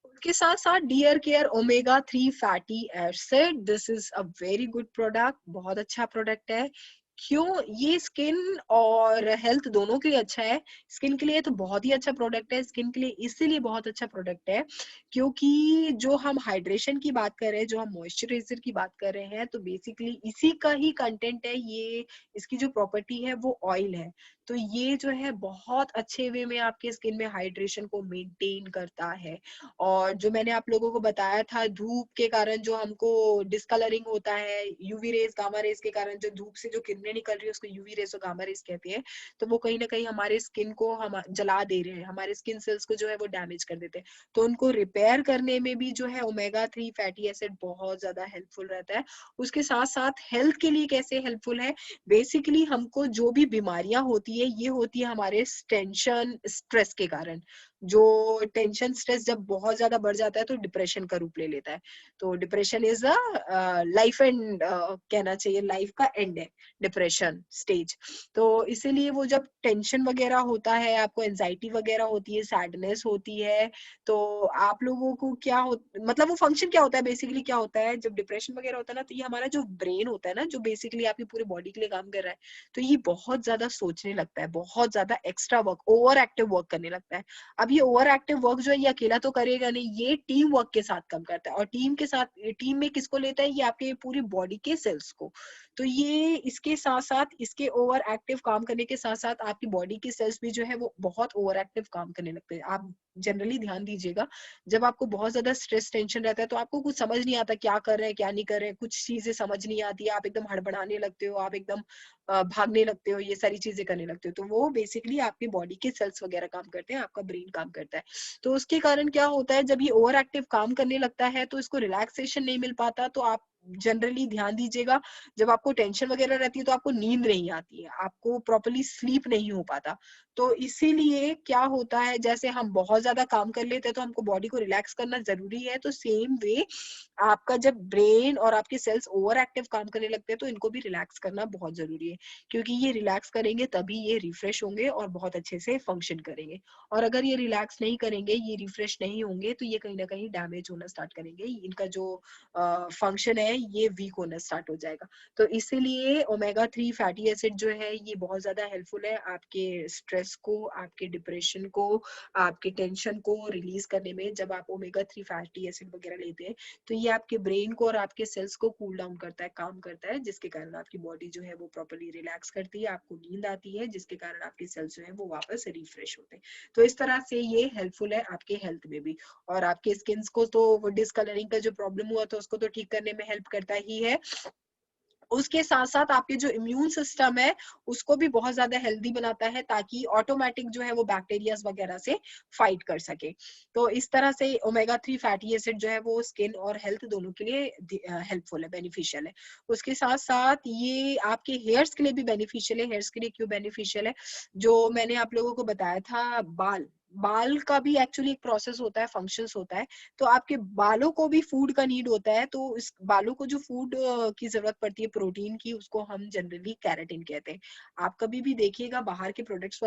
उसके साथ साथ dear care omega 3 fatty acid, this is a very good product, बहुत अच्छा प्रोडक्ट है। क्यों? ये स्किन और हेल्थ दोनों के लिए अच्छा है। स्किन के लिए तो बहुत ही अच्छा प्रोडक्ट है, स्किन के लिए इसीलिए बहुत अच्छा प्रोडक्ट है क्योंकि जो हम हाइड्रेशन की बात कर रहे हैं, जो हम मॉइस्चराइजर की बात कर रहे हैं, तो बेसिकली इसी का ही कंटेंट है ये। इसकी जो प्रॉपर्टी है वो ऑयल है, तो ये जो है बहुत अच्छे वे में आपके स्किन में हाइड्रेशन को मेंटेन करता है। और जो मैंने आप लोगों को बताया था, धूप के कारण जो हमको डिस्कलरिंग होता है, यूवी रेज गामा रेज के कारण जो धूप से जो किरणें निकल रही है उसको यूवी रेज और गामा रेज कहते हैं। तो वो कहीं ना कहीं हमारे स्किन को हम जला दे रहे हैं, हमारे स्किन सेल्स को जो है वो डैमेज कर देते हैं। तो उनको रिपेयर करने में भी जो है ओमेगा 3 फैटी एसिड बहुत ज्यादा हेल्पफुल रहता है। उसके साथ साथ हेल्थ के लिए कैसे हेल्पफुल है, बेसिकली हमको जो भी बीमारियां होती है ये होती है हमारे टेंशन स्ट्रेस के कारण। जो टेंशन स्ट्रेस जब बहुत ज्यादा बढ़ जाता है तो डिप्रेशन का रूप ले लेता है। तो depression is a life and, कहना चाहिए लाइफ का एंड है डिप्रेशन स्टेज। तो इसीलिए वो जब टेंशन वगैरह होता है, आपको एंजाइटी वगैरह होती है, सैडनेस होती है, तो आप लोगों को क्या हो, मतलब वो फंक्शन क्या होता है, बेसिकली क्या होता है जब डिप्रेशन वगैरह होता है ना, तो ये हमारा जो ब्रेन होता है ना, जो बेसिकली आपकी पूरी बॉडी के लिए काम कर रहा है, तो ये बहुत ज्यादा सोचने लगता है, बहुत ज्यादा extra work, over active work करने लगता है। अब ये ओवर एक्टिव वर्क जो है ये अकेला तो करेगा नहीं, ये टीम वर्क के साथ कम करता है। और टीम के साथ, टीम में किसको लेता है, ये आपके पूरी बॉडी के सेल्स को। तो ये इसके साथ साथ, इसके ओवर एक्टिव काम करने के साथ साथ आपकी बॉडी के सेल्स भी जो है वो बहुत ओवर एक्टिव काम करने लगते हैं। आप जनरली ध्यान दीजिएगा, जब आपको बहुत ज्यादा स्ट्रेस टेंशन रहता है तो आपको कुछ समझ नहीं आता क्या कर रहे हैं क्या नहीं कर रहे हैं, कुछ चीजें समझ नहीं आती है, आप एकदम हड़बड़ाने लगते हो, आप एकदम भागने लगते हो, ये सारी चीजें करने लगते हो। तो वो बेसिकली आपकी बॉडी के सेल्स वगैरह काम करते हैं, आपका ब्रेन काम करता है। तो उसके कारण क्या होता है, जब ये ओवर एक्टिव काम करने लगता है तो इसको रिलैक्सेशन नहीं मिल पाता। तो आप जनरली ध्यान दीजिएगा, जब आपको टेंशन वगैरह रहती है तो आपको नींद नहीं आती है, आपको प्रॉपर्ली स्लीप नहीं हो पाता। तो इसीलिए क्या होता है, जैसे हम बहुत ज्यादा काम कर लेते हैं तो हमको बॉडी को रिलैक्स करना जरूरी है, तो सेम वे आपका जब ब्रेन और आपके सेल्स ओवर एक्टिव काम करने लगते हैं तो इनको भी रिलैक्स करना बहुत जरूरी है, क्योंकि ये रिलैक्स करेंगे तभी ये रिफ्रेश होंगे और बहुत अच्छे से फंक्शन करेंगे। और अगर ये रिलैक्स नहीं करेंगे, ये रिफ्रेश नहीं होंगे, तो ये कहीं ना कहीं डैमेज होना स्टार्ट करेंगे, इनका जो फंक्शन है ये वीक होना स्टार्ट हो जाएगा। तो इसीलिए ओमेगा 3 फैटी एसिड जो है ये बहुत ज्यादा हेल्पफुल है आपके स्ट्रेस को, आपके डिप्रेशन को, आपके टेंशन को रिलीज करने में। जब आप ओमेगा 3 फैटी एसिड वगैरह लेते हैं तो ये आपके ब्रेन को और आपके सेल्स को कूल डाउन करता है, काम करता है, जिसके कारण आपकी बॉडी जो है वो प्रॉपर्ली रिलैक्स करती है, आपको नींद आती है, जिसके कारण आपके सेल्स जो है वो वापस रिफ्रेश होते हैं। तो इस तरह से ये हेल्पफुल है आपके हेल्थ में भी। और आपके स्किन को तो वो डिस्कलरिंग का जो प्रॉब्लम हुआ था उसको तो ठीक करने में हेल्प करता ही है, उसके साथ साथ आपके जो इम्यून सिस्टम है उसको भी बहुत ज्यादा हेल्दी बनाता है, ताकि ऑटोमेटिक जो है वो बैक्टीरियाज वगैरह से फाइट कर सके। तो इस तरह से ओमेगा 3 फैटी एसिड जो है वो स्किन और हेल्थ दोनों के लिए हेल्पफुल है, बेनिफिशियल है। उसके साथ साथ ये आपके हेयर्स के लिए भी बेनिफिशियल है। हेयर्स के लिए क्यों बेनिफिशियल है? जो मैंने आप लोगों को बताया था, बाल बाल का भी एक्चुअली एक प्रोसेस होता है, फंक्शंस होता है। तो आपके बालों को भी फूड का नीड होता है, तो इस बालों को जो फूड की जरूरत पड़ती है प्रोटीन की, उसको हम जनरली कैरेटिन कहते हैं। आप कभी भी देखिएगा बाहर के प्रोडक्ट्स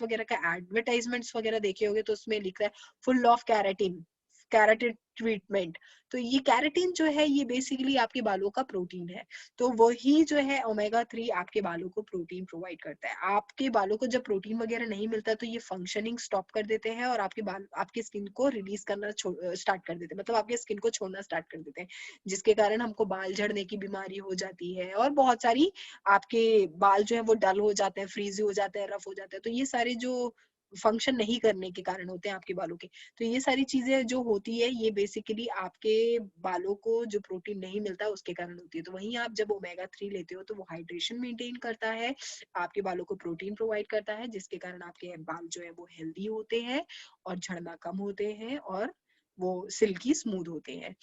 वगैरह का एडवर्टाइजमेंट्स वगैरह देखे होंगे तो उसमें लिखा है full of keratin, keratin treatment. तो ये कैरेटिन जो है ये बेसिकली आपके बालों का प्रोटीन है। तो वही जो है ओमेगा 3 आपके बालों को प्रोटीन प्रोवाइड करता है। आपके बालों को जब प्रोटीन वगैरह नहीं मिलता तो ये फंक्शनिंग स्टॉप कर देते हैं और आपके बाल आपके स्किन को रिलीज करना स्टार्ट कर देते हैं, मतलब आपके स्किन को छोड़ना स्टार्ट कर देते हैं, जिसके कारण हमको बाल झड़ने की बीमारी हो जाती है और बहुत सारी आपके बाल जो है वो डल हो जाते हैं, फ्रीजी हो जाते हैं, रफ हो जाते हैं। तो ये सारे जो फंक्शन नहीं करने के कारण होते हैं आपके बालों के। तो ये सारी चीजें जो होती है ये बेसिकली आपके बालों को जो प्रोटीन नहीं मिलता उसके कारण होती है। तो वहीं आप जब ओमेगा 3 लेते हो तो वो हाइड्रेशन मेंटेन करता है, आपके बालों को प्रोटीन प्रोवाइड करता है, जिसके कारण आपके बाल जो है वो हेल्दी होते हैं और झड़ना कम होते हैं और वो सिल्की स्मूथ होते हैं।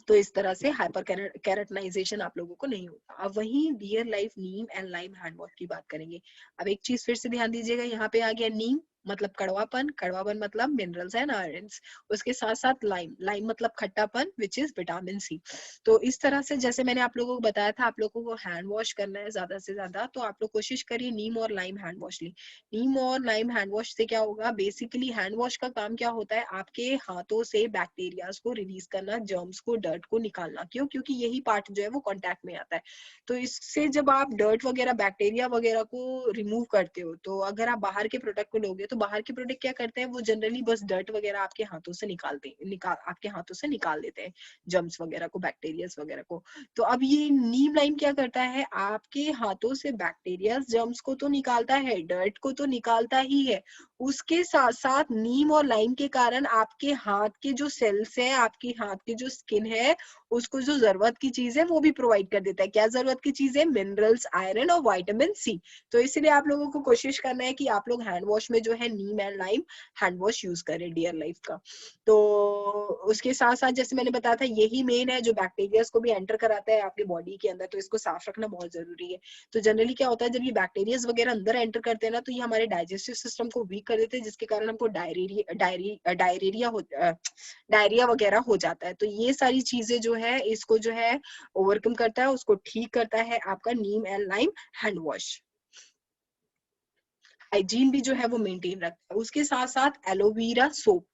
तो इस तरह से हाइपर कैरेटनाइजेशन आप लोगों को नहीं होता। अब वहीं dear life neem and lime hand wash की बात करेंगे। अब एक चीज फिर से ध्यान दीजिएगा, यहाँ पे आ गया नीम मतलब कड़वापन, कड़वापन मतलब मिनरल्स एंड आयरन्स। उसके साथ साथ लाइम, लाइम मतलब खट्टापन विच इज विटामिन सी। तो इस तरह से जैसे मैंने आप लोगों को बताया था, आप लोगों को हैंड वॉश करना है ज्यादा से ज्यादा, तो आप लोग कोशिश करिए नीम और लाइम हैंड वॉश ली। नीम और लाइम हैंड वॉश से क्या होगा, बेसिकली हैंड वॉश का काम क्या होता है, आपके हाथों से बैक्टीरियाज को रिलीज करना, जर्म्स को, डर्ट को निकालना। क्यों? क्योंकि यही पार्ट जो है वो कांटेक्ट में आता है। तो इससे जब आप डर्ट वगैरह, बैक्टीरिया वगैरह को रिमूव करते हो, तो अगर आप बाहर के प्रोडक्ट को लोगे तो बाहर के प्रोडक्ट क्या करते हैं, वो जनरली बस डर्ट वगैरह आपके हाथों से आपके हाथों से निकाल देते हैं, जर्म्स वगैरह को, बैक्टीरियाज वगैरह को। तो अब ये नीम लाइम क्या करता है, आपके हाथों से बैक्टीरिया, जर्म्स को तो निकालता है, डर्ट को तो निकालता ही है, उसके साथ साथ नीम और लाइम के कारण आपके हाथ के जो सेल्स है, आपके हाथ की जो स्किन है, उसको जो जरूरत की चीज है वो भी प्रोवाइड कर देता है। क्या जरूरत की चीज है? मिनरल्स, आयरन और विटामिन सी। तो इसलिए आप लोगों को कोशिश करना है कि आप लोग हैंड वॉश में जो है neem and lime hand wash use करें डियर लाइफ का। तो उसके साथ साथ जैसे मैंने बताया था, यही मेन है जो बैक्टीरियाज को भी एंटर कराता है आपके बॉडी के अंदर, तो इसको साफ रखना बहुत जरूरी है। तो जनरली क्या होता है, जब ये बैक्टीरियाज वगैरह अंदर एंटर करते हैं ना, तो ये हमारे डाइजेस्टिव सिस्टम को वीक कर देते हैं, जिसके कारण हमको डायरिया वगैरह हो जाता है। तो ये सारी चीजें जो है इसको जो है ओवरकम करता है, उसको ठीक करता है आपका neem and lime hand wash. Hygiene भी जो है वो मेंटेन रखता है। उसके साथ साथ एलोवेरा सोप,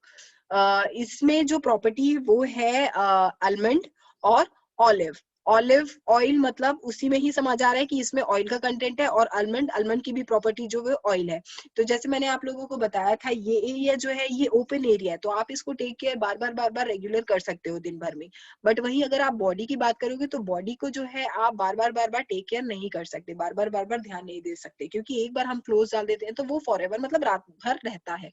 इसमें जो प्रॉपर्टी वो है आलमंड और ऑलिव। ऑलिव ऑयल मतलब उसी में ही समझ आ रहा है कि इसमें ऑयल का कंटेंट है, और आलमंड, आलमंड की भी प्रॉपर्टी जो वो ऑयल है। तो जैसे मैंने आप लोगों को बताया था, ये एरिया जो है ये ओपन एरिया है, तो आप इसको टेक केयर बार बार रेगुलर कर सकते हो दिन भर में। बट वहीं अगर आप बॉडी की बात करोगे तो बॉडी को जो है आप बार बार टेक केयर नहीं कर सकते, बार बार ध्यान नहीं दे सकते, क्योंकि एक बार हम क्लोज डाल देते हैं तो वो फॉरएवर मतलब रात भर रहता है।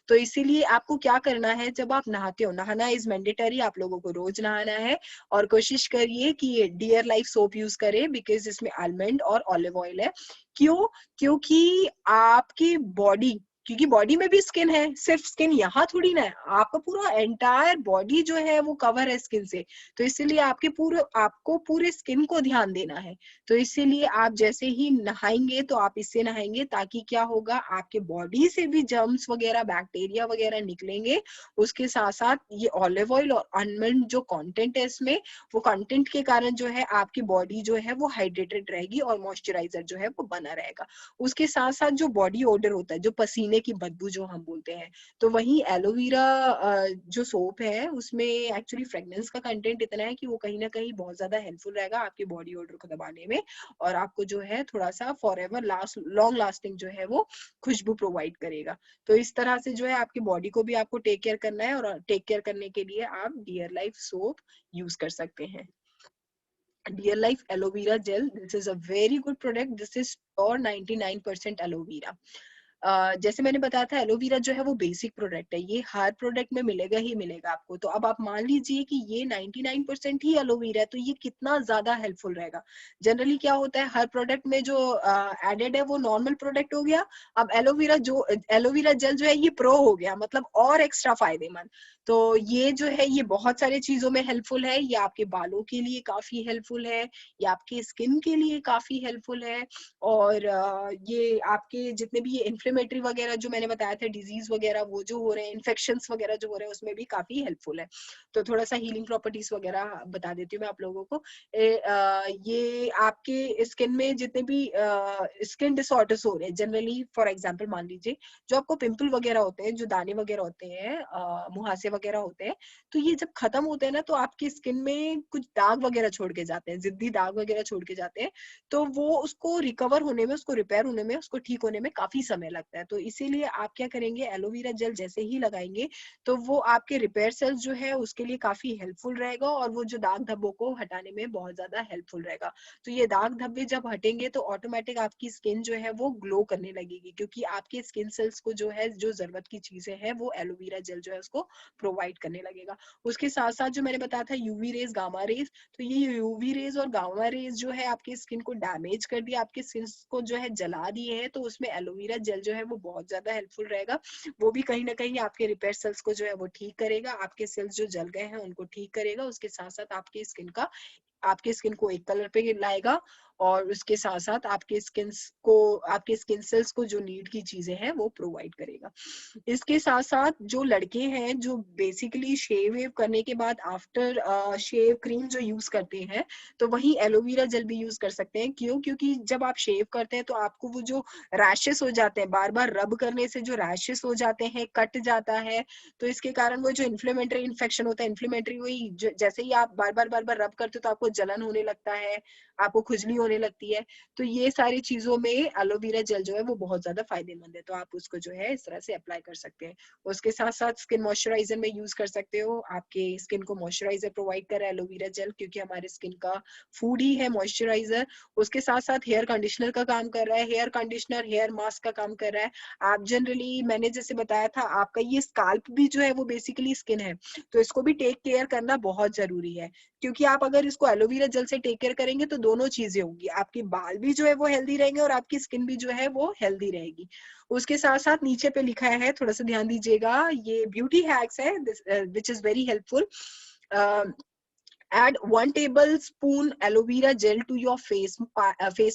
तो इसीलिए आपको क्या करना है, जब आप नहाते हो, नहाना इज मैंडेटरी, आप लोगों को रोज नहाना है। और कोशिश करिए कि डियर लाइफ सोप यूज करें, बिकॉज इसमें आलमंड और ऑलिव ऑयल है। क्यों? क्योंकि आपकी बॉडी, क्योंकि बॉडी में भी स्किन है, सिर्फ स्किन यहाँ थोड़ी ना है, आपका पूरा एंटायर बॉडी जो है वो कवर है स्किन से। तो इसीलिए आपको पूरे स्किन को ध्यान देना है। तो इसीलिए आप जैसे ही नहाएंगे तो आप इससे नहाएंगे, ताकि क्या होगा, आपके बॉडी से भी जर्म्स वगैरह, बैक्टीरिया वगैरह निकलेंगे। उसके साथ साथ ये ऑलिव ऑयल और आलमंड जो कंटेंट है इसमें, वो कंटेंट के कारण जो है आपकी बॉडी जो है वो हाइड्रेटेड रहेगी और मॉइस्चराइजर जो है वो बना रहेगा। उसके साथ साथ जो बॉडी ओडर होता है, जो पसीने पसीने की बदबू जो हम बोलते हैं। तो वहीं एलोवेरा जो सोप है उसमें एक्चुअली फ्रेग्रेंस का कंटेंट इतना है कि वो कहीं न कहीं बहुत ज़्यादा हेल्पफुल रहेगा आपके बॉडी ओडर को दबाने में, और आपको जो है थोड़ा-सा फॉरएवर लॉन्ग लास्टिंग जो है वो खुशबू प्रोवाइड करेगा। तो इस तरह से जो है आपकी बॉडी को भी आपको टेक केयर करना है, और टेक केयर करने के लिए आप डियर लाइफ सोप यूज़ कर सकते हैं। Dear Life Aloe Vera Gel. This is a very good product. This is for 99% aloe vera. जैसे मैंने बताया था एलोवेरा जो है वो बेसिक प्रोडक्ट है, ये हर प्रोडक्ट में मिलेगा ही मिलेगा आपको। तो अब आप मान लीजिए कि ये 99% ही एलोवेरा है, तो ये कितना ज्यादा हेल्पफुल रहेगा। जनरली क्या होता है, हर प्रोडक्ट में जो एडेड है वो नॉर्मल प्रोडक्ट हो गया, अब एलोवेरा जेल जो है ये प्रो हो गया, मतलब और एक्स्ट्रा फायदेमंद। तो ये जो है ये बहुत सारे चीजों में हेल्पफुल है, ये आपके बालों के लिए काफी हेल्पफुल है, ये आपके स्किन के लिए काफी हेल्पफुल है, और ये आपके जितने भी ये इन्फ्लेमेटरी वगैरह जो मैंने बताया था, डिजीज वगैरह वो जो हो रहे हैं, इन्फेक्शंस वगैरह जो हो रहे हैं, उसमें भी काफी हेल्पफुल है। तो थोड़ा सा हीलिंग प्रॉपर्टीज वगैरह बता देती हूँ मैं आप लोगों को। ये आपके स्किन में जितने भी स्किन डिसऑर्डर्स हो रहे हैं, जनरली फॉर एग्जांपल मान लीजिए जो आपको पिंपल वगैरह होते हैं, जो दाने वगैरह होते हैं, मुहासे वगैरह होते हैं, तो ये जब खत्म होते हैं ना, तो आपकी स्किन में कुछ दाग वगैरह छोड़ के जाते हैं, जिद्दी दाग वगैरह छोड़ के जाते हैं। तो वो उसको रिकवर होने में, उसको रिपेयर होने में, उसको ठीक होने में काफी समय लगता है। तो इसीलिए आप क्या करेंगे, एलोवेरा जेल जैसे ही लगाएंगे तो वो आपके रिपेयर सेल्स जो है उसके लिए काफी हेल्पफुल रहेगा, और वो जो दाग धब्बों को हटाने में बहुत ज्यादा हेल्पफुल रहेगा। तो ये दाग धब्बे जब हटेंगे तो ऑटोमेटिक आपकी स्किन जो है वो ग्लो करने लगेगी, क्योंकि आपके स्किन सेल्स को जो है जो जरूरत की चीजें हैं वो एलोवेरा जेल जो है उसको प्रोवाइड करने लगेगा। उसके साथ साथ जो मैंने बताया था यूवी रेज, गामा रेज, तो ये यूवी रेज और गामा रेज जो है आपकी स्किन को डैमेज कर दिया, आपके स्किन को जो है जला दिए हैं, तो उसमें एलोवेरा जेल जो है वो बहुत ज्यादा हेल्पफुल रहेगा। वो भी कहीं ना कहीं आपके रिपेयर सेल्स को जो है वो ठीक करेगा, आपके सेल्स जो जल गए हैं उनको ठीक करेगा, उसके साथ साथ आपके स्किन को एक कलर पे लाएगा, और उसके साथ साथ आपके स्किन सेल्स को जो नीड की चीजें हैं वो प्रोवाइड करेगा। इसके साथ साथ जो लड़के हैं जो बेसिकली शेव वेव करने के बाद आफ्टर शेव क्रीम जो यूज करते हैं, तो वही एलोवेरा जेल भी यूज कर सकते हैं। क्यों? क्योंकि जब आप शेव करते हैं तो आपको वो जो रैशेस हो जाते हैं, बार बार रब करने से जो रैशेस हो जाते हैं, कट जाता है, तो इसके कारण वो जो इन्फ्लेमेटरी इन्फेक्शन होता है, इन्फ्लेमेटरी वही जैसे ही आप बार बार रब करते हो तो आपको जलन होने लगता है, आपको खुजली होने लगती है। तो ये सारी चीजों में एलोवेरा जेल जो है वो बहुत ज्यादा फायदेमंद है, तो आप उसको जो है इस तरह से अप्लाई कर सकते हैं। उसके साथ साथ स्किन मॉइस्चराइजर में यूज कर सकते हो, आपके स्किन को मॉइस्चराइजर प्रोवाइड कर रहा है एलोवेरा जेल, क्योंकि हमारे स्किन का फूड ही है मॉइस्चराइजर। उसके साथ साथ हेयर कंडीशनर का काम कर रहा है, हेयर कंडीशनर, हेयर मास्क का काम कर रहा है। आप जनरली मैंने जैसे बताया था, आपका ये स्काल्प भी जो है वो बेसिकली स्किन है, तो इसको भी टेक केयर करना बहुत जरूरी है, क्योंकि आप अगर इसको एलोवेरा जेल से टेक केयर करेंगे तो दोनों चीजें होंगी, आपके बाल भी जो है वो हेल्दी रहेंगे और आपकी स्किन भी जो है वो हेल्दी रहेगी। उसके साथ साथ नीचे पे लिखा है, थोड़ा सा ध्यान दीजिएगा, ये ब्यूटी हैक्स है which is very helpful. Add 1 tablespoon aloe vera gel to your face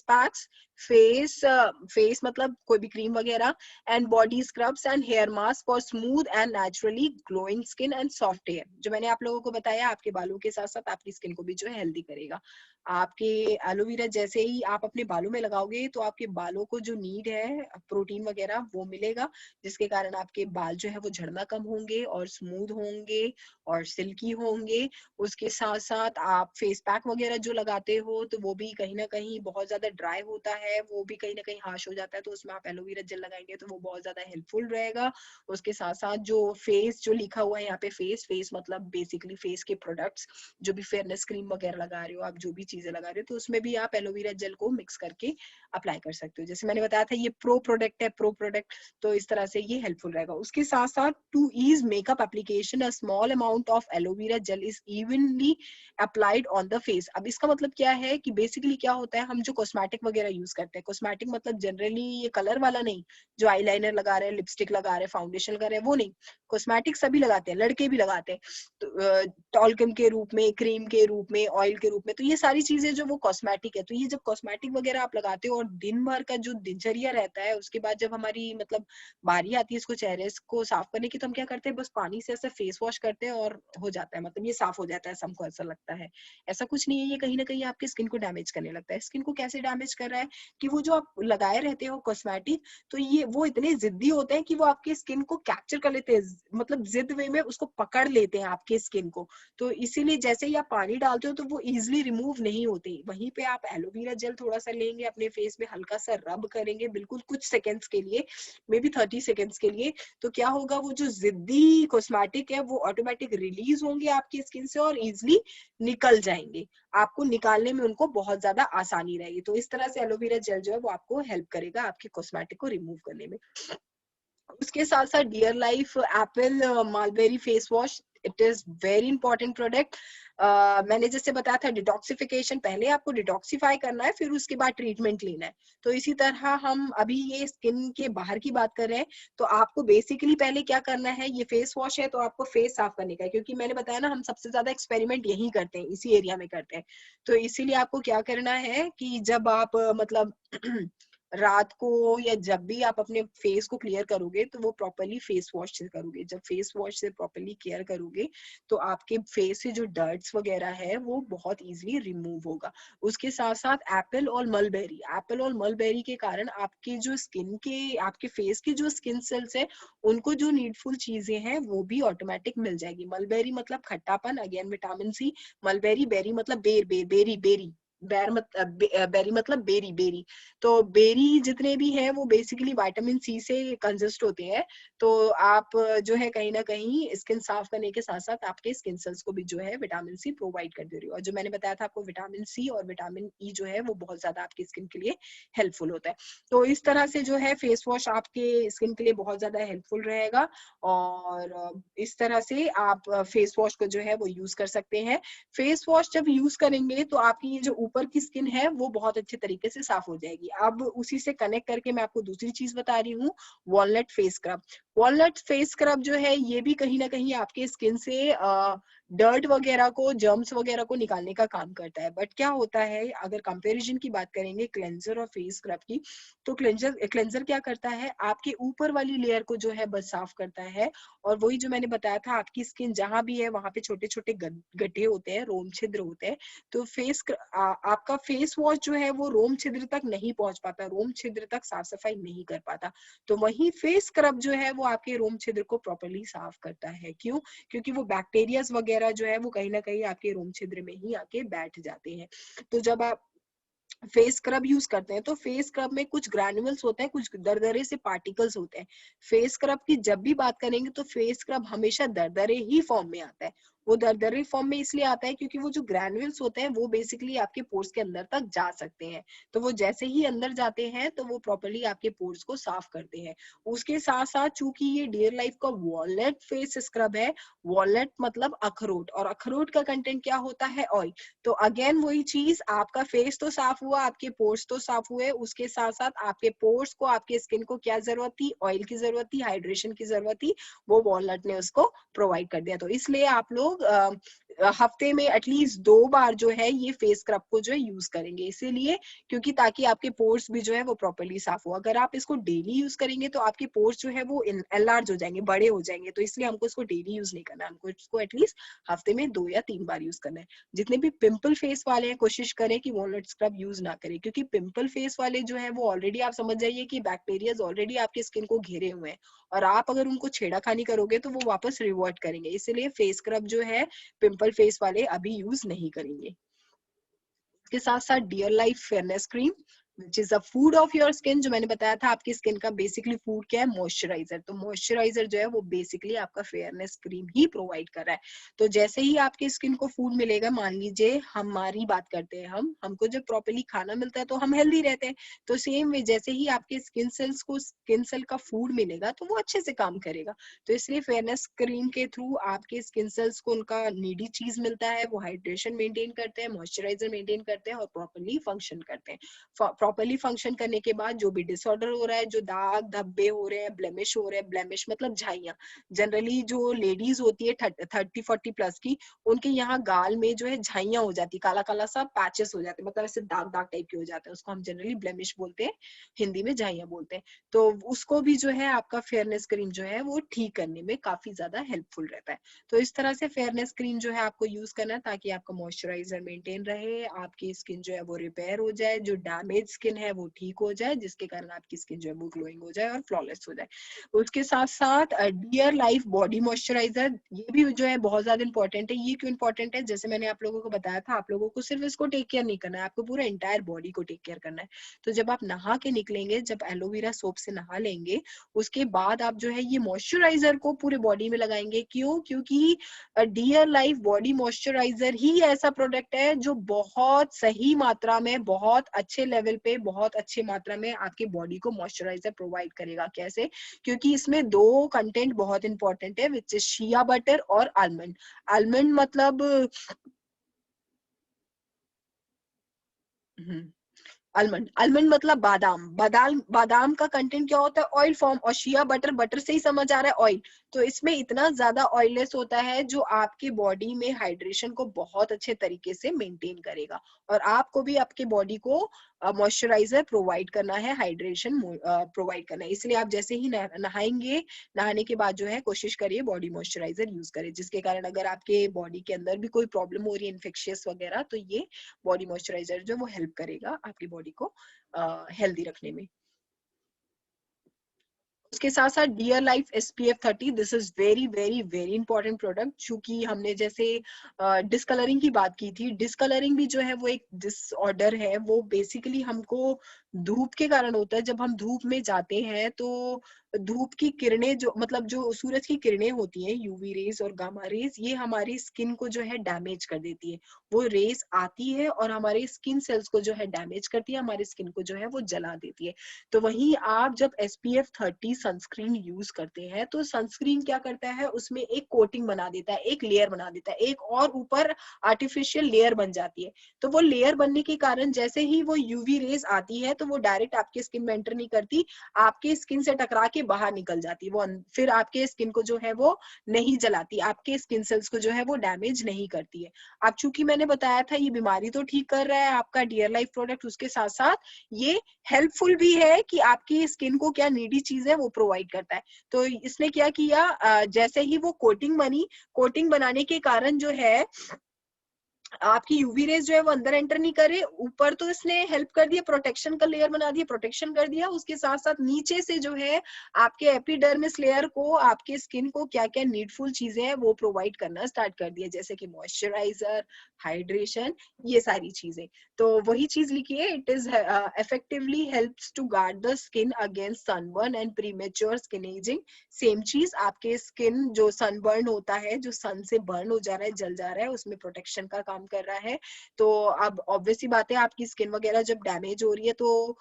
packs, face मतलब कोई भी क्रीम वगैरह, and body scrubs and hair mask for smooth and naturally glowing skin and soft hair। जो मैंने आप लोगों को बताया, आपके बालों के साथ साथ आपकी स्किन को भी जो है हेल्दी करेगा। आपके एलोवेरा जैसे ही आप अपने बालों में लगाओगे तो आपके बालों को जो नीड है प्रोटीन वगैरह वो मिलेगा, जिसके कारण आपके बाल जो है वो झड़ना कम होंगे और स्मूथ होंगे और सिल्की होंगे। उसके साथ साथ आप फेस पैक वगैरह जो लगाते हो तो वो भी कहीं ना कहीं बहुत ज्यादा ड्राई होता है, वो भी कहीं ना कहीं हार्श हो जाता है, तो उसमें आप एलोवेरा जेल लगाएंगे तो वो बहुत ज्यादा हेल्पफुल रहेगा। उसके साथ साथ जो फेस जो लिखा हुआ है यहाँ पे, फेस मतलब बेसिकली फेस के प्रोडक्ट्स, जो भी फेयरनेस क्रीम वगैरह लगा रहे हो, आप जो भी चीजें लगा रहे हो, तो उसमें भी आप एलोवेरा जेल को मिक्स करके अप्लाई कर सकते हो। जैसे मैंने बताया था ये प्रो प्रोडक्ट है, प्रो प्रोडक्ट, तो इस तरह से ये हेल्पफुल रहेगा। उसके साथ साथ to ease makeup application, a small amount of aloe vera gel is evenly applied on the face. अब इसका मतलब क्या है कि बेसिकली क्या होता है, हम जो कॉस्मेटिक वगैरह यूज करते हैं, कॉस्मेटिक मतलब जनरली ये कलर वाला नहीं, जो आईलाइनर लगा रहे हैं, लिपस्टिक लगा रहे हैं, फाउंडेशन लगा रहे हैं, वो नहीं। कॉस्मेटिक सभी लगाते हैं, लड़के भी लगाते हैं, तो टॉल्कम के रूप में, क्रीम के रूप में, ऑयल के रूप में, तो ये सारी चीजें जो वो कॉस्मेटिक है। तो ये जब कॉस्मेटिक वगैरह आप लगाते हो और दिन भर का जो दिनचर्या रहता है, उसके बाद जब हमारी मतलब बारी आती है इसको चेहरे को साफ करने की, तो हम क्या करते हैं, बस पानी से ऐसे फेस वॉश करते हैं और हो जाता है, मतलब ये साफ हो जाता है, सा लगता है। ऐसा कुछ नहीं है, ये कहीं ना कहीं आपके स्किन को डैमेज करने लगता है। स्किन को कैसे डैमेज कर रहा है कि वो जो आप लगाए रहते हो कॉस्मेटिक, तो ये वो इतने जिद्दी होते हैं कि वो आपके स्किन को कैप्चर कर लेते हैं, मतलब जिद वे में उसको पकड़ लेते हैं आपके स्किन को। तो इसीलिए जैसे ही आप पानी डालते हो तो वो इजिली रिमूव नहीं होते। वहीं पे आप एलोवेरा जेल थोड़ा सा लेंगे, अपने फेस में हल्का सा रब करेंगे, बिल्कुल कुछ सेकेंड्स के लिए, मे बी 30 सेकेंड्स के लिए, तो क्या होगा, वो जो जिद्दी कॉस्मेटिक है वो ऑटोमेटिक रिलीज होंगे आपकी स्किन से और इजिली निकल जाएंगे। आपको निकालने में उनको बहुत ज्यादा आसानी रहेगी। तो इस तरह से एलोवेरा जेल जो है वो आपको हेल्प करेगा आपके कॉस्मेटिक को रिमूव करने में। उसके साथ साथ dear life apple mulberry face wash, it is very important product. मैंने जैसे बताया था डिटॉक्सिफिकेशन, पहले आपको डिटॉक्सिफाई करना है, फिर उसके बाद ट्रीटमेंट लेना है। तो इसी तरह हम अभी ये स्किन के बाहर की बात कर रहे हैं, तो आपको बेसिकली पहले क्या करना है, ये फेस वॉश है तो आपको फेस साफ करने का है, क्योंकि मैंने बताया ना हम सबसे ज्यादा एक्सपेरिमेंट यही करते हैं, इसी एरिया में करते हैं। तो इसीलिए आपको क्या करना है कि जब आप मतलब रात को या जब भी आप अपने फेस को क्लियर करोगे तो वो प्रॉपरली फेस वॉश से करोगे। जब फेस वॉश से प्रॉपरली केयर करोगे तो आपके फेस से जो डर्ट्स वगैरह है वो बहुत इजीली रिमूव होगा। उसके साथ साथ एप्पल और मलबेरी के कारण आपके जो स्किन के, आपके फेस की जो स्किन सेल्स है उनको जो नीडफुल चीजें हैं वो भी ऑटोमेटिक मिल जाएगी। मलबेरी मतलब खट्टापन, again vitamin C. Mulberry, berry मतलब बेरी, बेरी मतलब बेरी। तो बेरी जितने भी हैं वो बेसिकली विटामिन सी से कंसिस्ट होते हैं। तो आप जो है कहीं ना कहीं स्किन साफ करने के साथ साथ आपके स्किन सेल्स को भी जो है विटामिन सी प्रोवाइड कर दे रही हो। और जो मैंने बताया था आपको, विटामिन सी और विटामिन ई जो है वो बहुत ज्यादा आपकी स्किन के लिए हेल्पफुल होता है। तो इस तरह से जो है फेस वॉश आपके स्किन के लिए बहुत ज्यादा हेल्पफुल रहेगा। और इस तरह से आप फेस वॉश को जो है वो यूज कर सकते हैं। फेस वॉश जब यूज करेंगे तो आपकी जो ऊपर की स्किन है वो बहुत अच्छे तरीके से साफ हो जाएगी। अब उसी से कनेक्ट करके मैं आपको दूसरी चीज बता रही हूँ, walnut face scrub. Walnut face scrub जो है ये भी कहीं ना कहीं आपके स्किन से डर्ट वगैरह को, जर्म्स वगैरह को निकालने का काम करता है। बट क्या होता है, अगर कंपैरिजन की बात करेंगे क्लेंजर और फेस स्क्रब की, तो क्लेंजर क्या करता है, आपके ऊपर वाली लेयर को जो है बस साफ करता है। और वही जो मैंने बताया था, आपकी स्किन जहां भी है वहां पे छोटे छोटे गड्ढे होते हैं, रोम छिद्र होते हैं। तो आपका फेस वॉश जो है वो रोम छिद्र तक नहीं पहुंच पाता, रोम छिद्र तक साफ सफाई नहीं कर पाता। तो वही फेस स्क्रब जो है वो आपके रोम छिद्र को प्रॉपरली साफ करता है। क्यों? क्योंकि वो बैक्टीरियाज वगैरह जो है वो कहीं ना कहीं आपके रोम छिद्र में ही आके बैठ जाते हैं। तो जब आप फेस स्क्रब यूज करते हैं तो फेस स्क्रब में कुछ ग्रैन्युल्स होते हैं, कुछ दरदरे से पार्टिकल्स होते हैं। फेस स्क्रब की जब भी बात करेंगे तो फेस स्क्रब हमेशा दरदरे ही फॉर्म में आता है। वो दरदरे फॉर्म में इसलिए आता है क्योंकि वो जो ग्रैन्युल्स होते हैं वो बेसिकली आपके पोर्स के अंदर तक जा सकते हैं। तो वो जैसे ही अंदर जाते हैं तो वो प्रॉपरली आपके पोर्स को साफ करते हैं। उसके साथ साथ चूंकि ये डियर लाइफ का वॉलनट फेस स्क्रब है, वॉलनट मतलब अखरोट, और अखरोट का कंटेंट क्या होता है, ऑयल। तो अगेन वही चीज, आपका फेस तो साफ हुआ, आपके पोर्स तो साफ हुए, उसके साथ साथ आपके पोर्स को, आपके स्किन को क्या जरूरत थी, ऑयल की जरूरत थी, हाइड्रेशन की जरूरत थी, वो वॉलनट ने उसको प्रोवाइड कर दिया। तो इसलिए आप लोग हफ्ते में एटलीस्ट 2 बार जो है ये फेस स्क्रब को जो है यूज करेंगे, इसीलिए क्योंकि ताकि आपके पोर्स भी जो है वो प्रॉपर्ली साफ हो। अगर आप इसको डेली यूज करेंगे तो आपके पोर्स जो है वो एनलार्ज हो जाएंगे, बड़े हो जाएंगे। तो इसलिए हमको इसको डेली यूज नहीं करना, हमको इसको एटलीस्ट हफ्ते में 2 या 3 बार यूज करना है। जितने भी पिंपल फेस वाले हैं कोशिश करें कि वॉलनट स्क्रब यूज ना करें, क्योंकि पिंपल फेस वाले जो है वो ऑलरेडी आप समझ जाइए कि बैक्टीरिया ऑलरेडी आपकी स्किन को घेरे हुए हैं, और आप अगर उनको छेड़ाखानी करोगे तो वो वापस रिवर्ट करेंगे। इसलिए फेस स्क्रब जो है पिंपल फेस वाले अभी यूज नहीं करेंगे। इसके साथ साथ dear life fairness cream which is a food of your skin. जो मैंने बताया था आपकी स्किन का बेसिकली फूड क्या है, मॉइस्चराइजर। तो मॉइस्चराइजर जो है वो बेसिकली आपका फेयरनेस क्रीम ही प्रोवाइड कर रहा है। तो जैसे ही आपकी स्किन को फूड मिलेगा, मान लीजिए हमारी बात करते हैं, हमको जब प्रॉपर्ली खाना मिलता है तो हम हेल्दी रहते हैं। तो सेम वे जैसे ही आपके स्किन सेल्स को स्किन सेल का फूड मिलेगा तो वो अच्छे से काम करेगा। तो इसलिए फेयरनेस क्रीम के थ्रू आपके स्किन सेल्स को उनका नीडी चीज मिलता है, वो हाइड्रेशन मेंटेन करते हैं, मॉइस्चराइजर मेंटेन करते हैं और प्रॉपर्ली फंक्शन करते हैं। प्रॉपरली फंक्शन करने के बाद जो भी डिसऑर्डर हो रहा है, जो दाग धब्बे हो रहे हैं, ब्लेमिश हो रहे हैं, ब्लेमिश मतलब झाइयाँ, जनरली जो लेडीज होती है 30-40 प्लस की, उनके यहाँ गाल में जो है झाइयाँ हो जाती है, काला काला सा पैचेस हो जाते हैं, मतलब ऐसे दाग दाग टाइप के हो जाते हैं, उसको हम जनरली ब्लेमिश बोलते हैं, हिंदी में झाइयाँ बोलते हैं। तो उसको भी जो है आपका फेयरनेस क्रीम जो है वो ठीक करने में काफी ज्यादा हेल्पफुल रहता है। तो इस तरह से फेयरनेस क्रीम जो है आपको यूज करना है ताकि आपका मॉइस्चराइजर मेंटेन रहे, आपकी स्किन जो है वो रिपेयर हो जाए, जो डैमेज स्किन है वो ठीक हो जाए, जिसके कारण आपकी स्किन जो है वो ग्लोइंग हो जाए और फ्लॉलेस हो जाए। उसके साथ साथ डियर लाइफ बॉडी मॉइस्चराइजर, ये भी जो है बहुत ज्यादा इंपॉर्टेंट है। ये क्यों इंपॉर्टेंट है? जैसे मैंने आप लोगों को बताया था, आप लोगों को सिर्फ इसको टेक केयर नहीं करना है, आपको पूरा एंटायर बॉडी को टेक केयर करना है। तो जब आप नहा के निकलेंगे, जब एलोवेरा सोप से नहा लेंगे, उसके बाद आप जो है ये मॉइस्चराइजर को पूरे बॉडी में लगाएंगे। क्यों? क्योंकि डियर लाइफ बॉडी मॉइस्चराइजर ही ऐसा प्रोडक्ट है जो बहुत सही मात्रा में, बहुत अच्छे लेवल पे, बहुत अच्छे मात्रा में आपकी बॉडी को मॉइस्चराइजर प्रोवाइड करेगा। कैसे? क्योंकि इसमें दो कंटेंट बहुत इंपॉर्टेंट है, विच इज शिया बटर और आलमंड। आलमंड मतलब आलमंड, आलमंड मतलब बादाम, बादाम, बादाम का कंटेंट क्या होता है? Oil form. और शिया बटर, बटर से ही समझ आ रहा है ऑयल। तो इसमें इतना ज्यादा ऑयलेस होता है जो आपकी बॉडी में हाइड्रेशन को बहुत अच्छे तरीके से मेंटेन करेगा, और आपको भी आपके बॉडी को मॉइस्चराइजर प्रोवाइड करना है, हाइड्रेशन प्रोवाइड करना है। इसलिए आप जैसे ही नहाएंगे, नहाने के बाद जो है कोशिश करिए बॉडी मॉइस्चराइजर यूज करें, जिसके कारण अगर आपके बॉडी के अंदर भी कोई प्रॉब्लम हो रही है, इन्फेक्शियस वगैरह, तो ये बॉडी मॉइस्चराइजर जो वो हेल्प करेगा आपकी बॉडी को हेल्दी रखने में। उसके साथ साथ dear life SPF 30, this is very very very important product. चूंकि हमने जैसे डिस्कलरिंग की बात की थी, डिस्कलरिंग भी जो है वो एक डिसऑर्डर है, वो बेसिकली हमको धूप के कारण होता है। जब हम धूप में जाते हैं तो धूप की किरणें, जो मतलब जो सूरज की किरणें होती हैं, यूवी रेज और गामा रेज, ये हमारी स्किन को जो है डैमेज कर देती है। वो रेज आती है और हमारे स्किन सेल्स को जो है डैमेज करती है, हमारी स्किन को जो है वो जला देती है। तो वहीं आप जब SPF 30 सनस्क्रीन यूज करते हैं, तो सनस्क्रीन क्या करता है? उसमें एक कोटिंग बना देता है, एक लेयर बना देता है, एक और ऊपर आर्टिफिशियल लेयर बन जाती है। तो वो लेयर बनने के कारण जैसे ही वो यूवी रेज आती है, तो वो डायरेक्ट आपके स्किन में एंटर नहीं करती, आपके स्किन से टकरा के बाहर निकल जाती है। वो फिर आपके स्किन को जो है वो नहीं जलाती, आपके स्किन सेल्स को जो है वो डैमेज नहीं करती है। अब चूंकि मैंने बताया था ये बीमारी तो ठीक कर रहा है आपका डियर लाइफ प्रोडक्ट, उसके साथ साथ ये हेल्पफुल भी है कि आपकी स्किन को क्या नीडी चीज है वो प्रोवाइड करता है। तो इसने क्या किया, जैसे ही वो कोटिंग बनी, कोटिंग बनाने के कारण जो है आपकी यूवी रेज जो है वो अंदर एंटर नहीं करे। ऊपर तो इसने हेल्प कर दिया, प्रोटेक्शन का लेयर बना दिया, प्रोटेक्शन कर दिया। उसके साथ साथ नीचे से जो है आपके एपिडर्मिस लेयर को, आपके स्किन को क्या क्या नीडफुल चीजें हैं वो प्रोवाइड करना स्टार्ट कर दिया, जैसे कि मॉइस्चराइजर, हाइड्रेशन, ये सारी चीजें। तो वही चीज लिखी है, it is effectively helps to guard the skin against sunburn and premature skin ageing. Same चीज, आपके स्किन जो सनबर्न होता है, जो सन से बर्न हो जा रहा है, जल जा रहा है, उसमें प्रोटेक्शन का काम कर रहा है। तो अब ऑब्वियसली बात है, आपकी स्किन वगैरह जब डैमेज हो रही है तो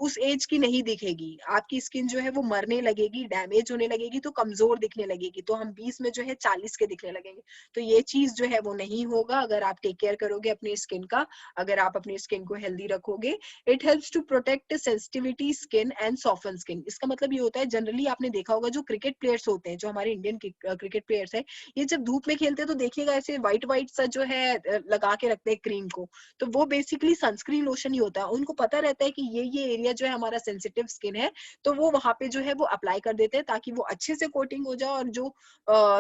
उस एज की नहीं दिखेगी, आपकी स्किन जो है वो मरने लगेगी, डैमेज होने लगेगी, तो कमजोर दिखने लगेगी, तो हम 20 में जो है 40 के दिखने लगेंगे। तो ये चीज जो है वो नहीं होगा अगर आप टेक केयर करोगे अपनी स्किन का, अगर आप अपनी स्किन को हेल्दी रखोगे। It helps to protect sensitivity skin and soften skin. इसका मतलब ये होता है, जनरली आपने देखा होगा जो क्रिकेट प्लेयर्स होते हैं, जो हमारे इंडियन क्रिकेट प्लेयर्स है, ये जब धूप में खेलते हैं तो देखिएगा ऐसे व्हाइट व्हाइट सा जो है लगा के रखते हैं क्रीम को, तो वो बेसिकली सनस्क्रीन लोशन ही होता है। उनको पता रहता है कि ये एरिया जो है हमारा सेंसिटिव स्किन है, तो वो वहां पे जो है वो अप्लाई कर देते हैं ताकि वो अच्छे से कोटिंग हो जाए, और जो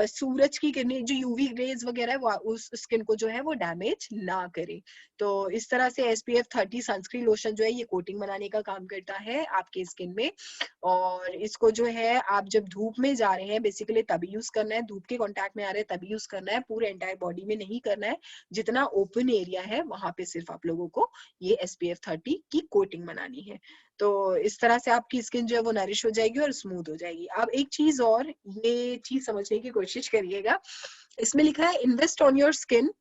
सूरज की किरणें, जो यूवी रेज वगैरह है, वो उस स्किन को जो है वो डैमेज ना करे। तो इस तरह से SPF 30 सनस्क्रीन लोशन जो है ये कोटिंग बनाने का काम करता है आपके स्किन में। और इसको जो है आप जब धूप में जा रहे हैं बेसिकली तभी यूज करना है, धूप के कांटेक्ट में आ रहे हैं तभी यूज करना है, पूरे एंटायर बॉडी में नहीं करना है। जितना ओपन एरिया है वहां पे सिर्फ आप लोगों को ये SPF 30 की कोटिंग बनानी है। तो इस तरह से आपकी स्किन जो है वो नरिश हो जाएगी और स्मूथ हो जाएगी। अब एक चीज और, ये चीज समझने की कोशिश करिएगा, इसमें लिखा है invest on your skin,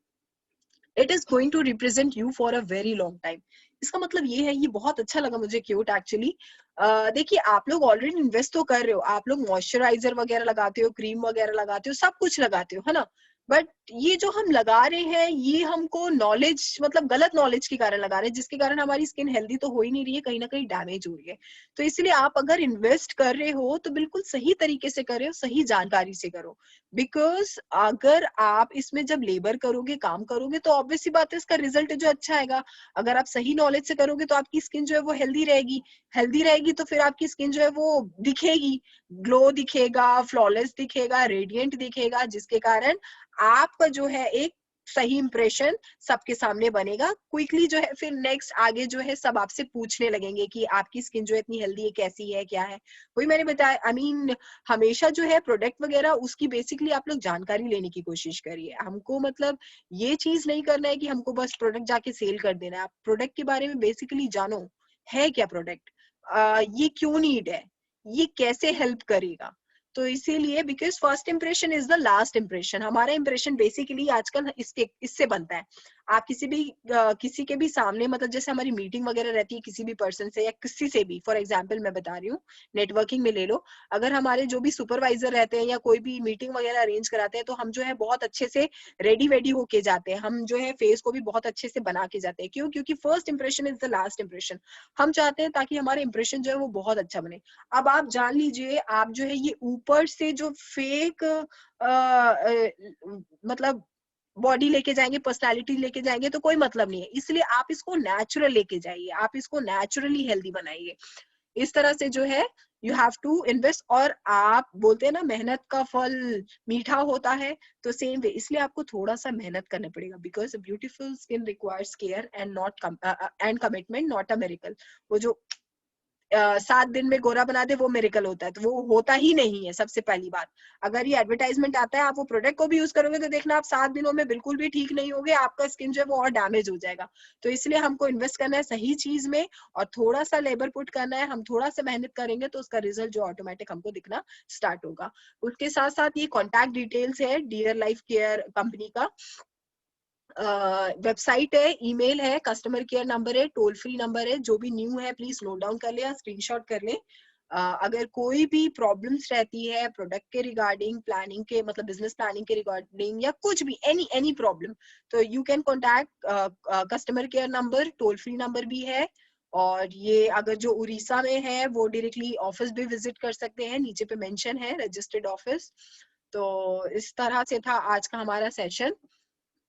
it is going to represent you for a very long time. इसका मतलब ये है, ये बहुत अच्छा लगा मुझे क्यूट एक्चुअली। देखिए, आप लोग ऑलरेडी इन्वेस्ट तो कर रहे हो, आप लोग मॉइस्चराइजर वगैरह लगाते हो, क्रीम वगैरह लगाते हो, सब कुछ लगाते हो, है ना, बट ये जो हम लगा रहे हैं ये हमको नॉलेज मतलब गलत नॉलेज के कारण लगा रहे हैं, जिसके कारण हमारी स्किन हेल्दी तो हो ही नहीं रही है, कहीं ना कहीं डैमेज हो रही है। तो इसलिए आप अगर इन्वेस्ट कर रहे हो तो बिल्कुल सही तरीके से करो, सही जानकारी से करो। बिकॉज अगर आप इसमें जब लेबर करोगे, काम करोगे, तो ऑब्वियस सी बात है इसका रिजल्ट जो अच्छा आएगा। अगर आप सही नॉलेज से करोगे तो आपकी स्किन जो है वो हेल्दी रहेगी। हेल्दी रहेगी तो फिर आपकी स्किन जो है वो दिखेगी, ग्लो दिखेगा, फ्लॉलेस दिखेगा, रेडिएंट दिखेगा, जिसके कारण आपका जो है एक सही इंप्रेशन सबके सामने बनेगा। क्विकली जो है फिर नेक्स्ट आगे जो है सब आपसे पूछने लगेंगे कि आपकी स्किन जो है इतनी हेल्दी है, कैसी है, क्या है। वही मैंने बताया, आई मीन हमेशा जो है प्रोडक्ट वगैरह उसकी बेसिकली आप लोग जानकारी लेने की कोशिश करिए। हमको मतलब ये चीज नहीं करना है कि हमको बस प्रोडक्ट जाके सेल कर देना है। आप प्रोडक्ट के बारे में बेसिकली जानो, है क्या प्रोडक्ट, ये क्यों नीड है, ये कैसे हेल्प करेगा। तो इसीलिए because first impression is the last impression. हमारा इंप्रेशन बेसिकली आजकल इससे बनता है। आप किसी के भी सामने मतलब जैसे हमारी मीटिंग वगैरह रहती है किसी भी पर्सन से या किसी से भी, फॉर एग्जांपल मैं बता रही हूँ, नेटवर्किंग में ले लो। अगर हमारे जो भी सुपरवाइजर रहते हैं या कोई भी मीटिंग वगैरह अरेंज कराते हैं तो हम जो है बहुत अच्छे से रेडी वेडी होके जाते हैं। हम जो है फेस को भी बहुत अच्छे से बना के जाते हैं। क्यों? क्योंकि first impression is the last impression. हम चाहते हैं ताकि हमारा इंप्रेशन जो है वो बहुत अच्छा बने। अब आप जान लीजिए, आप जो है ये ऊपर से जो फेक मतलब बॉडी लेके जाएंगे, पर्सनालिटी लेके जाएंगे तो कोई मतलब नहीं है। इसलिए आप इसको नेचुरल लेके जाइए, आप इसको नेचुरली हेल्दी बनाइए। इस तरह से जो है यू हैव टू इन्वेस्ट। और आप बोलते हैं ना मेहनत का फल मीठा होता है, तो सेम वे इसलिए आपको थोड़ा सा मेहनत करना पड़ेगा। Because beautiful skin requires care and not and commitment, not a miracle. वो जो 7 दिन में गोरा बना दे वो मेरिकल होता है, तो वो होता ही नहीं है। सबसे पहली बात, अगर ये एडवर्टाइजमेंट आता है, आप वो प्रोडक्ट को भी यूज करोगे तो देखना आप 7 दिनों में बिल्कुल भी ठीक नहीं होगे, आपका स्किन जो है वो और डैमेज हो जाएगा। तो इसलिए हमको इन्वेस्ट करना है सही चीज में और थोड़ा सा लेबर पुट करना है। हम थोड़ा सा मेहनत करेंगे तो उसका रिजल्ट जो ऑटोमेटिक हमको दिखना स्टार्ट होगा। उसके साथ साथ ये कॉन्टैक्ट डिटेल्स है डियर लाइफ केयर कंपनी का, वेबसाइट है, ईमेल है, कस्टमर केयर नंबर है, टोल फ्री नंबर है। जो भी न्यू है प्लीज नोट डाउन कर ले या स्क्रीनशॉट कर ले। अगर कोई भी प्रॉब्लम्स रहती है प्रोडक्ट के रिगार्डिंग, प्लानिंग के मतलब बिजनेस प्लानिंग के रिगार्डिंग या कुछ भी एनी प्रॉब्लम, तो you can contact customer care number, toll free number भी है। और ये अगर जो उड़ीसा में है वो डायरेक्टली ऑफिस भी विजिट कर सकते हैं, नीचे पे मेंशन है रजिस्टर्ड ऑफिस। तो इस तरह से था आज का हमारा सेशन।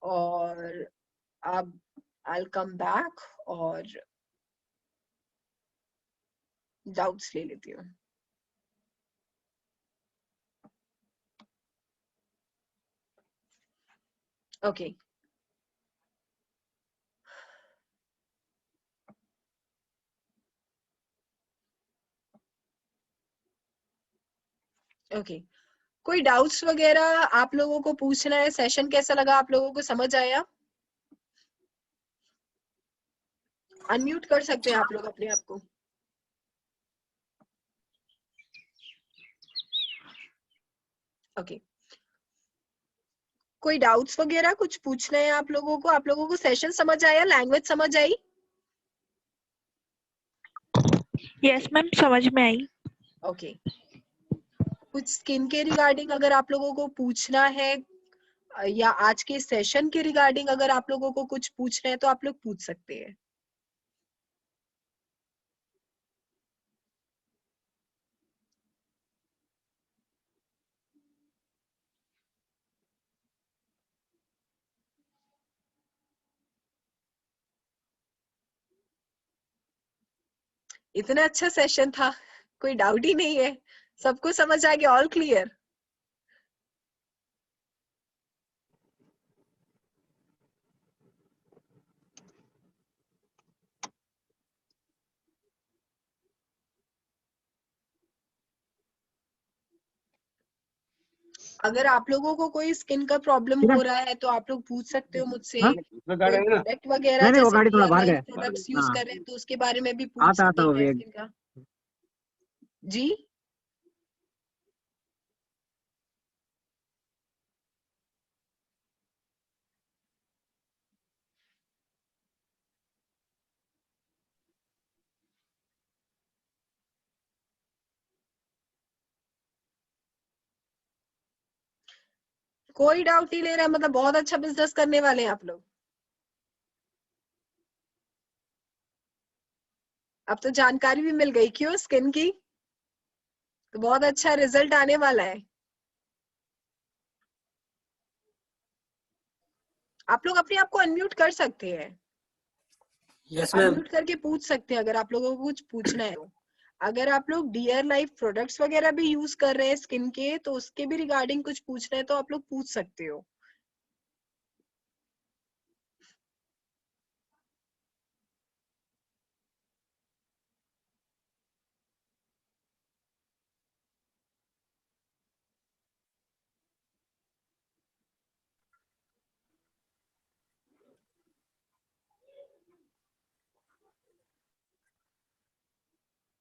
और अब I'll come back और डाउट्स ले लेती हूँ। ओके ओके, कोई डाउट्स वगैरह आप लोगों को पूछना है? सेशन कैसा लगा आप लोगों को, समझ आया? अनम्यूट कर सकते हैं आप लोग अपने आप को। ओके, कोई डाउट्स वगैरह कुछ पूछना है आप लोगों को? आप लोगों को सेशन समझ आया, लैंग्वेज समझ आई? यस मैम, समझ में आई। ओके, कुछ स्किन के रिगार्डिंग अगर आप लोगों को पूछना है या आज के सेशन के रिगार्डिंग अगर आप लोगों को कुछ पूछना है तो आप लोग पूछ सकते हैं। इतना अच्छा सेशन था, कोई डाउट ही नहीं है, सबको समझ आ गया, ऑल क्लियर? अगर आप लोगों को कोई स्किन का प्रॉब्लम हो रहा है तो आप लोग पूछ सकते हो मुझसे। हाँ? कोई प्रोडक्ट वगैरह नहीं नहीं, वो जैसे गाड़ी थोड़ा डियर बाहर लाइफ गए। प्रोडक्ट्स यूज हाँ, कर रहे हैं तो उसके बारे में भी पूछ आता आता वो सकेंगे वेग। स्किन का। जी, कोई डाउट नहीं ले रहा है, मतलब बहुत अच्छा बिजनेस करने वाले हैं आप लोग। अब तो जानकारी भी मिल गई क्यों स्किन की, तो बहुत अच्छा रिजल्ट आने वाला है। आप लोग अपने आप को अनम्यूट कर सकते हैं, यस मैम। अनम्यूट करके पूछ सकते हैं अगर आप लोगों को कुछ पूछना है तो। अगर आप लोग डियर लाइफ प्रोडक्ट्स वगैरह भी यूज कर रहे हैं स्किन के, तो उसके भी रिगार्डिंग कुछ पूछना है तो आप लोग पूछ सकते हो।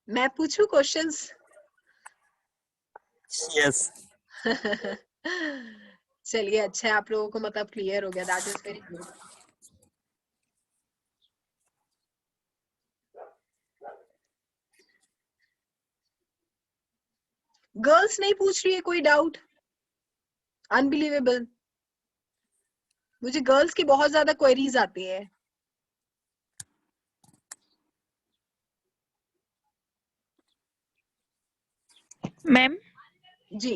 मैं पूछूं क्वेश्चंस? यस। चलिए, अच्छा है, आप लोगों को मतलब क्लियर हो गया, that is very good. Girls नहीं पूछ रही है कोई डाउट? अनबिलीवेबल, मुझे गर्ल्स की बहुत ज्यादा क्वेरीज आती है। मैम जी।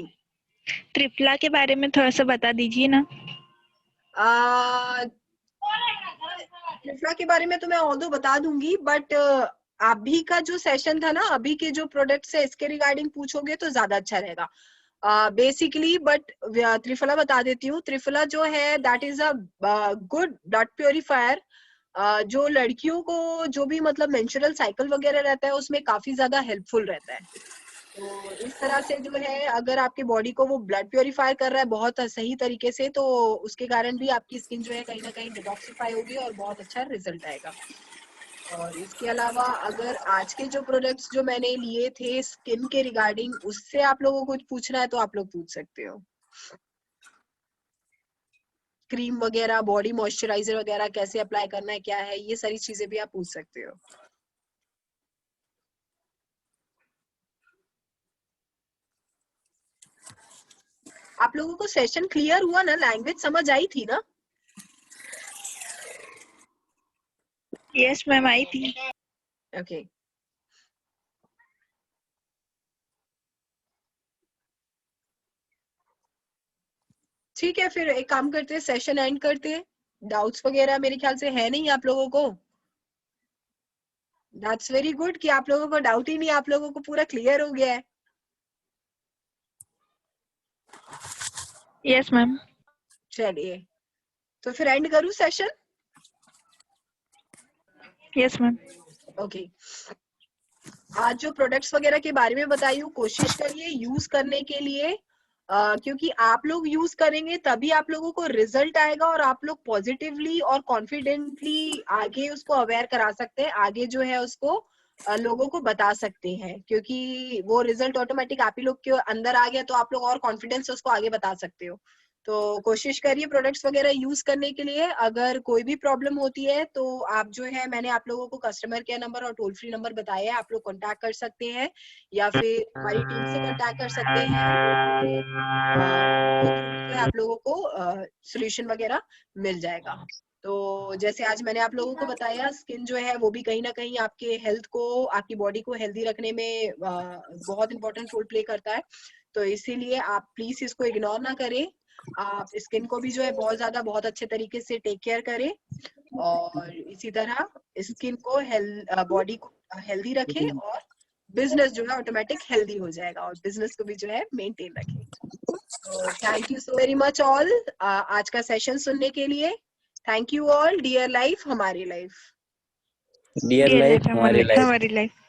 त्रिफला के बारे में थोड़ा सा बता दीजिए ना। त्रिफला के बारे में तो मैं ऑल्दो बता दूंगी, बट अभी का जो सेशन था ना, अभी के जो प्रोडक्ट्स है इसके रिगार्डिंग पूछोगे तो ज्यादा अच्छा रहेगा बेसिकली। बट त्रिफला बता देती हूँ। त्रिफला जो है that is a good blood purifier, जो लड़कियों को जो भी मतलब मेंस्ट्रुअल साइकिल वगैरह रहता है उसमें काफी ज्यादा हेल्पफुल रहता है। तो इस तरह से जो है, अगर आपकी बॉडी को वो ब्लड प्योरीफाई कर रहा है बहुत सही तरीके से, तो उसके कारण भी आपकी स्किन जो है कहीं ना कहीं डिटॉक्सिफाई होगी और बहुत अच्छा रिजल्ट आएगा। और इसके अलावा अगर आज के जो प्रोडक्ट्स जो मैंने लिए थे स्किन के रिगार्डिंग, उससे आप लोगों को कुछ पूछना है तो आप लोग पूछ सकते हो। क्रीम वगैरह, बॉडी मॉइस्चराइजर वगैरह कैसे अप्लाई करना है, क्या है, ये सारी चीजें भी आप पूछ सकते हो। आप लोगों को सेशन क्लियर हुआ ना? लैंग्वेज समझ आई थी ना? यस मैम, आई थी। ओके। ठीक है, फिर एक काम करते हैं, सेशन एंड करते हैं। डाउट्स वगैरह मेरे ख्याल से है नहीं आप लोगों को। दैट्स वेरी गुड कि आप लोगों को डाउट ही नहीं, आप लोगों को पूरा क्लियर हो गया है। Yes ma'am. चलिए, तो फिर एंड करूं सेशन? Yes ma'am. ओके। आज जो प्रोडक्ट्स वगैरह के बारे में बताई हूँ, कोशिश करिए यूज करने के लिए, क्योंकि आप लोग यूज करेंगे तभी आप लोगों को रिजल्ट आएगा और आप लोग पॉजिटिवली और कॉन्फिडेंटली आगे उसको अवेयर करा सकते हैं, आगे जो है उसको लोगों को बता सकते हैं, क्योंकि वो रिजल्ट ऑटोमेटिक आप ही लोग के अंदर आ गया तो आप लोग और कॉन्फिडेंस से उसको आगे बता सकते हो। तो कोशिश करिए प्रोडक्ट्स वगैरह यूज करने के लिए। अगर कोई भी प्रॉब्लम होती है तो आप जो है, मैंने आप लोगों को कस्टमर केयर नंबर और टोल फ्री नंबर बताया है, आप लोग कांटेक्ट कर सकते हैं या फिर हमारी टीम से कांटेक्ट कर सकते हैं। वो थ्रू जो है आप लोगों को सोल्यूशन वगैरह मिल जाएगा। तो जैसे आज मैंने आप लोगों को बताया, स्किन जो है वो भी कहीं ना कहीं आपके हेल्थ को, आपकी बॉडी को हेल्दी रखने में बहुत इंपॉर्टेंट रोल प्ले करता है। तो इसीलिए आप प्लीज इसको इग्नोर ना करें, आप स्किन को भी जो है बहुत ज्यादा बहुत अच्छे तरीके से टेक केयर करें, और इसी तरह स्किन को बॉडी को हेल्दी रखें, और बिजनेस जो है ऑटोमेटिक हेल्दी हो जाएगा, और बिजनेस को भी जो है मेंटेन रखें। तो thank you so very much all आज का सेशन सुनने के लिए। Thank you all. Dear life हमारी लाइफ। डियर लाइफ हमारी लाइफ। हमारी लाइफ।